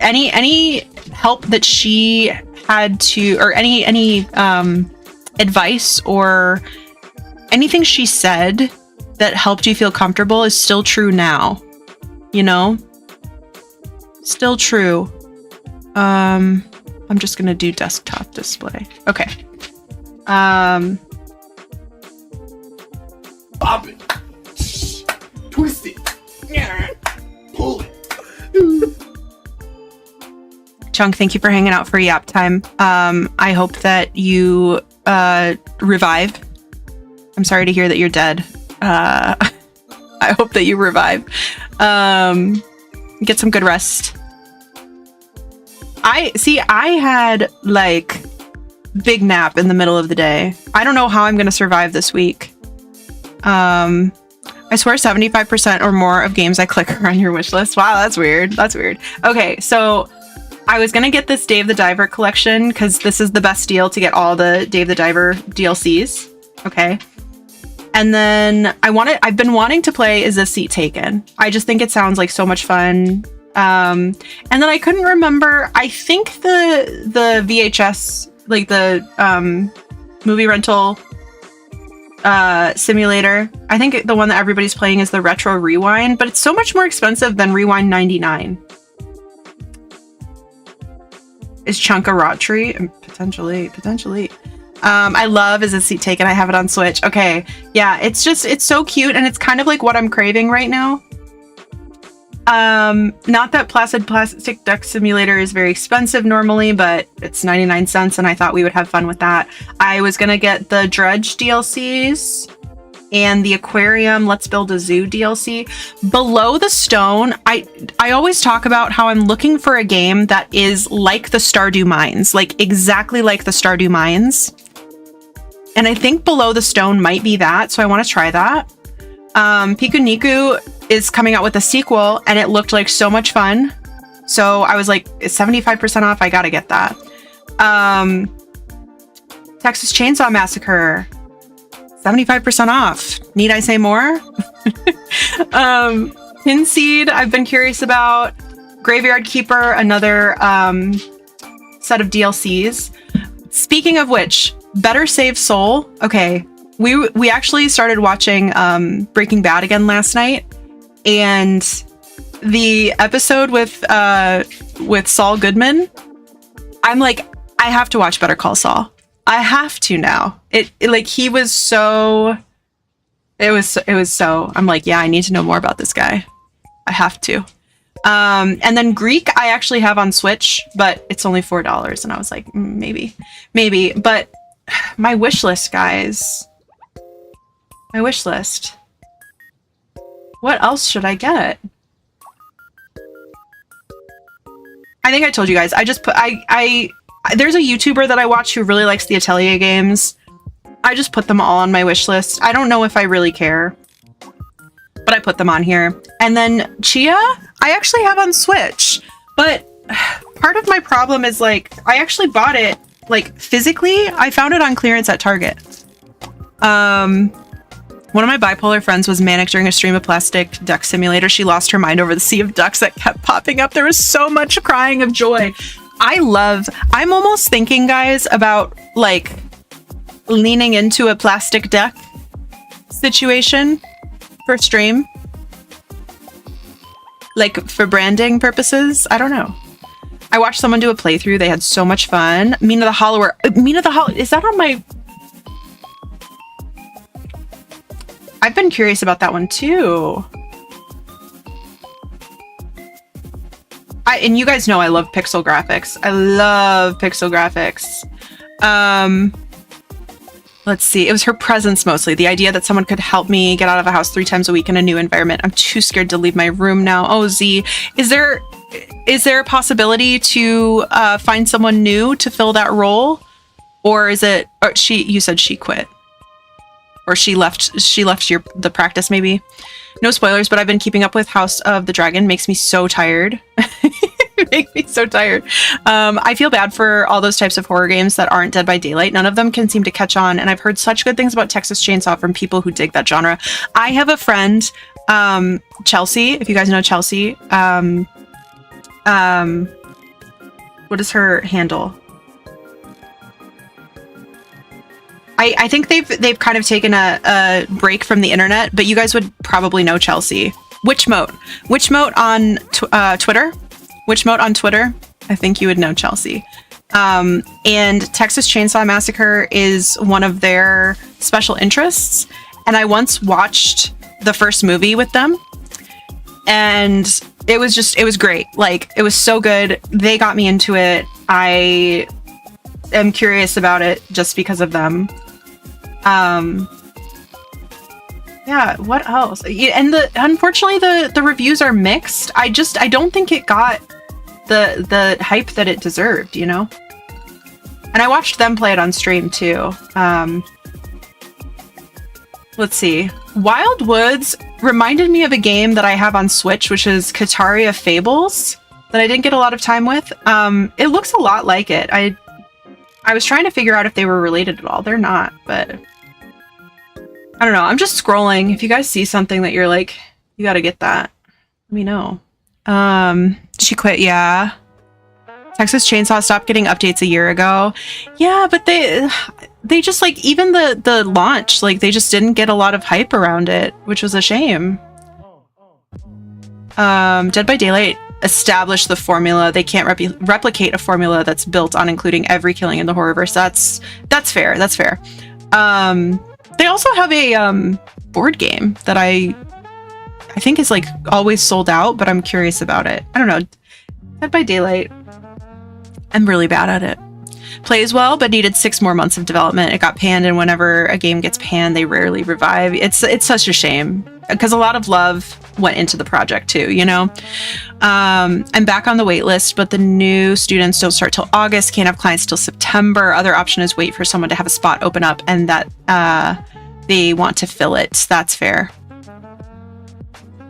any help that she had to, or any advice or anything she said that helped you feel comfortable is still true now. Still true. I'm just gonna do desktop display. Okay. Pop it. Twist it. Pull it. Chunk, thank you for hanging out for Yap Time. I hope that you revive. I'm sorry to hear that you're dead. I hope that you revive. Get some good rest. I had like big nap in the middle of the day. I don't know how I'm going to survive this week. I swear 75% or more of games I click are on your wish list. Wow, that's weird. Okay, so I was going to get this Dave the Diver collection because this is the best deal to get all the Dave the Diver DLCs. Okay. And then I've been wanting to play Is This Seat Taken? I just think it sounds like so much fun. And then I couldn't remember, I think the VHS, like the movie rental simulator, I think the one that everybody's playing is the Retro Rewind, but it's so much more expensive than Rewind 99. Is Chunk a rot tree? Potentially. I love Is This Seat Taken? I have it on Switch. Okay, yeah, it's so cute, and it's kind of like what I'm craving right now. Not that Placid Plastic Duck Simulator is very expensive normally, but it's 99 cents and I thought we would have fun with that. I was gonna get the Dredge DLCs. and the aquarium Let's Build a Zoo DLC. Below the Stone, I always talk about how I'm looking for a game that is like the Stardew Mines, like exactly like the Stardew Mines. And I think Below the Stone might be that, so I want to try that. Piku Niku is coming out with a sequel, and it looked like so much fun. So I was like, it's 75% off. I gotta get that. Texas Chainsaw Massacre, 75% off. Need I say more? Pinseed, I've been curious about. Graveyard Keeper, another set of DLCs. Speaking of which, Better Save Soul. Okay, we actually started watching Breaking Bad again last night, and the episode with Saul Goodman, I'm like, I have to watch Better Call Saul. I have to now. It like he was so. It was so. I'm like, yeah, I need to know more about this guy. I have to. And then Greek, I actually have on Switch, but it's only $4, and I was like, maybe. But my wish list, guys. My wish list. What else should I get? I think I told you guys. I just put there's a YouTuber that I watch who really likes the Atelier games. I just put them all on my wish list. I don't know if I really care, but I put them on here. And then Chia, I actually have on Switch, but part of my problem is like, I actually bought it like physically. I found it on clearance at Target. One of my bipolar friends was manic during a stream of Plastic Duck Simulator. She lost her mind over the sea of ducks that kept popping up. There was so much crying of joy. I'm almost thinking, guys, about like leaning into a plastic duck situation for stream. Like for branding purposes. I don't know. I watched someone do a playthrough. They had so much fun. Mina the Hollower. Is that on my... I've been curious about that one too. And you guys know I love pixel graphics. I love pixel graphics. Let's see. It was her presence mostly. The idea that someone could help me get out of a house 3 times a week in a new environment. I'm too scared to leave my room now. Oh, Z. Is there a possibility to find someone new to fill that role? Or is it... Or you said she quit. Or she left the practice, maybe. No spoilers, but I've been keeping up with House of the Dragon. Makes me so tired. Makes me so tired. I feel bad for all those types of horror games that aren't Dead by Daylight. None of them can seem to catch on, and I've heard such good things about Texas Chainsaw from people who dig that genre. I have a friend, Chelsea, if you guys know Chelsea. What is her handle? I think they've kind of taken a break from the internet, but you guys would probably know Chelsea. Witchmote on Twitter. Witchmote on Twitter. I think you would know Chelsea. And Texas Chainsaw Massacre is one of their special interests. And I once watched the first movie with them, and it was great. Like, it was so good. They got me into it. I am curious about it just because of them. Yeah, what else? And unfortunately the reviews are mixed. I don't think it got the hype that it deserved, you know? And I watched them play it on stream too. Let's see. Wild Woods reminded me of a game that I have on Switch, which is Kataria Fables, that I didn't get a lot of time with. It looks a lot like it. I was trying to figure out if they were related at all. They're not, but I don't know. I'm just scrolling. If you guys see something that you're like, you got to get that, let me know. She quit. Yeah. Texas Chainsaw stopped getting updates a year ago. Yeah, but they just like, even the launch, like they just didn't get a lot of hype around it, which was a shame. Dead by Daylight established the formula. They can't replicate a formula that's built on including every killing in the horrorverse. That's fair. That's fair. They also have a board game that I think is like always sold out, but I'm curious about it. I don't know. Dead by Daylight, I'm really bad at it. Plays well, but needed 6 more months of development. It got panned, and whenever a game gets panned, they rarely revive. It's such a shame because a lot of love went into the project too, you know? I'm back on the wait list, but the new students don't start till August, can't have clients till September. Other option is wait for someone to have a spot open up and that they want to fill it. That's fair.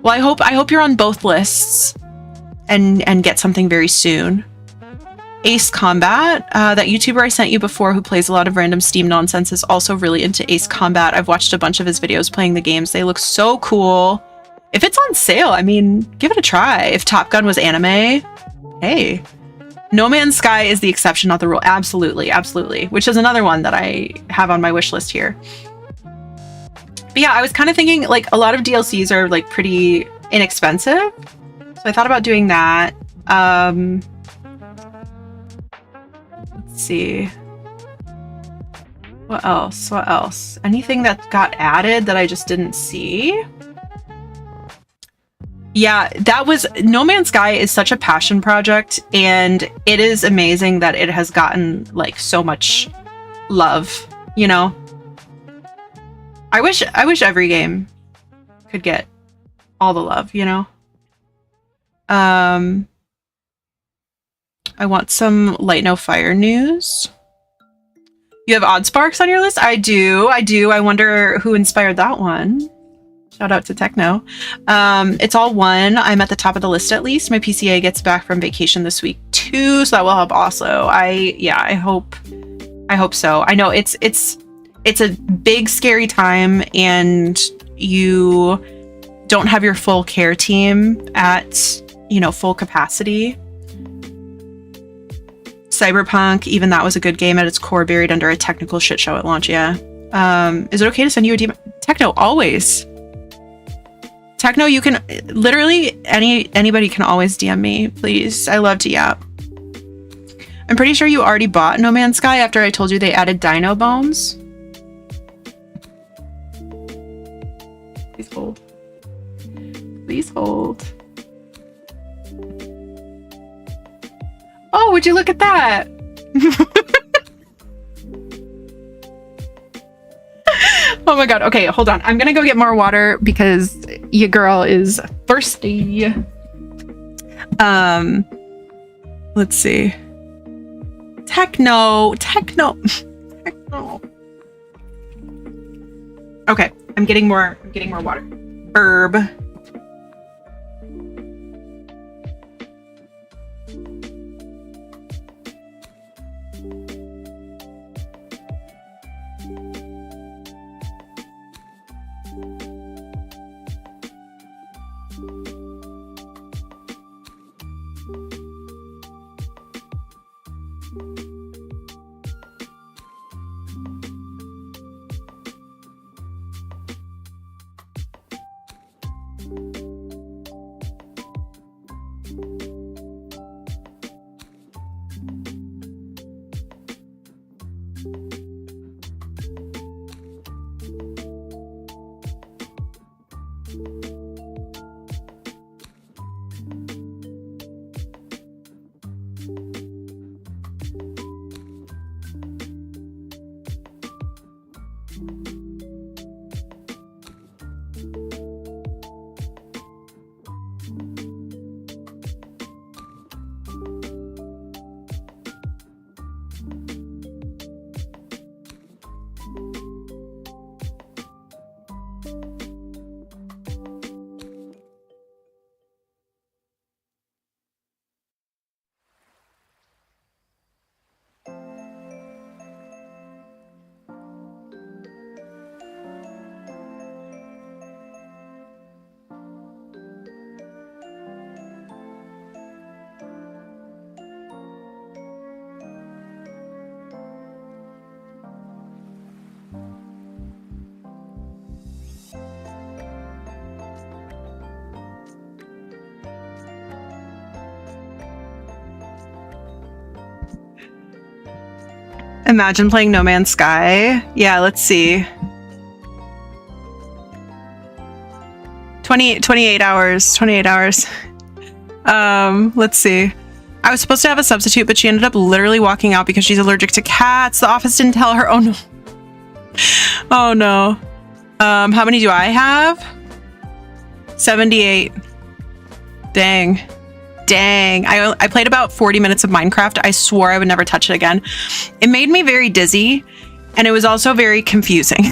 Well, I hope you're on both lists and get something very soon. Ace Combat, that YouTuber I sent you before who plays a lot of random Steam nonsense, is also really into Ace Combat. I've watched a bunch of his videos playing the games. They look so cool. If it's on sale, I mean, give it a try. If Top Gun was anime, hey. No Man's Sky is the exception, not the rule. Absolutely, absolutely. Which is another one that I have on my wish list here. But yeah, I was kind of thinking, like, a lot of DLCs are, like, pretty inexpensive. So I thought about doing that. Let's see. What else? What else? Anything that got added that I just didn't see? Yeah, that was... No Man's Sky is such a passion project, and it is amazing that it has gotten, like, so much love, you know? I wish every game could get all the love, you know? I want some Light No Fire news. You have Odd Sparks on your list? I do. I wonder who inspired that one. Shout out to Techno. It's all one. I'm at the top of the list at least. My PCA gets back from vacation this week too, so that will help also. I hope so. I know it's a big scary time and you don't have your full care team at, you know, full capacity. Cyberpunk, even that was a good game at its core, buried under a technical shit show at launch. Yeah. Is it okay to send you a DM? Techno, always. Techno, you can literally anybody can always DM me, please. I love to yap. I'm pretty sure you already bought No Man's Sky after I told you they added dino bones. Please hold. Please hold. Oh, would you look at that? Oh my god. Okay, hold on. I'm gonna go get more water because your girl is thirsty. Let's see. Techno. Okay, I'm getting more water. Herb. Imagine playing No Man's Sky. Yeah, let's see. 28 hours. 28 hours. Let's see. I was supposed to have a substitute, but she ended up literally walking out because she's allergic to cats. The office didn't tell her. Oh no. Oh no. How many do I have? 78. Dang. I played about 40 minutes of Minecraft. I swore I would never touch it again. It made me very dizzy, and it was also very confusing.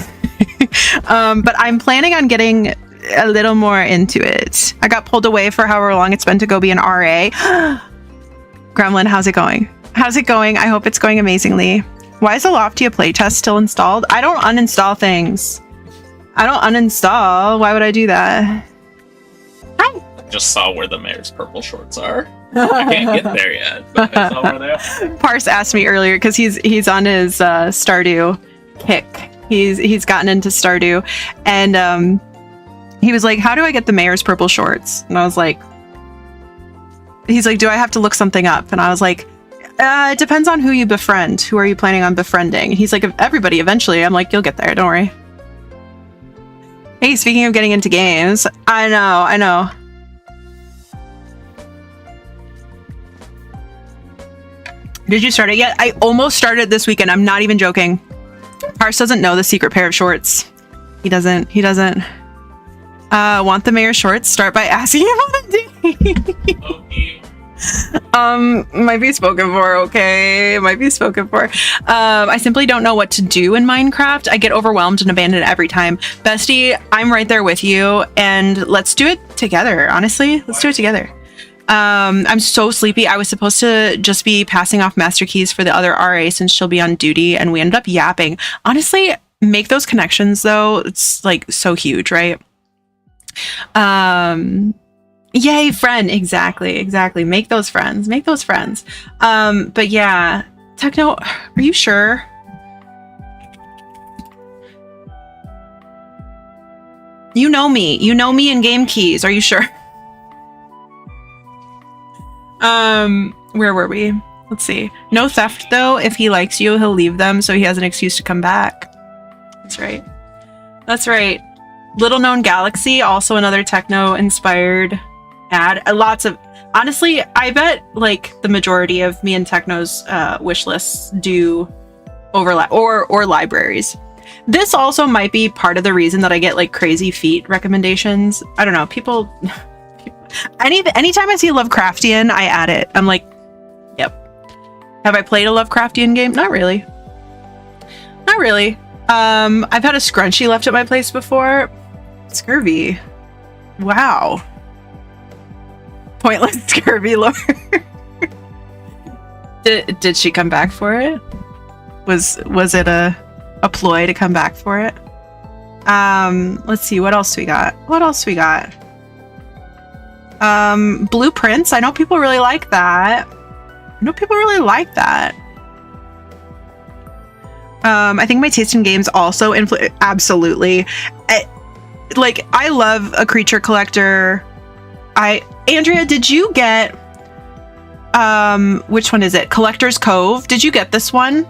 But I'm planning on getting a little more into it. I got pulled away for however long it's been to go be an RA. Gremlin, how's it going? How's it going? I hope it's going amazingly. Why is the Loftia playtest still installed? I don't uninstall things. I don't uninstall. Why would I do that? Hi. I just saw where the mayor's purple shorts are. I can't get there yet, but I saw where they are. Parse asked me earlier because he's on his Stardew kick. He's gotten into Stardew, and he was like, "How do I get the mayor's purple shorts?" And I was like, "He's like, do I have to look something up?" And I was like, "It depends on who you befriend. Who are you planning on befriending?" And he's like, "Everybody eventually." I'm like, "You'll get there. Don't worry." Hey, speaking of getting into games, I know. Did you start it yet? I almost started this weekend. I'm not even joking. Parse doesn't know the secret pair of shorts. He doesn't. Want the mayor's shorts? Start by asking him on a date. Okay. Might be spoken for, okay? Might be spoken for. I simply don't know what to do in Minecraft. I get overwhelmed and abandoned every time. Bestie, I'm right there with you, and let's do it together, honestly. Let's do it together. I'm so sleepy. I was supposed to just be passing off master keys for the other RA since she'll be on duty, and we ended up yapping. Honestly, make those connections, though. It's, like, so huge, right? Yay, friend. Exactly. Make those friends. But yeah, Techno, are you sure? You know me in game keys. Are you sure? Where were we? Let's see. No theft though. If he likes you, he'll leave them so he has an excuse to come back. That's right. Little Known Galaxy, also another techno inspired ad. Honestly, I bet like the majority of me and Techno's wish lists do overlap, or libraries. This also might be part of the reason that I get like crazy feat recommendations. I don't know. People anytime I see Lovecraftian, I add it. I'm like, yep. Have I played a Lovecraftian game? Not really. I've had a scrunchie left at my place before. Scurvy. Wow. Pointless scurvy lore. Did she come back for it? Was it a ploy to come back for it? Let's see, what else we got? Blueprints. I know people really like that. I think my taste in games also absolutely. I love a creature collector. Andrea, did you get which one is it? Collector's Cove. Did you get this one?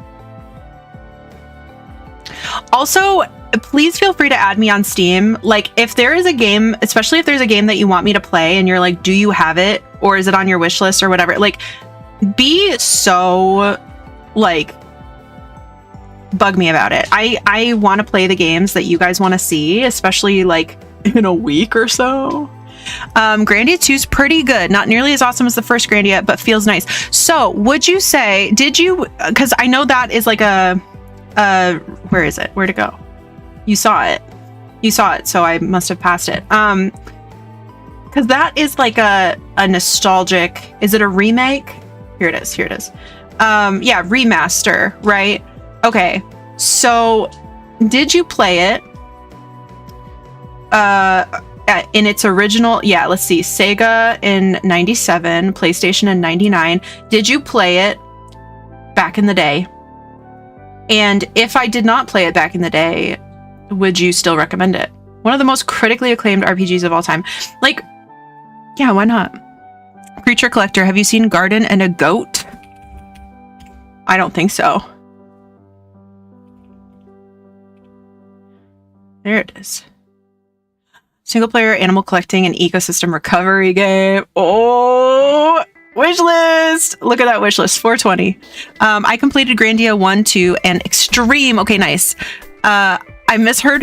Also, please feel free to add me on Steam. Like, if there is a game, especially if there's a game that you want me to play and you're like, do you have it? Or is it on your wish list or whatever? Like, be so, like, bug me about it. I want to play the games that you guys want to see, especially, like, in a week or so. Grandia 2 is pretty good. Not nearly as awesome as the first Grandia, but feels nice. So, would you say, because I know that is like where is it? Where'd it go? You saw it, so I must have passed it. Because that is like a nostalgic, is it a remake? Here it is. Yeah, remaster, right? Okay, so did you play it in its original? Yeah, let's see. Sega in 97, PlayStation in 99. Did you play it back in the day? And if I did not play it back in the day, would you still recommend it? One of the most critically acclaimed RPGs of all time. Like, yeah, why not? Creature Collector, have you seen Garden and a Goat? I don't think so. There it is. Single player animal collecting and ecosystem recovery game. Oh, Wish list. Look at that wish list. 420. I completed Grandia 1, 2, and Extreme. Okay, nice. I misheard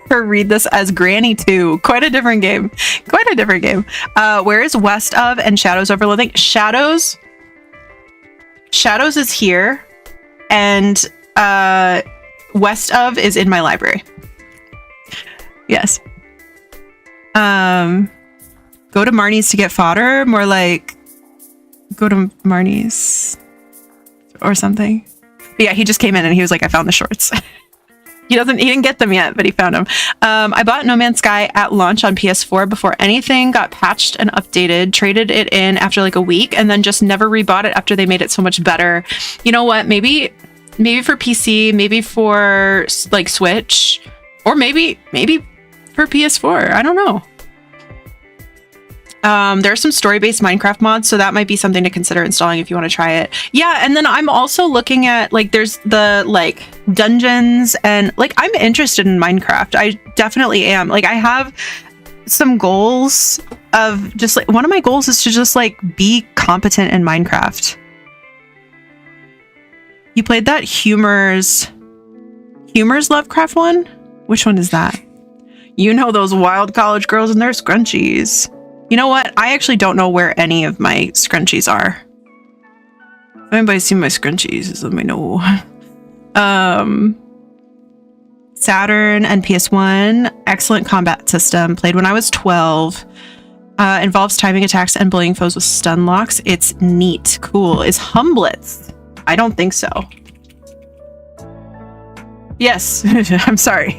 her read this as Granny 2. Quite a different game. Where is West of and Shadows Overloading? Shadows is here, and West of is in my library. Yes. Go to Marnie's to get fodder. More like go to Marnie's or something. But yeah, he just came in and he was like, I found the shorts. He didn't get them yet, but he found them. I bought No Man's Sky at launch on PS4 before anything got patched and updated, traded it in after like a week, and then just never rebought it after they made it so much better. You know what? Maybe for PC, maybe for like Switch, or maybe for PS4. I don't know. There are some story-based Minecraft mods, so that might be something to consider installing if you want to try it. Yeah, and then I'm also looking at like there's the like dungeons, and like I'm interested in Minecraft. I definitely am. Like I have some goals of just like one of my goals is to just like be competent in Minecraft. You played that Humor's Lovecraft one? Which one is that? You know those wild college girls and their scrunchies. You know what? I actually don't know where any of my scrunchies are. If anybody's seen my scrunchies, let me know. Saturn and PS1. Excellent combat system. Played when I was 12. Involves timing attacks and bullying foes with stun locks. It's neat. Cool. Is Humblets? I don't think so. Yes. I'm sorry.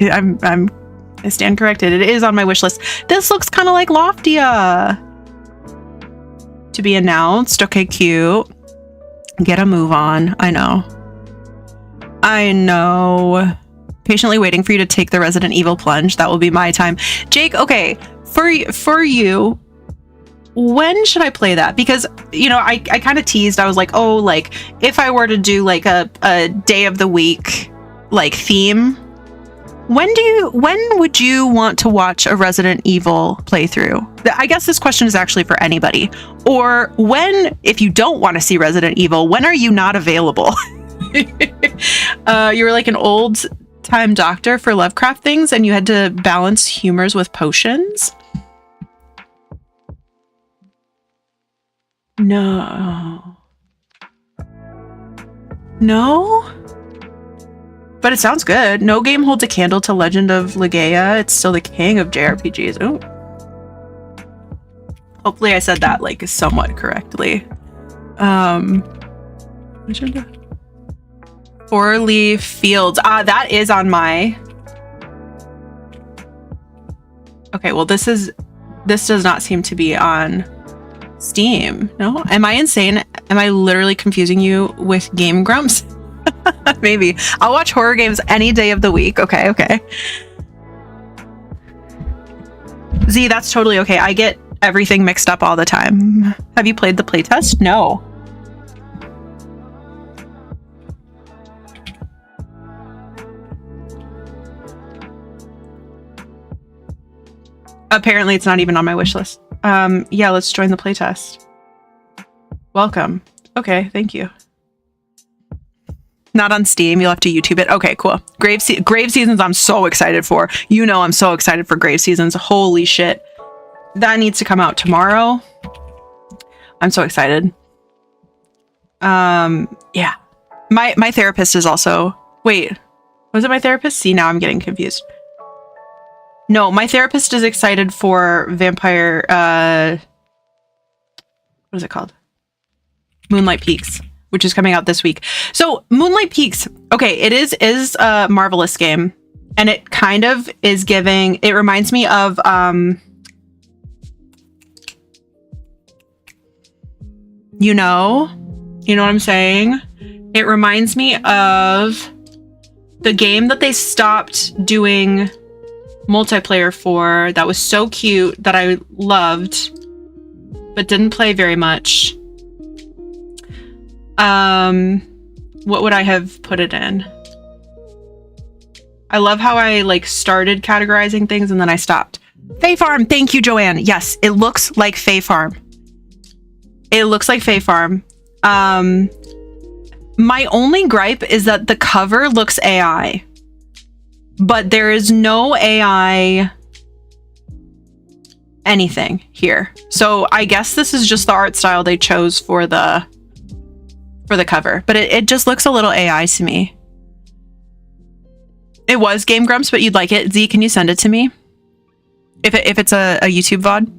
I stand corrected. It is on my wish list. This looks kind of like Loftia. To be announced. Okay, cute. Get a move on. I know. Patiently waiting for you to take the Resident Evil plunge. That will be my time. Jake, okay. For you, when should I play that? Because, you know, I kind of teased. I was like, oh, like, if I were to do, like, a day of the week, like, theme... When would you want to watch a Resident Evil playthrough? I guess this question is actually for anybody. Or when, if you don't want to see Resident Evil, when are you not available? You were like an old-time doctor for Lovecraft things, and you had to balance humors with potions? No. But it sounds good. No game holds a candle to Legend of Legaia. It's still the king of JRPGs. Ooh. Hopefully I said that like somewhat correctly. Four-leaf fields. That is on my... Okay, well this does not seem to be on Steam. No? Am I insane? Am I literally confusing you with Game Grumps? Maybe. I'll watch horror games any day of the week. Okay. Z, that's totally okay. I get everything mixed up all the time. Have you played the playtest? No. Apparently it's not even on my wish list. Yeah, let's join the playtest. Welcome. Okay, thank you. Not on Steam. You'll have to YouTube it. Okay, cool. Grave Seasons I'm so excited for. You know I'm so excited for Grave Seasons. Holy shit. That needs to come out tomorrow. I'm so excited. Yeah. My therapist is also... Wait. Was it my therapist? See, now I'm getting confused. No, my therapist is excited for Vampire... what is it called? Moonlight Peaks, which is coming out this week. So Moonlight Peaks, okay, it is a Marvelous game, and it kind of is giving, it reminds me of you know what I'm saying? It reminds me of the game that they stopped doing multiplayer for that was so cute that I loved but didn't play very much. What would I have put it in? I love how I like started categorizing things and then I stopped. Fae Farm, thank you, Joanne. Yes, it looks like Fae Farm. It looks like Fae Farm. My only gripe is that the cover looks AI, but there is no AI anything here. So I guess this is just the art style they chose for the cover, but it just looks a little AI to me. It was Game Grumps, but you'd like it. Z, can you send it to me? If it's a YouTube VOD?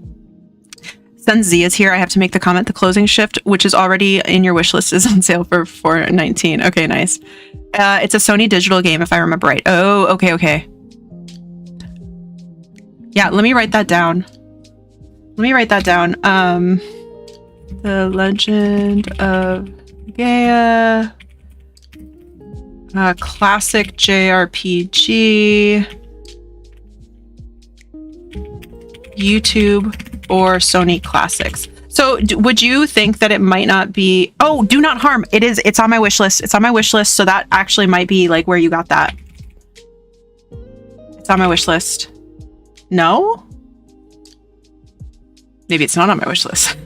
Since Z is here, I have to make the comment. The closing shift, which is already in your wish list, is on sale for $4.19. Okay, nice. It's a Sony digital game, if I remember right. Oh, okay. Yeah, let me write that down. The Legend of Gaia. Classic JRPG. YouTube or Sony Classics. So would you think that it might not be... Oh, Do Not Harm. It's on my wish list. It's on my wish list. So that actually might be like where you got that. It's on my wish list. No? Maybe it's not on my wish list.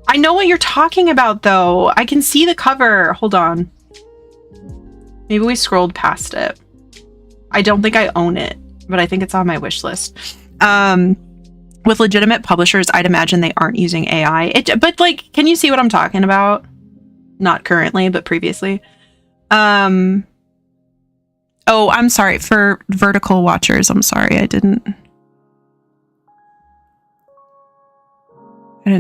I know what you're talking about though. I can see the cover. Hold on. Maybe we scrolled past it. I don't think I own it, but I think it's on my wish list. With legitimate publishers, I'd imagine they aren't using AI. But like, can you see what I'm talking about? Not currently, but previously. Oh, I'm sorry for vertical watchers. I'm sorry, I didn't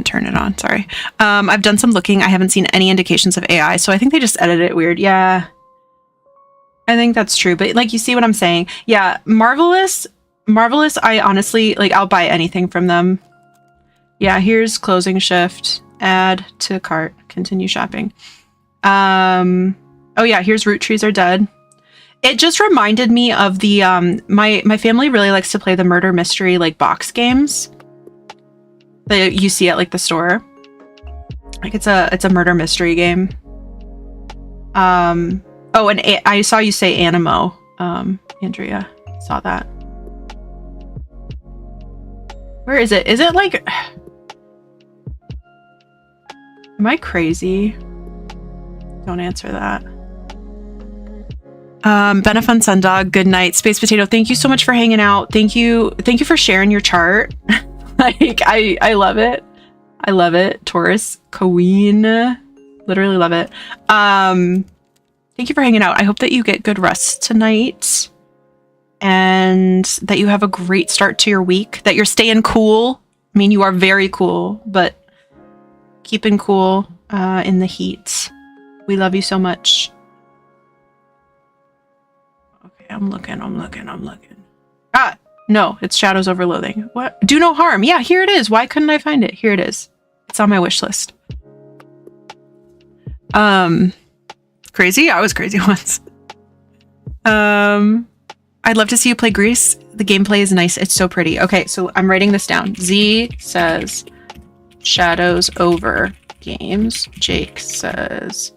turn it on. Sorry. I've done some looking. I haven't seen any indications of AI, so I think they just edited it weird. Yeah, I think that's true. But like, you see what I'm saying? Yeah, Marvelous. I honestly, like, I'll buy anything from them. Yeah, here's closing shift, add to cart, continue shopping. Oh yeah, here's Root Trees Are Dead. It just reminded me of the my family really likes to play the murder mystery like box games that you see at like the store. Like it's a murder mystery game. Oh, and I saw you say Animo, Andrea. Saw that. Where is it? Is it like... Am I crazy? Don't answer that. Benefun Sundog, good night. Space Potato, thank you so much for hanging out. Thank you for sharing your chart. Like, I love it. I love it. Taurus, Queen, literally love it. Thank you for hanging out. I hope that you get good rest tonight. And that you have a great start to your week, that you're staying cool. I mean, you are very cool, but keeping cool in the heat. We love you so much. Okay, I'm looking. Ah, no, it's Shadows over Loathing. What? Do No Harm. Yeah, here it is. Why couldn't I find it? Here it is. It's on my wish list. Crazy? I was crazy once. I'd love to see you play Grease. The gameplay is nice. It's so pretty. Okay, so I'm writing this down. Z says Shadows over games. Jake says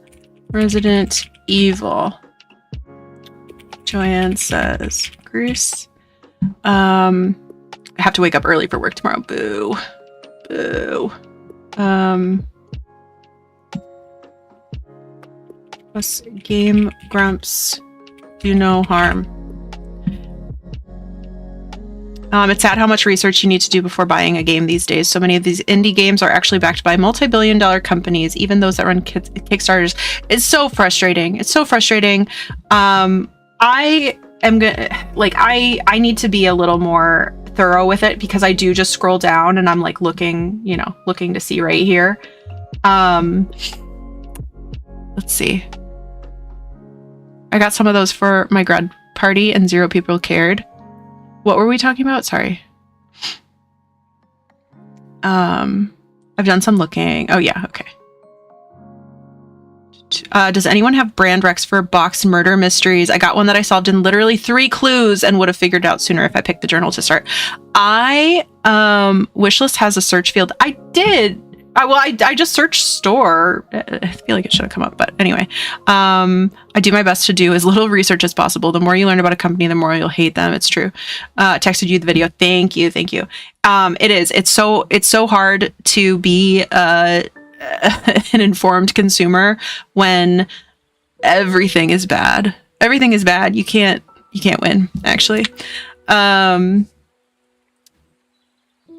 Resident Evil. Joanne says Grease. I have to wake up early for work tomorrow. Boo. Plus Game Grumps Do No Harm. It's sad how much research you need to do before buying a game these days. So many of these indie games are actually backed by multi-billion-dollar companies, even those that run Kickstarters. It's so frustrating. I am gonna I need to be a little more thorough with it because I do just scroll down and I'm like looking to see right here. Let's see. I got some of those for my grad party and 0 people cared. What were we talking about? Sorry. I've done some looking. Oh yeah, okay. Does anyone have brand recs for box murder mysteries? I got one that I solved in literally 3 clues and would have figured out sooner if I picked the journal to start. Wishlist has a search field. I did. I just searched store. I feel like it should have come up, but anyway. I do my best to do as little research as possible. The more you learn about a company, the more you'll hate them. It's true. Texted you the video. Thank you. It is. It's so hard to be an informed consumer when everything is bad. Everything is bad. You can't win, actually.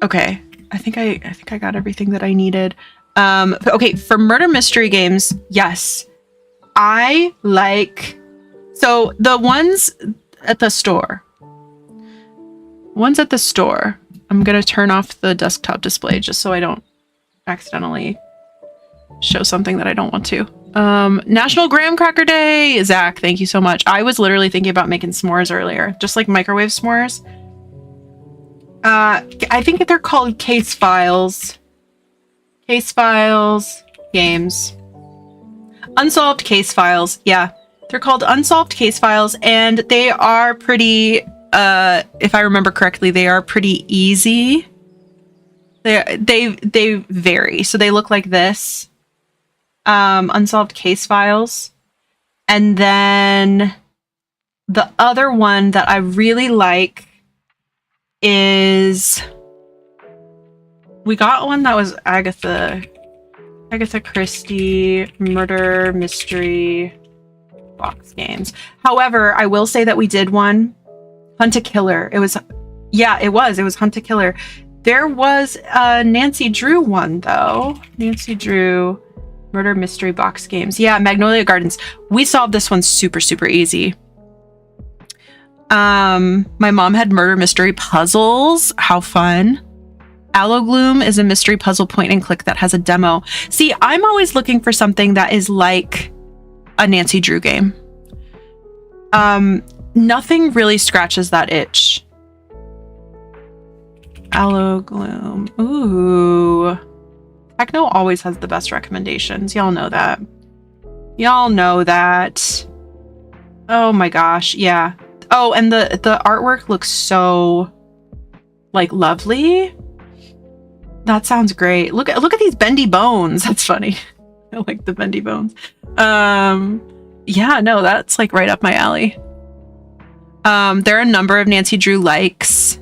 Okay. I think I got everything that I needed. Okay, for murder mystery games, yes. I like, so the ones at the store. I'm going to turn off the desktop display just so I don't accidentally show something that I don't want to. National Graham Cracker Day. Zach, thank you so much. I was literally thinking about making s'mores earlier, just like microwave s'mores. I think they're called case files. Case files games. Unsolved case files. Yeah, they're called unsolved case files, and they are pretty. If I remember correctly, they are pretty easy. They vary. So they look like this. Unsolved case files, and then the other one that I really like is, we got one that was Agatha Christie murder mystery box games. However, I will say that we did one, Hunt a Killer. It was Hunt a Killer. There was a Nancy Drew one though. Nancy Drew murder mystery box games. Yeah, Magnolia Gardens. We solved this one super, super easy. My mom had murder mystery puzzles. How fun. Aloe Gloom is a mystery puzzle point and click that has a demo. See, I'm always looking for something that is like a Nancy Drew game. Nothing really scratches that itch. Aloe Gloom. Ooh. Techno always has the best recommendations. Y'all know that. Oh my gosh, yeah. Oh, and the artwork looks so like lovely. That sounds great. Look at these bendy bones. That's funny. I like the bendy bones. Yeah, no, that's like right up my alley. There are a number of Nancy Drew likes.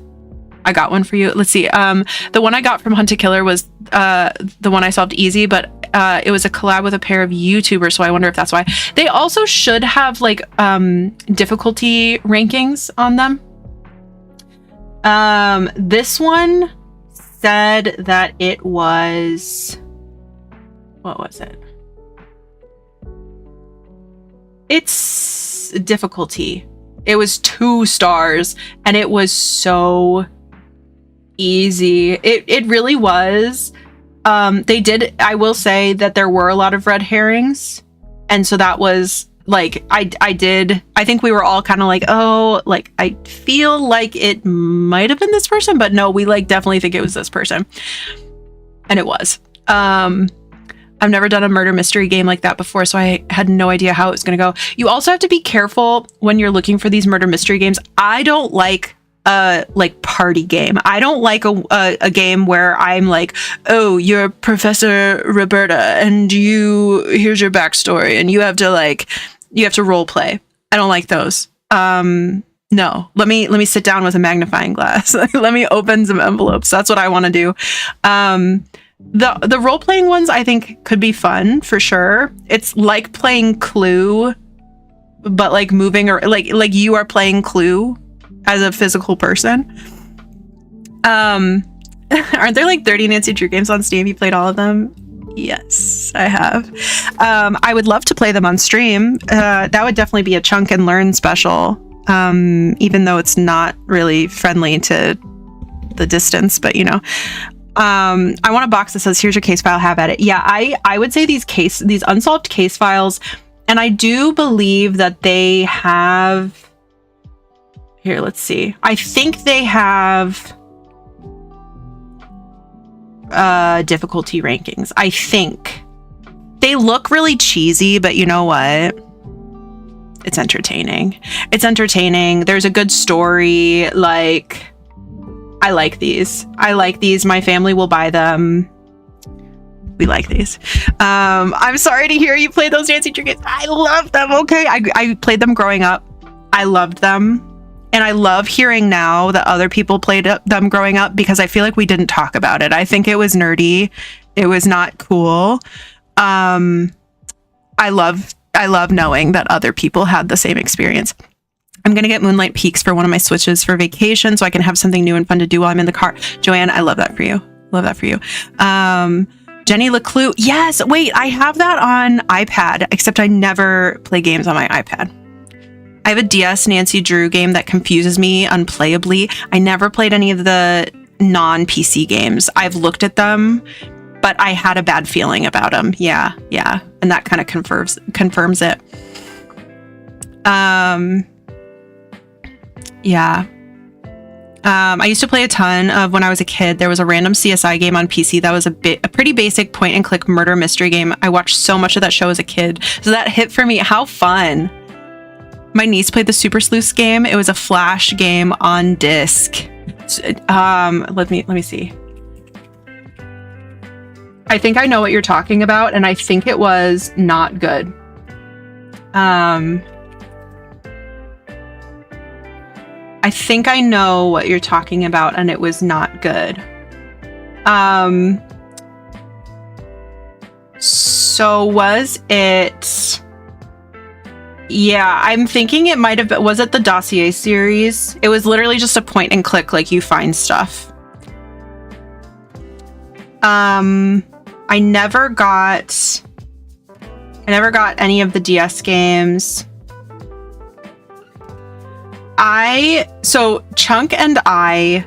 I got one for you. Let's see. The one I got from Hunt a Killer was the one I solved easy, but it was a collab with a pair of YouTubers, so I wonder if that's why. They also should have like difficulty rankings on them. This one said that it was, what was it? It's difficulty. It was 2 stars, and it was so easy. It really was. I will say that there were a lot of red herrings, and so that was like, I think we were all kind of like, oh, like I feel like it might have been this person, but no, we like definitely think it was this person, and it was. I've never done a murder mystery game like that before, so I had no idea how it was going to go. You also have to be careful when you're looking for these murder mystery games. I don't like like party game. I don't like a game where I'm like, oh, you're Professor Roberta and here's your backstory and you have to role play. I don't like those. No, let me sit down with a magnifying glass. Let me open some envelopes. That's what I want to do. The role playing ones I think could be fun for sure. It's like playing Clue, but like moving, or like you are playing Clue as a physical person. Aren't there like 30 Nancy Drew games on Steam? You played all of them? Yes, I have. I would love to play them on stream. That would definitely be a Chunk and Learn special, even though it's not really friendly to the distance, but you know. I want a box that says, here's your case file, have at it. Yeah, I would say these unsolved case files, and I do believe that they have, here, let's see. I think they have difficulty rankings. I think they look really cheesy, but you know what? It's entertaining. It's entertaining. There's a good story. Like, I like these. My family will buy them. We like these. I'm sorry to hear you play those Nancy Drew games. I love them. Okay. I played them growing up. I loved them. And I love hearing now that other people played them growing up, because I feel like we didn't talk about it. I think it was nerdy It was not cool. I love knowing that other people had the same experience. I'm going to get Moonlight Peaks for one of my Switches for vacation so I can have something new and fun to do while I'm in the car. Joanne, I love that for you. Love that for you. Jenny Leclue. Yes. Wait, I have that on iPad, except I never play games on my iPad. I have a DS Nancy Drew game that confuses me unplayably. I never played any of the non-PC games. I've looked at them, but I had a bad feeling about them. Yeah. And that kind of confirms it. Yeah. I used to play a ton of when I was a kid. There was a random CSI game on PC that was a pretty basic point and click murder mystery game. I watched so much of that show as a kid. So that hit for me. How fun. My niece played the Super Sleuths game. It was a Flash game on disc. Let me see. I think I know what you're talking about, and I think it was not good. I think I know what you're talking about, and it was not good. So was it... Yeah, I'm thinking it might have been... Was it the Dossier series? It was literally just a point and click, like you find stuff. I never got any of the DS games. So Chunk and I,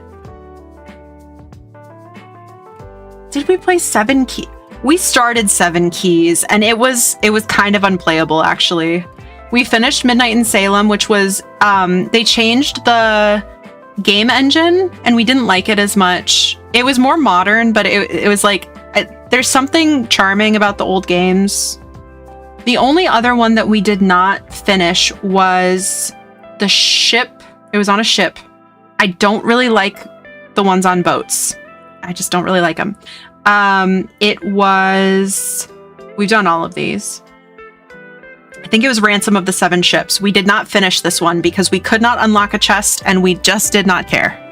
did we play 7 Keys? We started 7 Keys, and it was kind of unplayable, actually. We finished Midnight in Salem, which was, they changed the game engine, and we didn't like it as much. It was more modern, but it was like, there's something charming about the old games. The only other one that we did not finish was the ship. It was on a ship. I don't really like the ones on boats. I just don't really like them. We've done all of these. I think it was Ransom of the Seven Ships. We did not finish this one because we could not unlock a chest and we just did not care.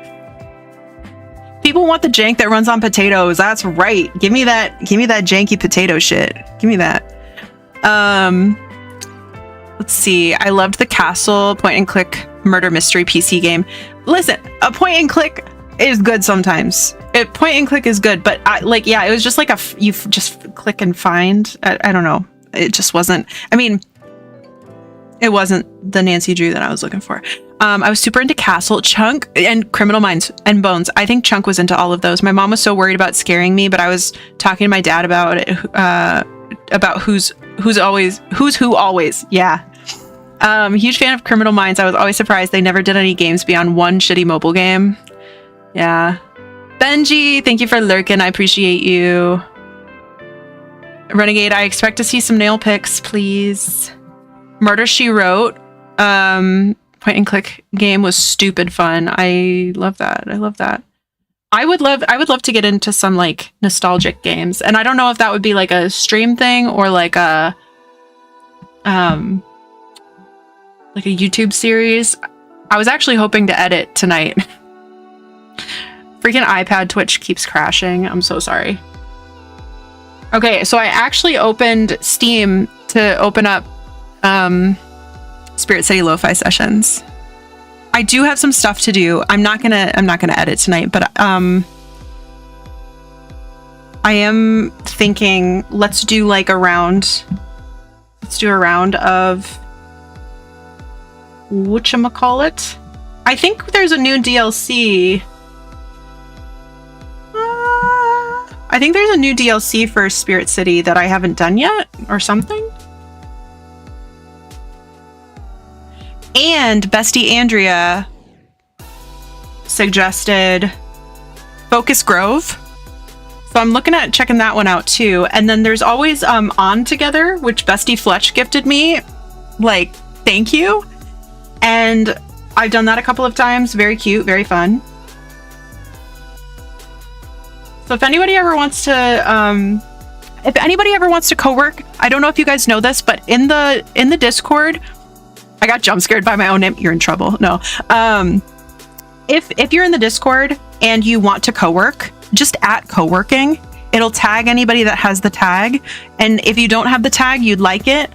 People want the jank that runs on potatoes. That's right. Give me that janky potato shit. Give me that. Let's see. I loved the Castle point and click murder mystery PC game. Listen, a point and click is good sometimes. Point and click is good, but it was just like you just click and find. I don't know. It just wasn't. I mean, it wasn't the Nancy Drew that I was looking for. I was super into Castle, Chunk, and Criminal Minds and Bones. I think Chunk was into all of those. My mom was so worried about scaring me, but I was talking to my dad about it. About who's who always. Yeah. Huge fan of Criminal Minds. I was always surprised they never did any games beyond one shitty mobile game. Yeah. Benji, thank you for lurking. I appreciate you. Renegade, I expect to see some nail pics, please. Murder, She Wrote. Point and click game was stupid fun. I love that. I would love to get into some like nostalgic games, and I don't know if that would be like a stream thing or like a YouTube series. I was actually hoping to edit tonight. Freaking iPad Twitch keeps crashing. I'm so sorry. Okay, so I actually opened Steam to open up Spirit City Lo-Fi Sessions. I do have some stuff to do. I'm not gonna edit tonight, but I am thinking let's do a round of whatchamacallit. I think there's a new DLC. I think there's a new DLC for Spirit City that I haven't done yet or something. And Bestie Andrea suggested Focus Grove. So I'm looking at checking that one out too. And then there's always On Together, which Bestie Fletch gifted me. Thank you. And I've done that a couple of times. Very cute, very fun. So if anybody ever wants to co-work, I don't know if you guys know this, but in the Discord, I got jump scared by my own name. You're in trouble. No. If you're in the Discord and you want to co-work, just at coworking, it'll tag anybody that has the tag. And if you don't have the tag, you'd like it.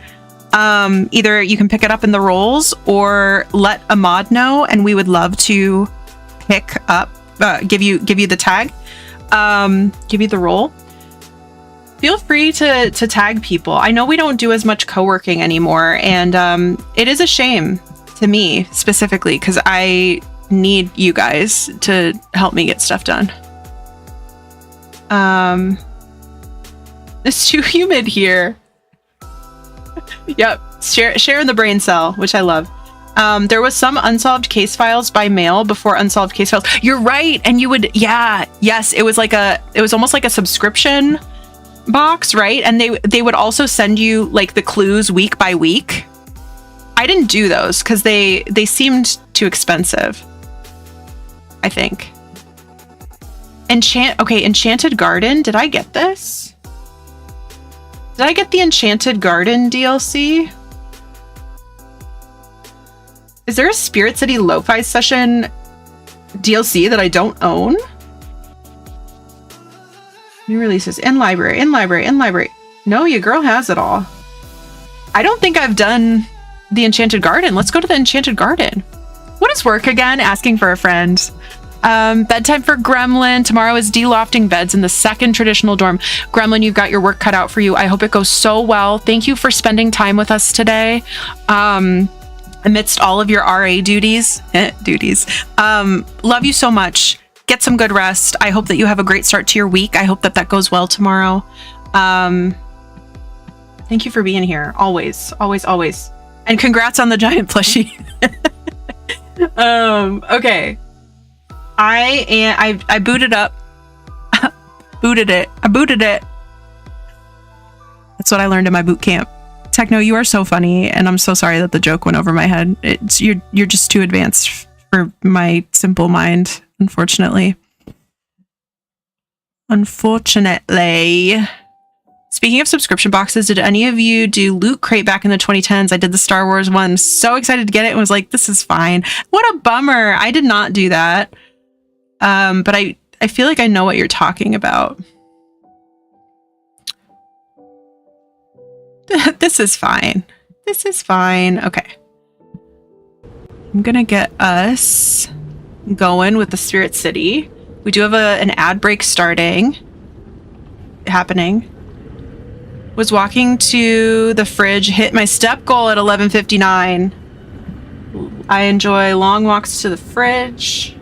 Either you can pick it up in the roles or let a mod know, and we would love to pick up, give you the tag, give you the role. Feel free to tag people. I know we don't do as much co-working anymore, and it is a shame to me specifically because I need you guys to help me get stuff done. It's too humid here. Yep, sharing the brain cell, which I love. There was some unsolved case files by mail before unsolved case files. You're right, and you would, yes, it was almost like a subscription box, right? And they would also send you like the clues week by week. I didn't do those because they seemed too expensive, I think. Enchanted Garden. Did I get this? Did I get the Enchanted Garden DLC? Is there a Spirit City Lo-Fi Session DLC that I don't own? New releases. In library. No, your girl has it all. I don't think I've done the Enchanted Garden. Let's go to the Enchanted Garden. What is work again? Asking for a friend. Bedtime for Gremlin. Tomorrow is de-lofting beds in the second traditional dorm. Gremlin, you've got your work cut out for you. I hope it goes so well. Thank you for spending time with us today. Amidst all of your RA duties. Love you so much. Get some good rest. I hope that you have a great start to your week. I hope that goes well tomorrow. Thank you for being here. Always. And congrats on the giant plushie. Okay. I booted up. I booted it. That's what I learned in my boot camp. Techno, you are so funny, and I'm so sorry that the joke went over my head. You're just too advanced for my simple mind, unfortunately. Speaking of subscription boxes, did any of you do Loot Crate back in the 2010s? I did the Star Wars one. So excited to get it and was like, this is fine. What a bummer. I did not do that. But I feel like I know what you're talking about. This is fine. Okay. I'm gonna get us going with the Spirit City. We do have an ad break happening. Was walking to the fridge, hit my step goal at 11:59. I enjoy long walks to the fridge.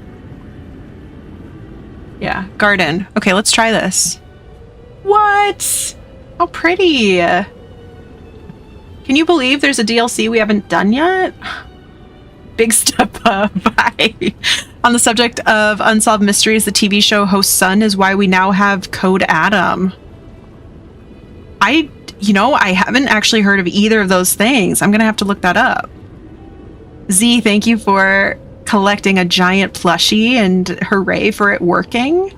Yeah, garden. Okay, let's try this. What? How pretty. Can you believe there's a DLC we haven't done yet? Big step up. Bye. On the subject of Unsolved Mysteries, the TV show host's son is why we now have Code Adam. I haven't actually heard of either of those things. I'm going to have to look that up. Z, thank you for collecting a giant plushie and hooray for it working.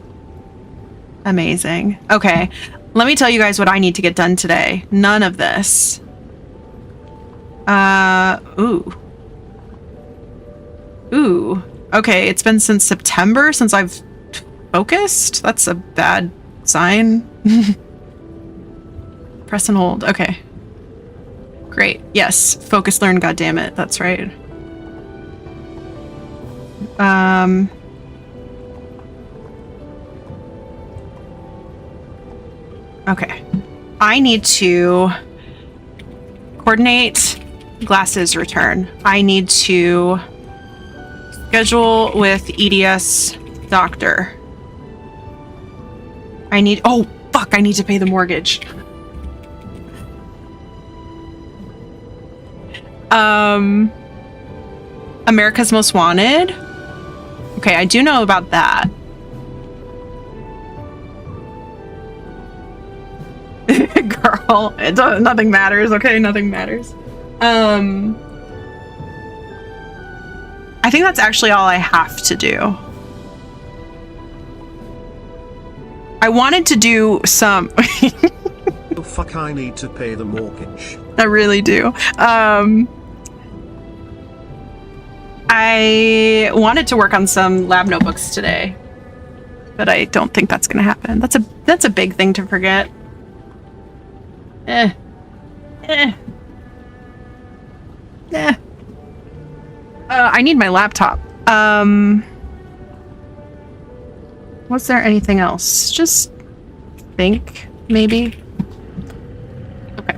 Amazing. Okay, let me tell you guys what I need to get done today. None of this. Ooh. Okay, it's been since September since I've focused. That's a bad sign. Press and hold. Okay. Great. Yes. Focus, learn. God damn it. That's right. Okay. I need to coordinate glasses return. I need to schedule with EDS doctor. I need to pay the mortgage. America's Most Wanted. Okay, I do know about that. Girl, nothing matters, okay? Nothing matters. I think that's actually all I have to do. I wanted to do some... Oh fuck, I need to pay the mortgage. I really do. I wanted to work on some lab notebooks today. but I don't think that's gonna happen. That's a big thing to forget. I need my laptop. Was there anything else? Just think, maybe. Okay.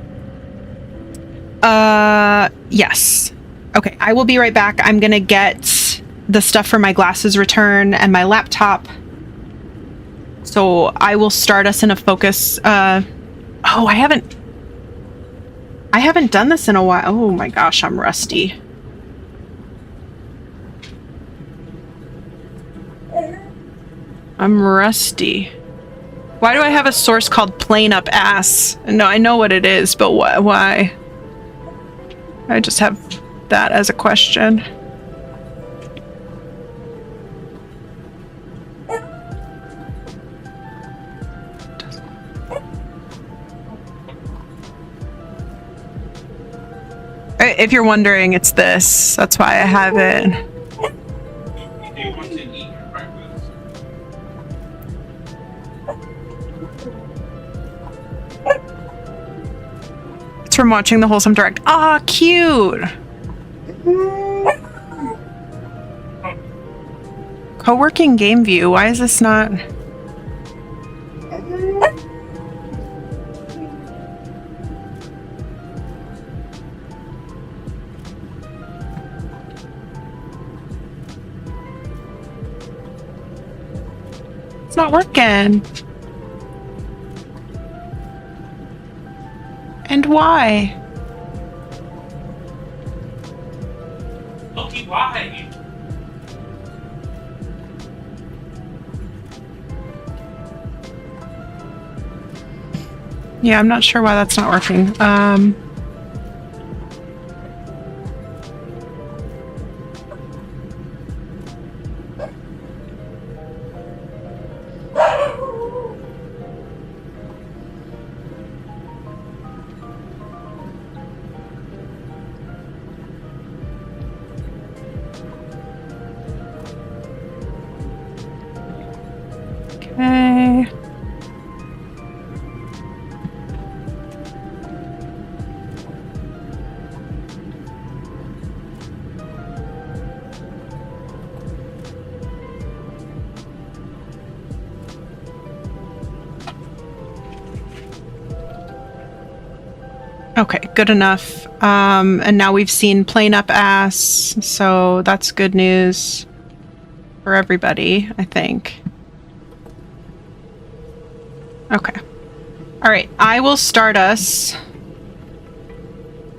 Yes. Okay, I will be right back. I'm gonna get the stuff for my glasses return and my laptop. So I will start us in a focus. Oh, I haven't done this in a while. Oh my gosh, I'm rusty. I'm rusty. Why do I have a source called plain up ass? No, I know what it is, but why? I just have that as a question. If you're wondering, it's this. That's why I have it. Do you want to eat your breakfast? It's from watching the Wholesome Direct. Ah, cute! Co-working game view. Why is this not... It's not working. And why? Loki, why? Yeah, I'm not sure why that's not working. Okay. Okay, good enough. And now we've seen plain up ass, so that's good news for everybody, I think. Okay. All right, I will start us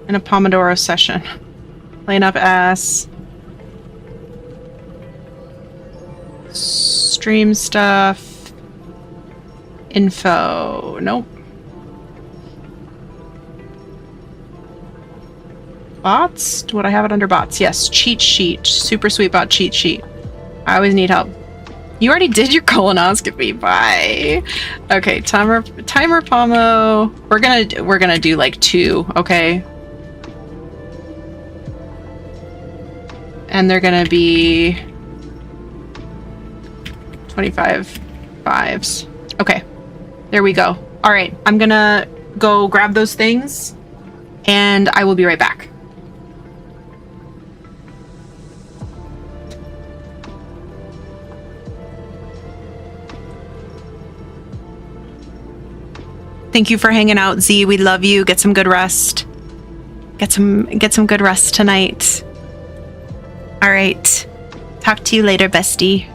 in a Pomodoro session. Plain up ass. Stream stuff. Info. Nope. Bots? Would I have it under bots? Yes. Cheat sheet. Super sweet bot cheat sheet. I always need help. You already did your colonoscopy. Bye. Okay, timer Pomo. We're gonna do like 2, okay? And they're gonna be 25 fives. Okay. There we go. All right, I'm gonna go grab those things and I will be right back. Thank you for hanging out, Z. We love you. Get some good rest. Get some good rest tonight. All right. Talk to you later, bestie.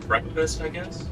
breakfast, I guess.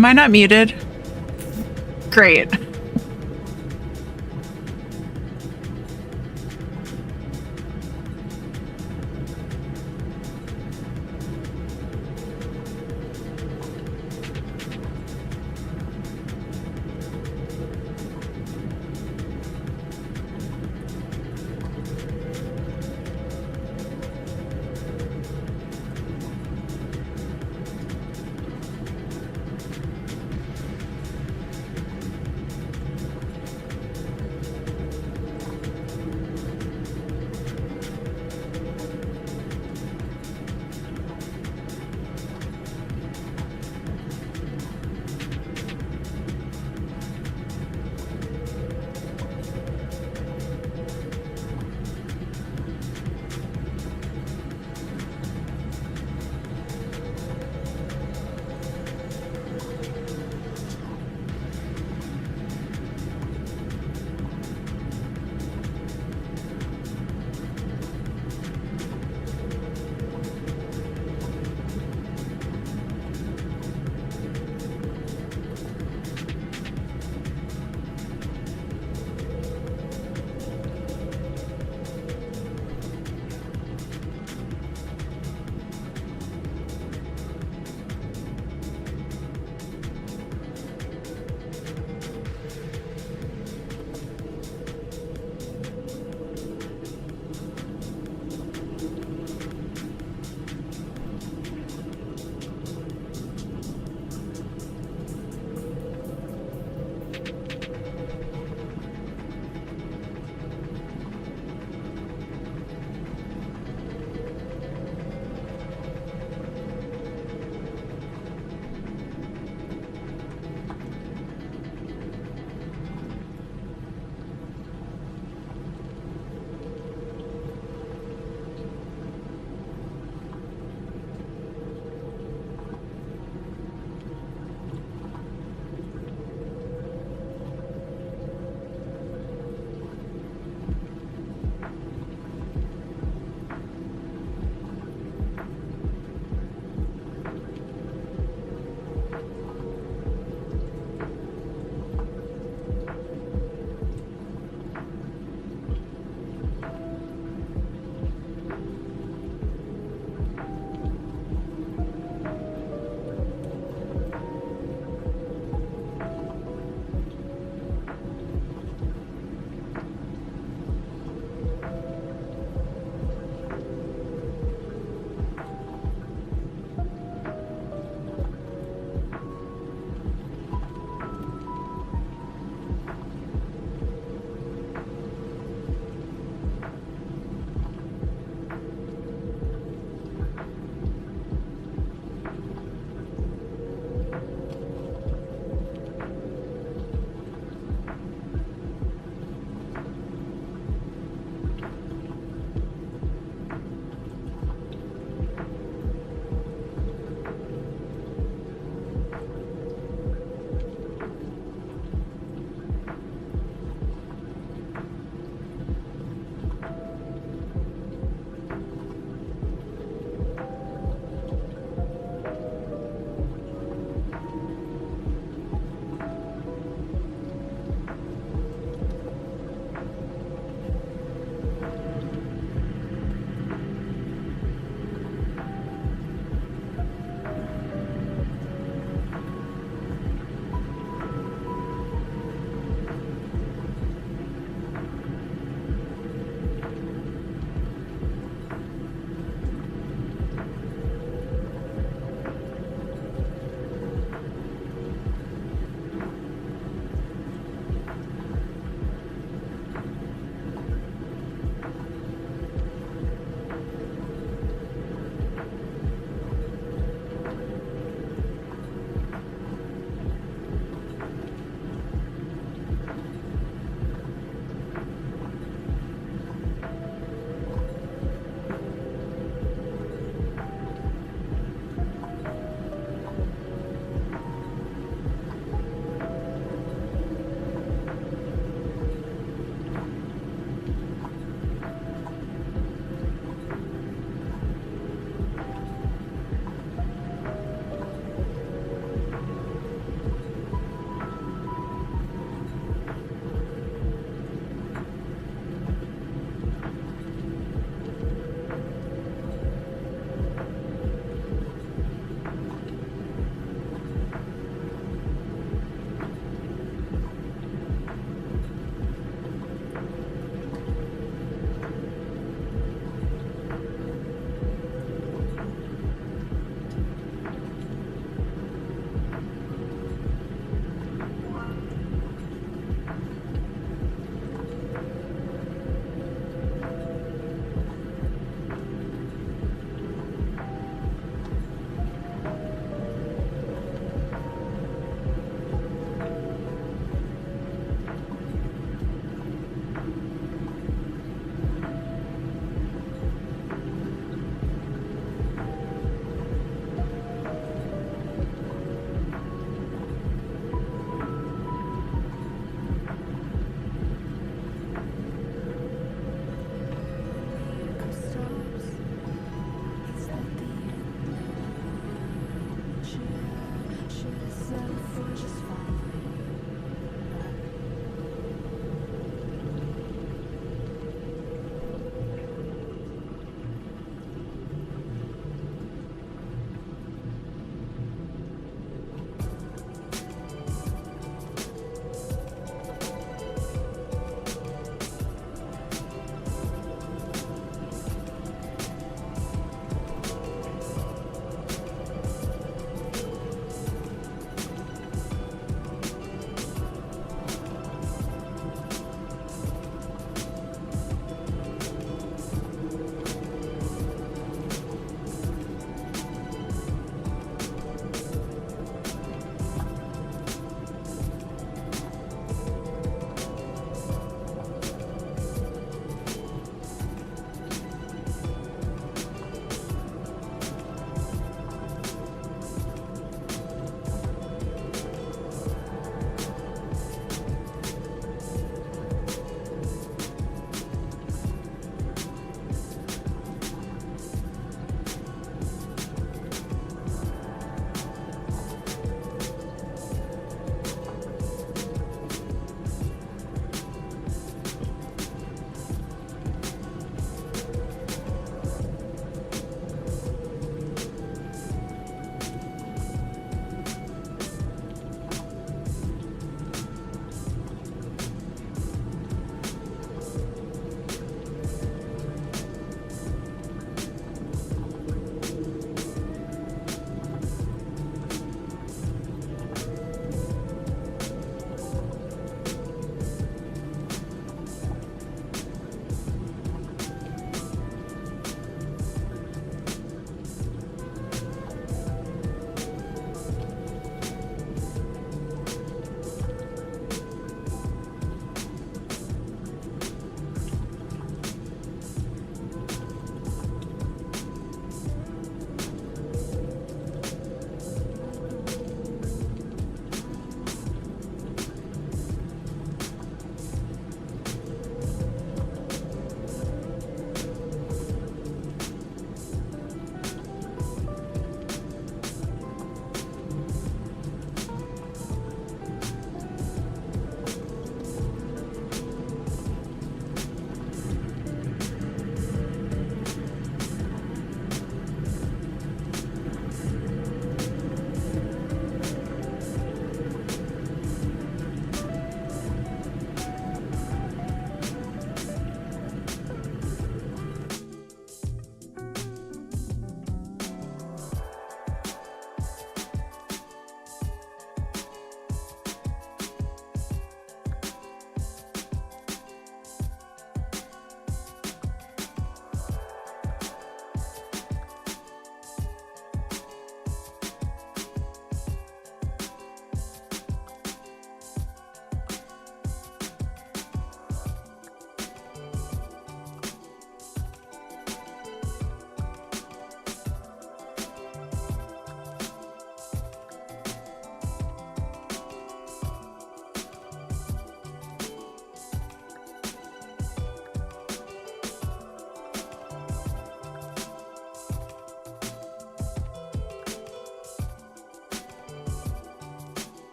Am I not muted? Great.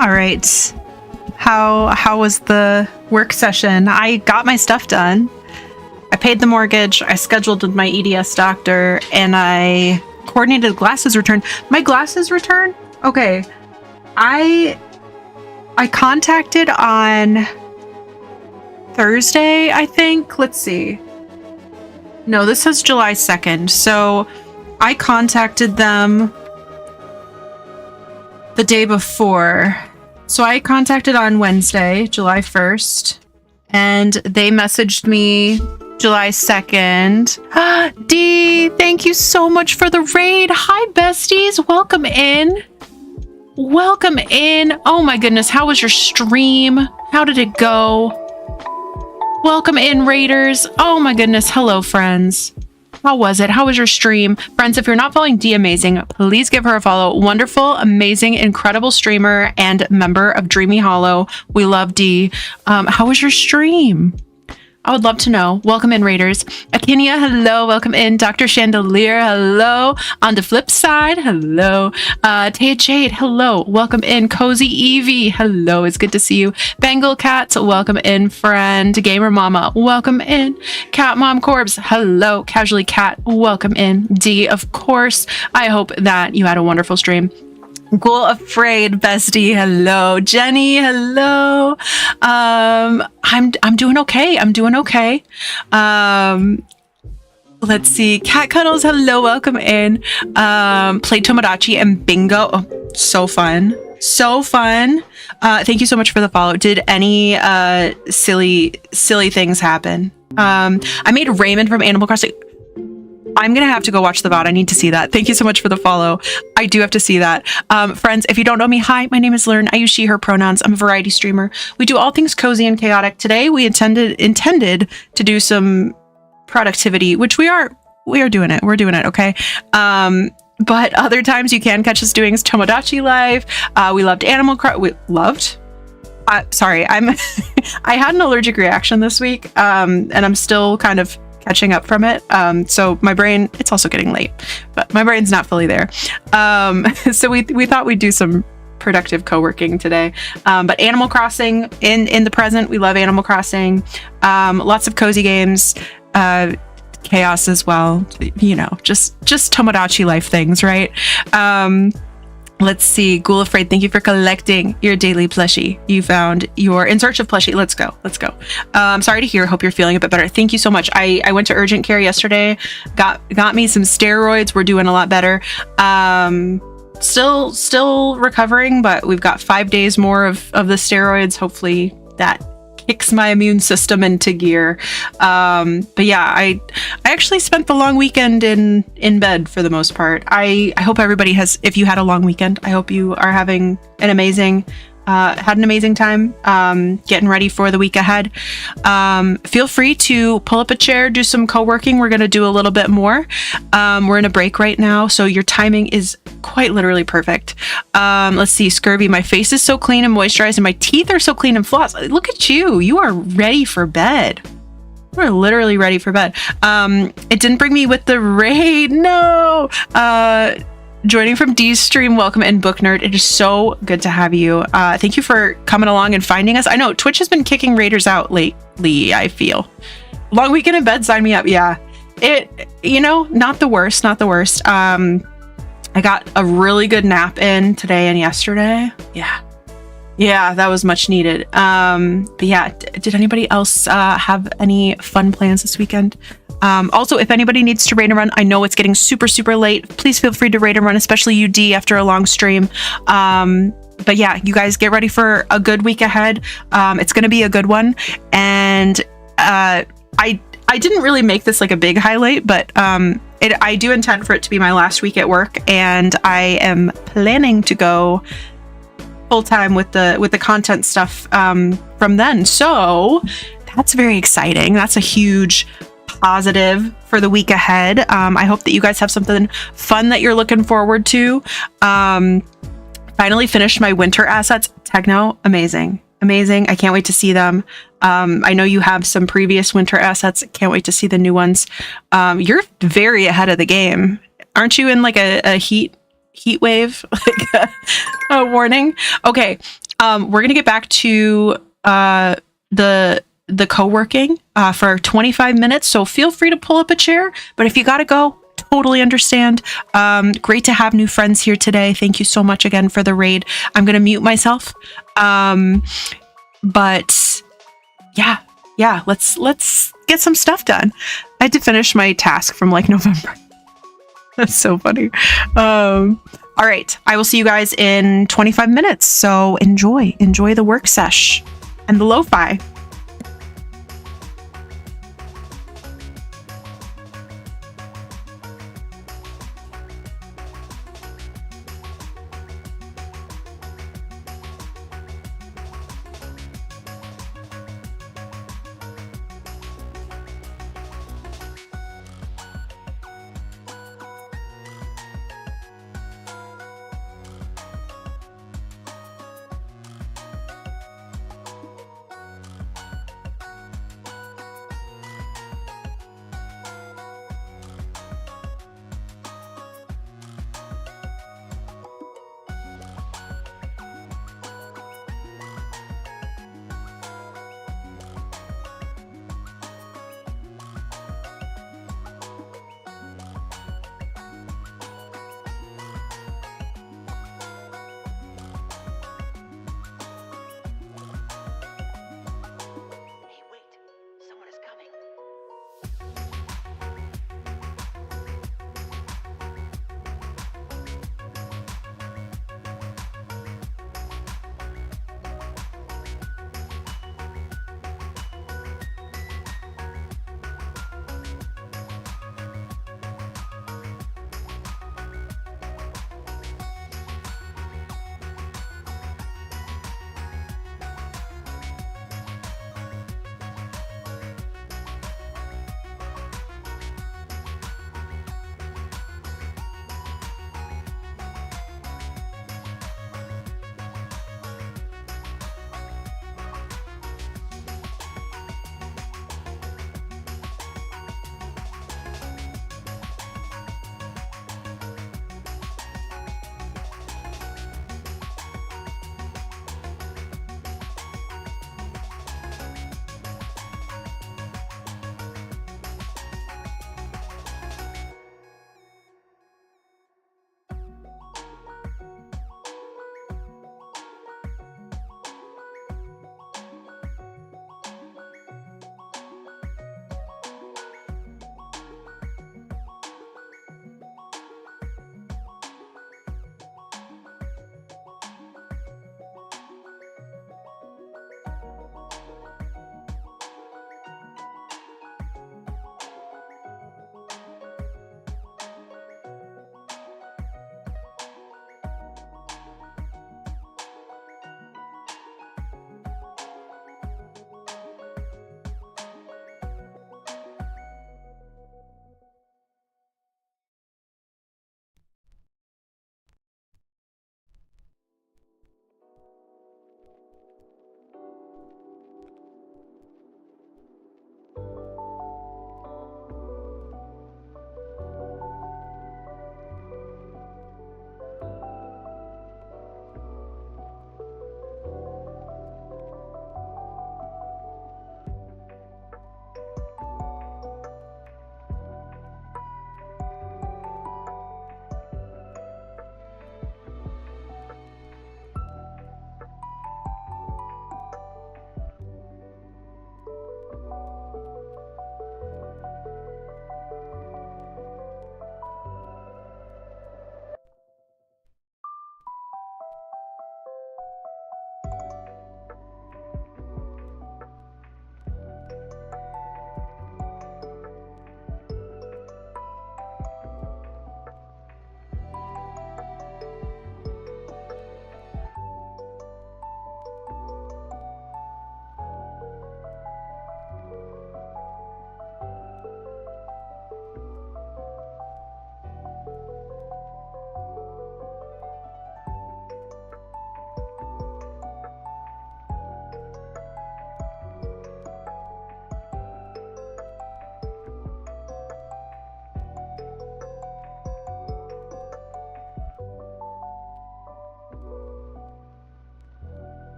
All right. How was the work session? I got my stuff done. I paid the mortgage, I scheduled with my EDS doctor, and I coordinated glasses return. My glasses return? Okay. I contacted on Thursday, I think. Let's see. No, this says July 2nd. So I contacted them the day before. So I contacted on Wednesday, July 1st, and they messaged me July 2nd. Dee, thank you so much for the raid. Hi, besties. Welcome in. Welcome in. Oh my goodness. How was your stream? How did it go? Welcome in, raiders. Oh my goodness. Hello, friends. How was it? How was your stream? Friends, if you're not following D Amazing, please give her a follow. Wonderful, amazing, incredible streamer and member of Dreamy Hollow. We love D. How was your stream? I would love to know. Welcome in, Raiders. Akinia, hello. Welcome in. Dr. Chandelier, hello. On the flip side, hello. Taya Jade, hello. Welcome in. Cozy Evie, hello. It's good to see you. Bengal Cats, welcome in, friend. Gamer Mama, welcome in. Cat Mom Corpse, hello. Casually Cat, welcome in. D, of course. I hope that you had a wonderful stream. Ghoul Afraid, bestie, hello. Jenny, hello. I'm doing okay. I'm doing okay. Let's see. Cat Cuddles, hello. Welcome in. Played Tomodachi and Bingo. Oh, so fun. So fun. Thank you so much for the follow. Did any silly things happen? I made Raymond from Animal Crossing. I'm going to have to go watch the VOD. I need to see that. Thank you so much for the follow. I do have to see that. Friends, if you don't know me, hi, my name is Lurn. I use she, her pronouns. I'm a variety streamer. We do all things cozy and chaotic. Today, we intended to do some productivity, which we are doing it. We're doing it, okay? But other times you can catch us doing Tomodachi Live. We loved Animal Crossing. We loved? Sorry, I had an allergic reaction this week, and I'm still kind of catching up from it. So my brain, it's also getting late, but my brain's not fully there. So we thought we'd do some productive co-working today. But Animal Crossing in the present, we love Animal Crossing. Lots of cozy games, chaos as well. You know, just Tomodachi life things, right? Let's see. Ghoul Afraid, thank you for collecting your daily plushie. You found your In Search of Plushie. Let's go. Let's go. I'm sorry to hear. Hope you're feeling a bit better. Thank you so much. I went to urgent care yesterday. Got me some steroids. We're doing a lot better. Still recovering, but we've got 5 days more of the steroids. Hopefully that kicks my immune system into gear. But yeah, I actually spent the long weekend in bed for the most part. I hope everybody has, if you had a long weekend, I hope you are having an amazing had an amazing time getting ready for the week ahead. Feel free to pull up a chair, do some co-working. We're going to do a little bit more. We're in a break right now, so your timing is quite literally perfect. Let's see, Scurvy, my face is so clean and moisturized and my teeth are so clean and flossed. Look at you. You are ready for bed. We're literally ready for bed. It didn't bring me with the raid. No. Joining from D's stream, welcome in, Book Nerd. It is so good to have you. Thank you for coming along and finding us. I know Twitch has been kicking raiders out lately, I feel. Long weekend in bed, sign me up. Yeah. Not the worst, not the worst. I got a really good nap in today and yesterday. Yeah, that was much needed. But yeah, did anybody else have any fun plans this weekend? Also, if anybody needs to raid and run, I know it's getting super, super late. Please feel free to raid and run, especially UD after a long stream. But yeah, you guys get ready for a good week ahead. It's going to be a good one. And I didn't really make this like a big highlight, but I do intend for it to be my last week at work, and I am planning to go full time with the content stuff from then. So that's very exciting. That's a huge positive for the week ahead. I hope that you guys have something fun that you're looking forward to. Finally finished my winter assets. Techno, amazing. I can't wait to see them. I know you have some previous winter assets. Can't wait to see the new ones. You're very ahead of the game. Aren't you in like a heat wave? Like a warning? Okay. We're gonna get back to the co-working for 25 minutes, so feel free to pull up a chair, but if you gotta go, totally understand. Great to have new friends here today. Thank you so much again for the raid. I'm gonna mute myself, but yeah, let's get some stuff done. I had to finish my task from like November. That's so funny. All right, I will see you guys in 25 minutes, so enjoy the work sesh and the lo-fi.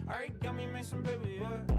Alright, got me make some baby, yeah.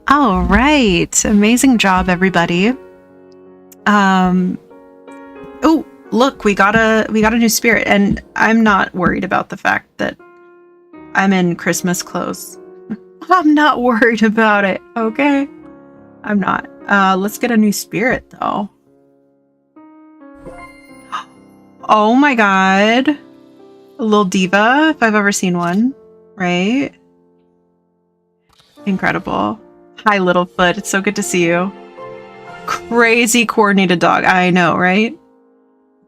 All right. Amazing job, everybody. Oh, look, we got a new spirit, and I'm not worried about the fact that I'm in Christmas clothes. I'm not worried about it, okay? I'm not. Let's get a new spirit though. Oh my god. A little diva, if I've ever seen one, right? Incredible. Hi, Littlefoot. It's so good to see you. Crazy coordinated dog. I know, right?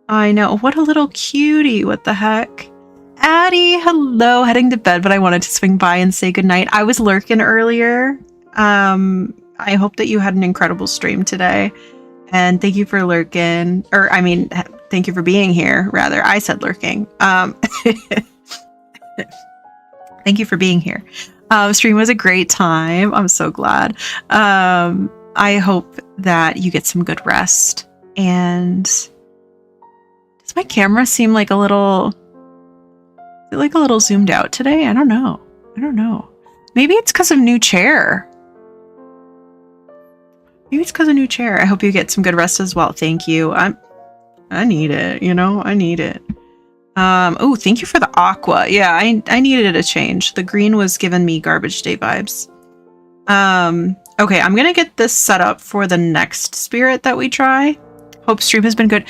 I know. What a little cutie. What the heck? Addie, hello. Heading to bed, but I wanted to swing by and say goodnight. I was lurking earlier. I hope that you had an incredible stream today. And thank you for lurking. Or, I mean, thank you for being here, rather. I said lurking. Thank you for being here. Stream was a great time. I'm so glad. I hope that you get some good rest. And does my camera seem like a little... Is it like a little zoomed out today? I don't know. Maybe it's because of new chair. I hope you get some good rest as well. Thank you. I need it, I need it. Oh, thank you for the aqua. Yeah, I needed a change. The green was giving me garbage day vibes. Okay, I'm gonna get this set up for the next spirit that we try. Hope stream has been good.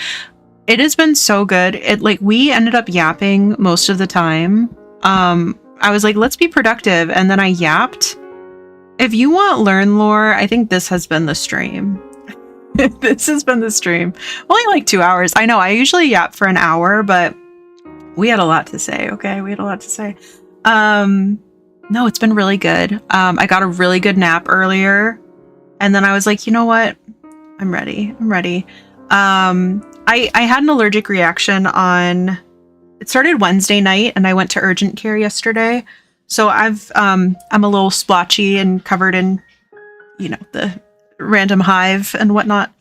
It has been so good. We ended up yapping most of the time. I was like, let's be productive, and then I yapped. If you want Lurn lore, I think this has been the stream. This has been the stream. Only like 2 hours. I know, I usually yap for an hour, but we had a lot to say, okay? We had a lot to say. No, it's been really good. I got a really good nap earlier, and then I was like, you know what? I'm ready. I had an allergic reaction on... It started Wednesday night, and I went to urgent care yesterday. So I'm a little splotchy and covered in, the random hive and whatnot.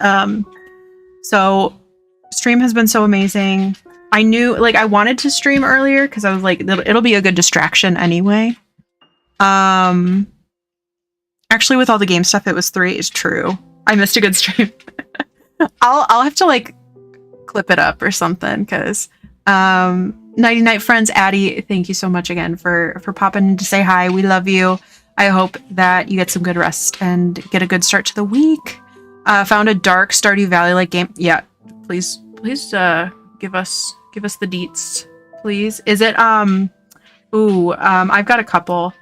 So stream has been so amazing. I knew, I wanted to stream earlier because I was like, it'll be a good distraction anyway. Actually, with all the game stuff, it was 3. It's true. I missed a good stream. I'll have to clip it up or something because Nighty night, friends. Addie, thank you so much again for popping in to say hi. We love you. I hope that you get some good rest and get a good start to the week. Found a dark Stardew Valley game. Yeah, please give us the deets, please. Is it I've got a couple.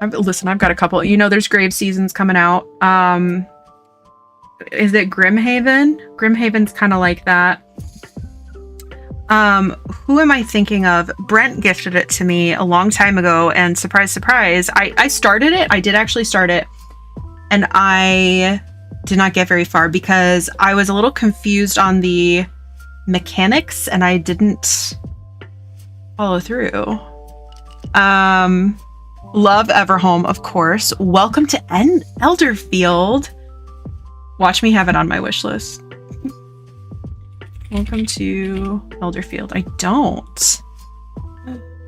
I've got a couple. There's grave seasons coming out. Is it Grimhaven? Grimhaven's kind of like that. Who am I thinking of? Brent gifted it to me a long time ago, and surprise, surprise, I started it. I did actually start it, and I did not get very far because I was a little confused on the mechanics, and I didn't follow through. Love Everhome, of course. Welcome to Elderfield. Watch me have it on my wish list. Welcome to Elderfield. I don't.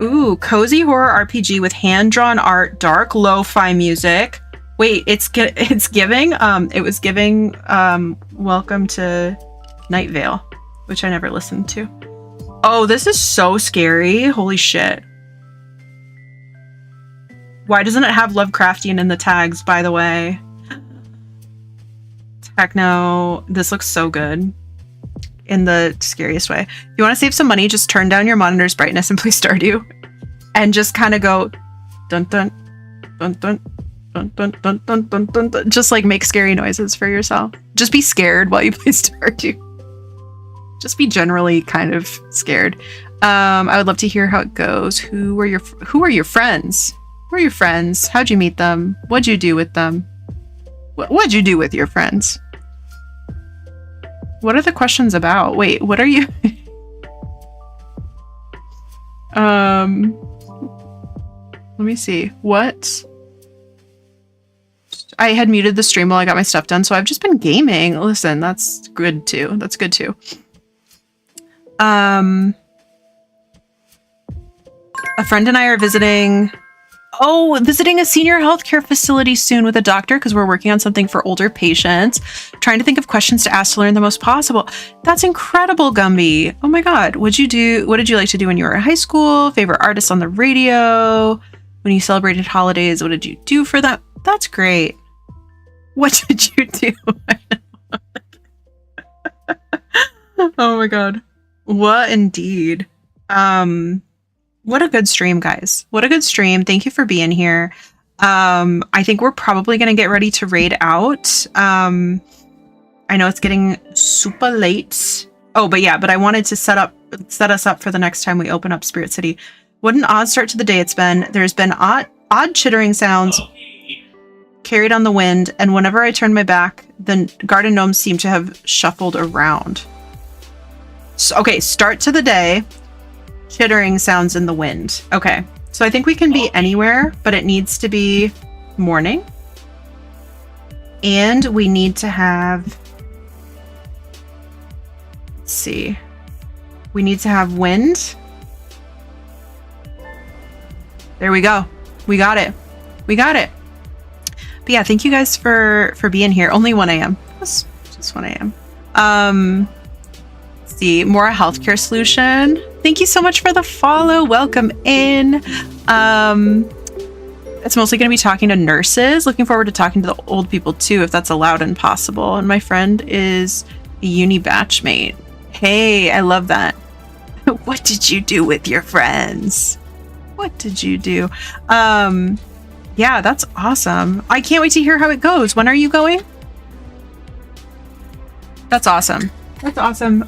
Ooh, cozy horror RPG with hand-drawn art, dark lo-fi music. Wait, it's giving. It was giving. Welcome to Night Vale, which I never listened to. Oh, this is so scary. Holy shit. Why doesn't it have Lovecraftian in the tags, by the way? Techno. This looks so good. In the scariest way. If you want to save some money, just turn down your monitor's brightness and play Stardew. And just kind of go dun dun dun dun dun dun dun dun dun dun dun. Just make scary noises for yourself. Just be scared while you play Stardew. Just be generally kind of scared. I would love to hear how it goes. Who are your friends? Who are your friends? How'd you meet them? What'd you do with them? What'd you do with your friends? What are the questions about? Wait, what are you? Let me see. What? I had muted the stream while I got my stuff done, so I've just been gaming. Listen, that's good too. A friend and I are visiting Oh, visiting a senior healthcare facility soon with a doctor because we're working on something for older patients. Trying to think of questions to ask to learn the most possible. That's incredible, Gumby. Oh my God. What did you like to do when you were in high school? Favorite artists on the radio? When you celebrated holidays, what did you do for them? That's great. What did you do? Oh my God. What indeed. What a good stream, guys. What a good stream. Thank you for being here. I think we're probably going to get ready to raid out. I know it's getting super late. Oh, but I wanted to set us up for the next time we open up Spirit City. What an odd start to the day it's been. There's been odd chittering sounds carried on the wind, and whenever I turn my back, the garden gnomes seem to have shuffled around. So, okay, start to the day. Chittering sounds in the wind. Okay, so I think we can be anywhere, but it needs to be morning. And we need to have... Let's see. We need to have wind. There we go. We got it. We got it. But yeah, thank you guys for being here. Only 1 a.m. Just 1 a.m. Let's see. More healthcare solution. Thank you so much for the follow. Welcome in. It's mostly going to be talking to nurses. Looking forward to talking to the old people too, if that's allowed and possible. And my friend is a uni batchmate. Hey, I love that. What did you do with your friends? What did you do? Yeah, that's awesome. I can't wait to hear how it goes. When are you going? That's awesome. That's awesome.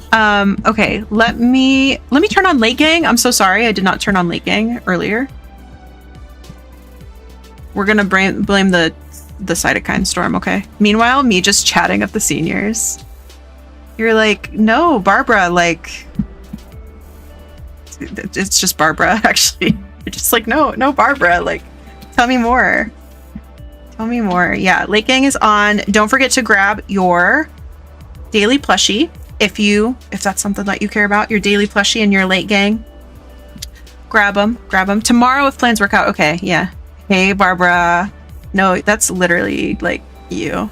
Okay, let me turn on late gang. I'm so sorry I did not turn on late gang earlier. We're gonna blame the cytokine storm, okay? Meanwhile, me just chatting up the seniors. You're like, no, Barbara, like it's just Barbara, actually. You're just like, no, Barbara, like tell me more. Tell me more. Yeah, late gang is on. Don't forget to grab your daily plushie. If that's something that you care about, your daily plushie and your late gang, grab them tomorrow if plans work out. Okay, yeah. Hey, Barbara. No, that's literally like you.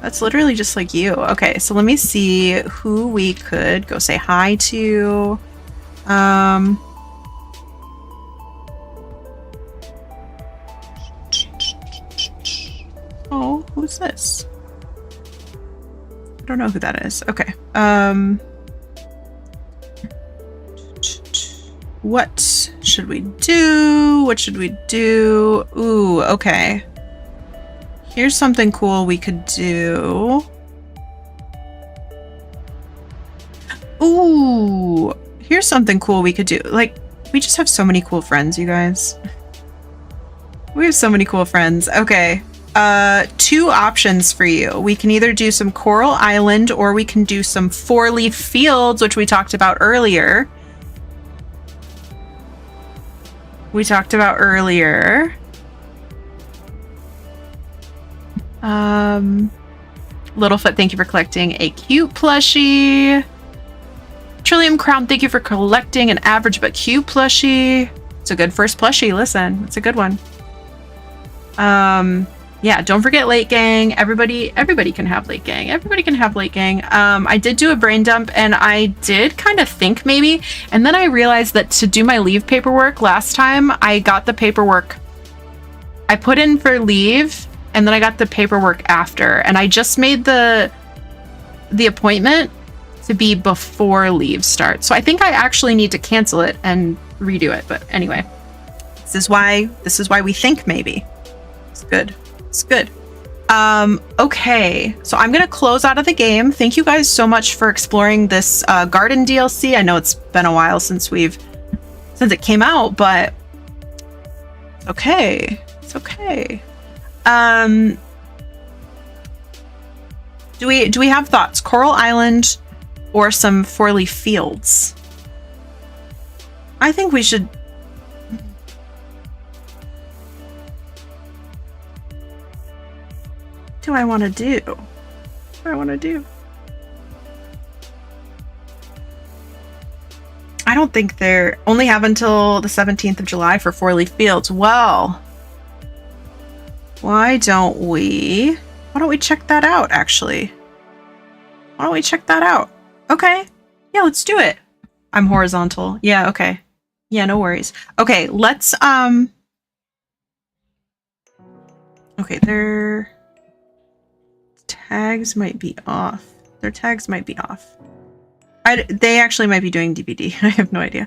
That's literally just like you. Okay, so let me see who we could go say hi to. Oh, who's this? I don't know who that is. Okay. What should we do? What should we do? Ooh, okay. Here's something cool we could do. Ooh, here's something cool we could do. Like, we just have so many cool friends, you guys. We have so many cool friends. Okay. 2 options for you. We can either do some Coral Island or we can do some 4-leaf fields, which we talked about earlier. Littlefoot, thank you for collecting a cute plushie. Trillium Crown, thank you for collecting an average but cute plushie. It's a good first plushie. Listen, it's a good one. Yeah, don't forget late gang. Everybody can have late gang. I did do a brain dump and I did kind of think maybe, and then I realized that to do my leave paperwork last time, I got the paperwork. I put in for leave and then I got the paperwork after, and I just made the appointment to be before leave starts. So I think I actually need to cancel it and redo it. But anyway, this is why we think maybe. It's good. Okay, so I'm gonna close out of the game. Thank you guys so much for exploring this garden DLC. I know it's been a while since it came out, but it's okay. Do we have thoughts? Coral Island or some 4-leaf fields? I think we should. What do I want to do? I I don't think they're only have until the 17th of July for 4-leaf fields. Well, why don't we check that out, actually? Why don't we check that out? Okay. Yeah, let's do it. I'm horizontal. Yeah, okay. Yeah, no worries. Okay, let's okay, their tags might be off. Their tags might be off. They actually might be doing DVD. I have no idea.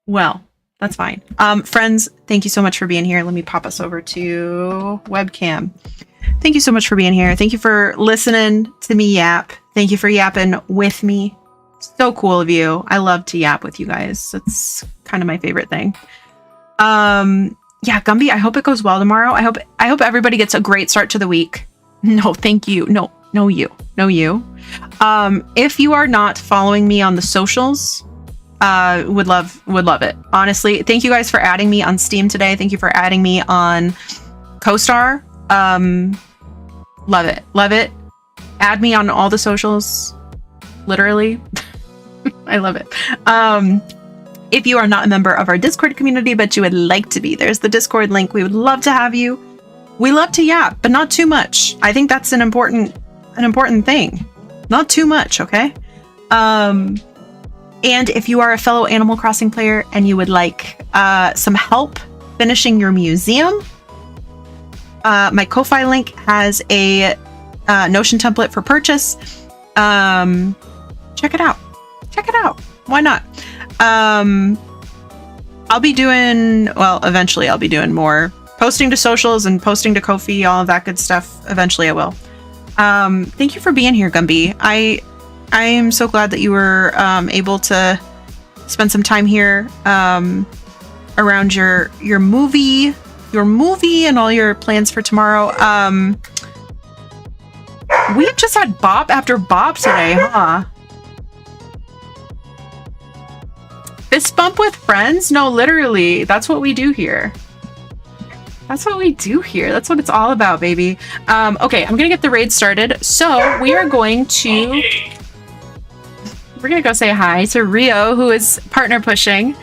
Well, that's fine. Friends, thank you so much for being here. Let me pop us over to webcam. Thank you so much for being here. Thank you for listening to me yap. Thank you for yapping with me. So cool of you. I love to yap with you guys. It's kind of my favorite thing. Yeah, Gumby, I hope it goes well tomorrow. I hope everybody gets a great start to the week. No, thank you. No, you. If you are not following me on the socials, would love it. Honestly, thank you guys for adding me on Steam today. Thank you for adding me on CoStar. Love it. Add me on all the socials. Literally. I love it. If you are not a member of our Discord community, but you would like to be, there's the Discord link. We would love to have you. We love to yap, but not too much. I think that's an important thing. Not too much, okay? And if you are a fellow Animal Crossing player and you would like some help finishing your museum, my Ko-Fi link has a Notion template for purchase. Check it out. Why not? Eventually I'll be doing more posting to socials and posting to Ko-Fi, all of that good stuff. Eventually I will. Thank you for being here, Gumby. I am so glad that you were able to spend some time here around your movie and all your plans for tomorrow. We've just had bop after bop today, huh? Fist bump with friends? No, literally. That's what we do here. That's what it's all about, baby. Okay, I'm gonna get the raid started. So we are going to... We're gonna go say hi to Rio, who is partner pushing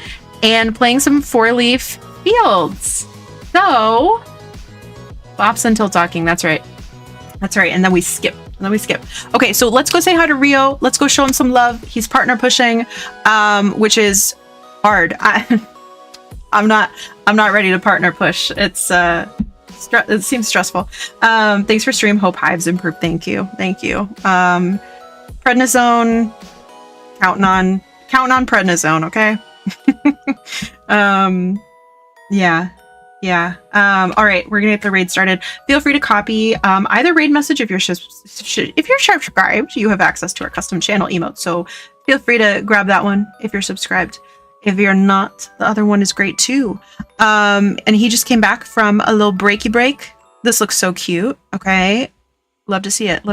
and playing some 4-leaf fields. So... Bops until talking, that's right. And then we skip. Okay, so let's go say hi to Rio. Let's go show him some love. He's partner pushing, which is hard. I'm not ready to partner push. It seems stressful. Thanks for stream. Hope hives improve. Thank you. Prednisone. Counting on prednisone. Okay. Yeah. All right, we're gonna get the raid started. Feel free to copy either raid message if you're subscribed. You have access to our custom channel emote, so feel free to grab that one if you're subscribed. If you're not, the other one is great too. And he just came back from a little breaky break. This looks so cute. Okay, love to see it.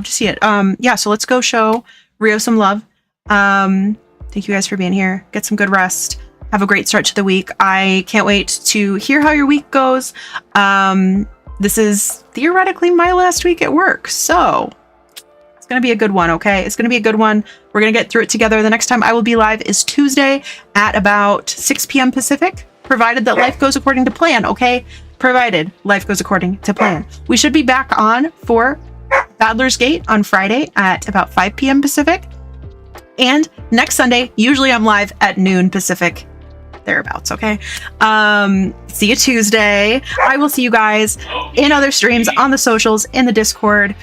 Yeah, so let's go show Rio some love. Thank you guys for being here. Get some good rest. Have a great start to the week. I can't wait to hear how your week goes. This is theoretically my last week at work, so it's going to be a good one, okay? It's going to be a good one. We're going to get through it together. The next time I will be live is Tuesday at about 6 p.m. Pacific, provided that life goes according to plan, okay? Provided life goes according to plan. We should be back on for Badler's Gate on Friday at about 5 p.m. Pacific. And next Sunday, usually I'm live at noon Pacific. Thereabouts, okay? See you Tuesday. I will see you guys in other streams on the socials, in the Discord,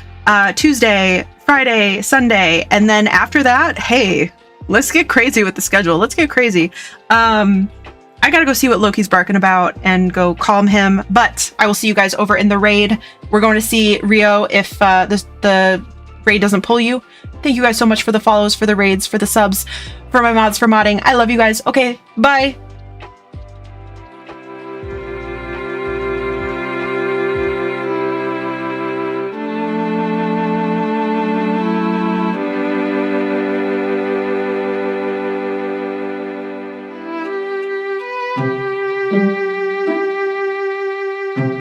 Tuesday, Friday, Sunday, and then after that, hey, let's get crazy with the schedule. Let's get crazy. I gotta go see what Loki's barking about and go calm him, but I will see you guys over in the raid. We're going to see Rio if the raid doesn't pull you. Thank you guys so much for the follows, for the raids, for the subs, for my mods, for modding. I love you guys. Okay, bye.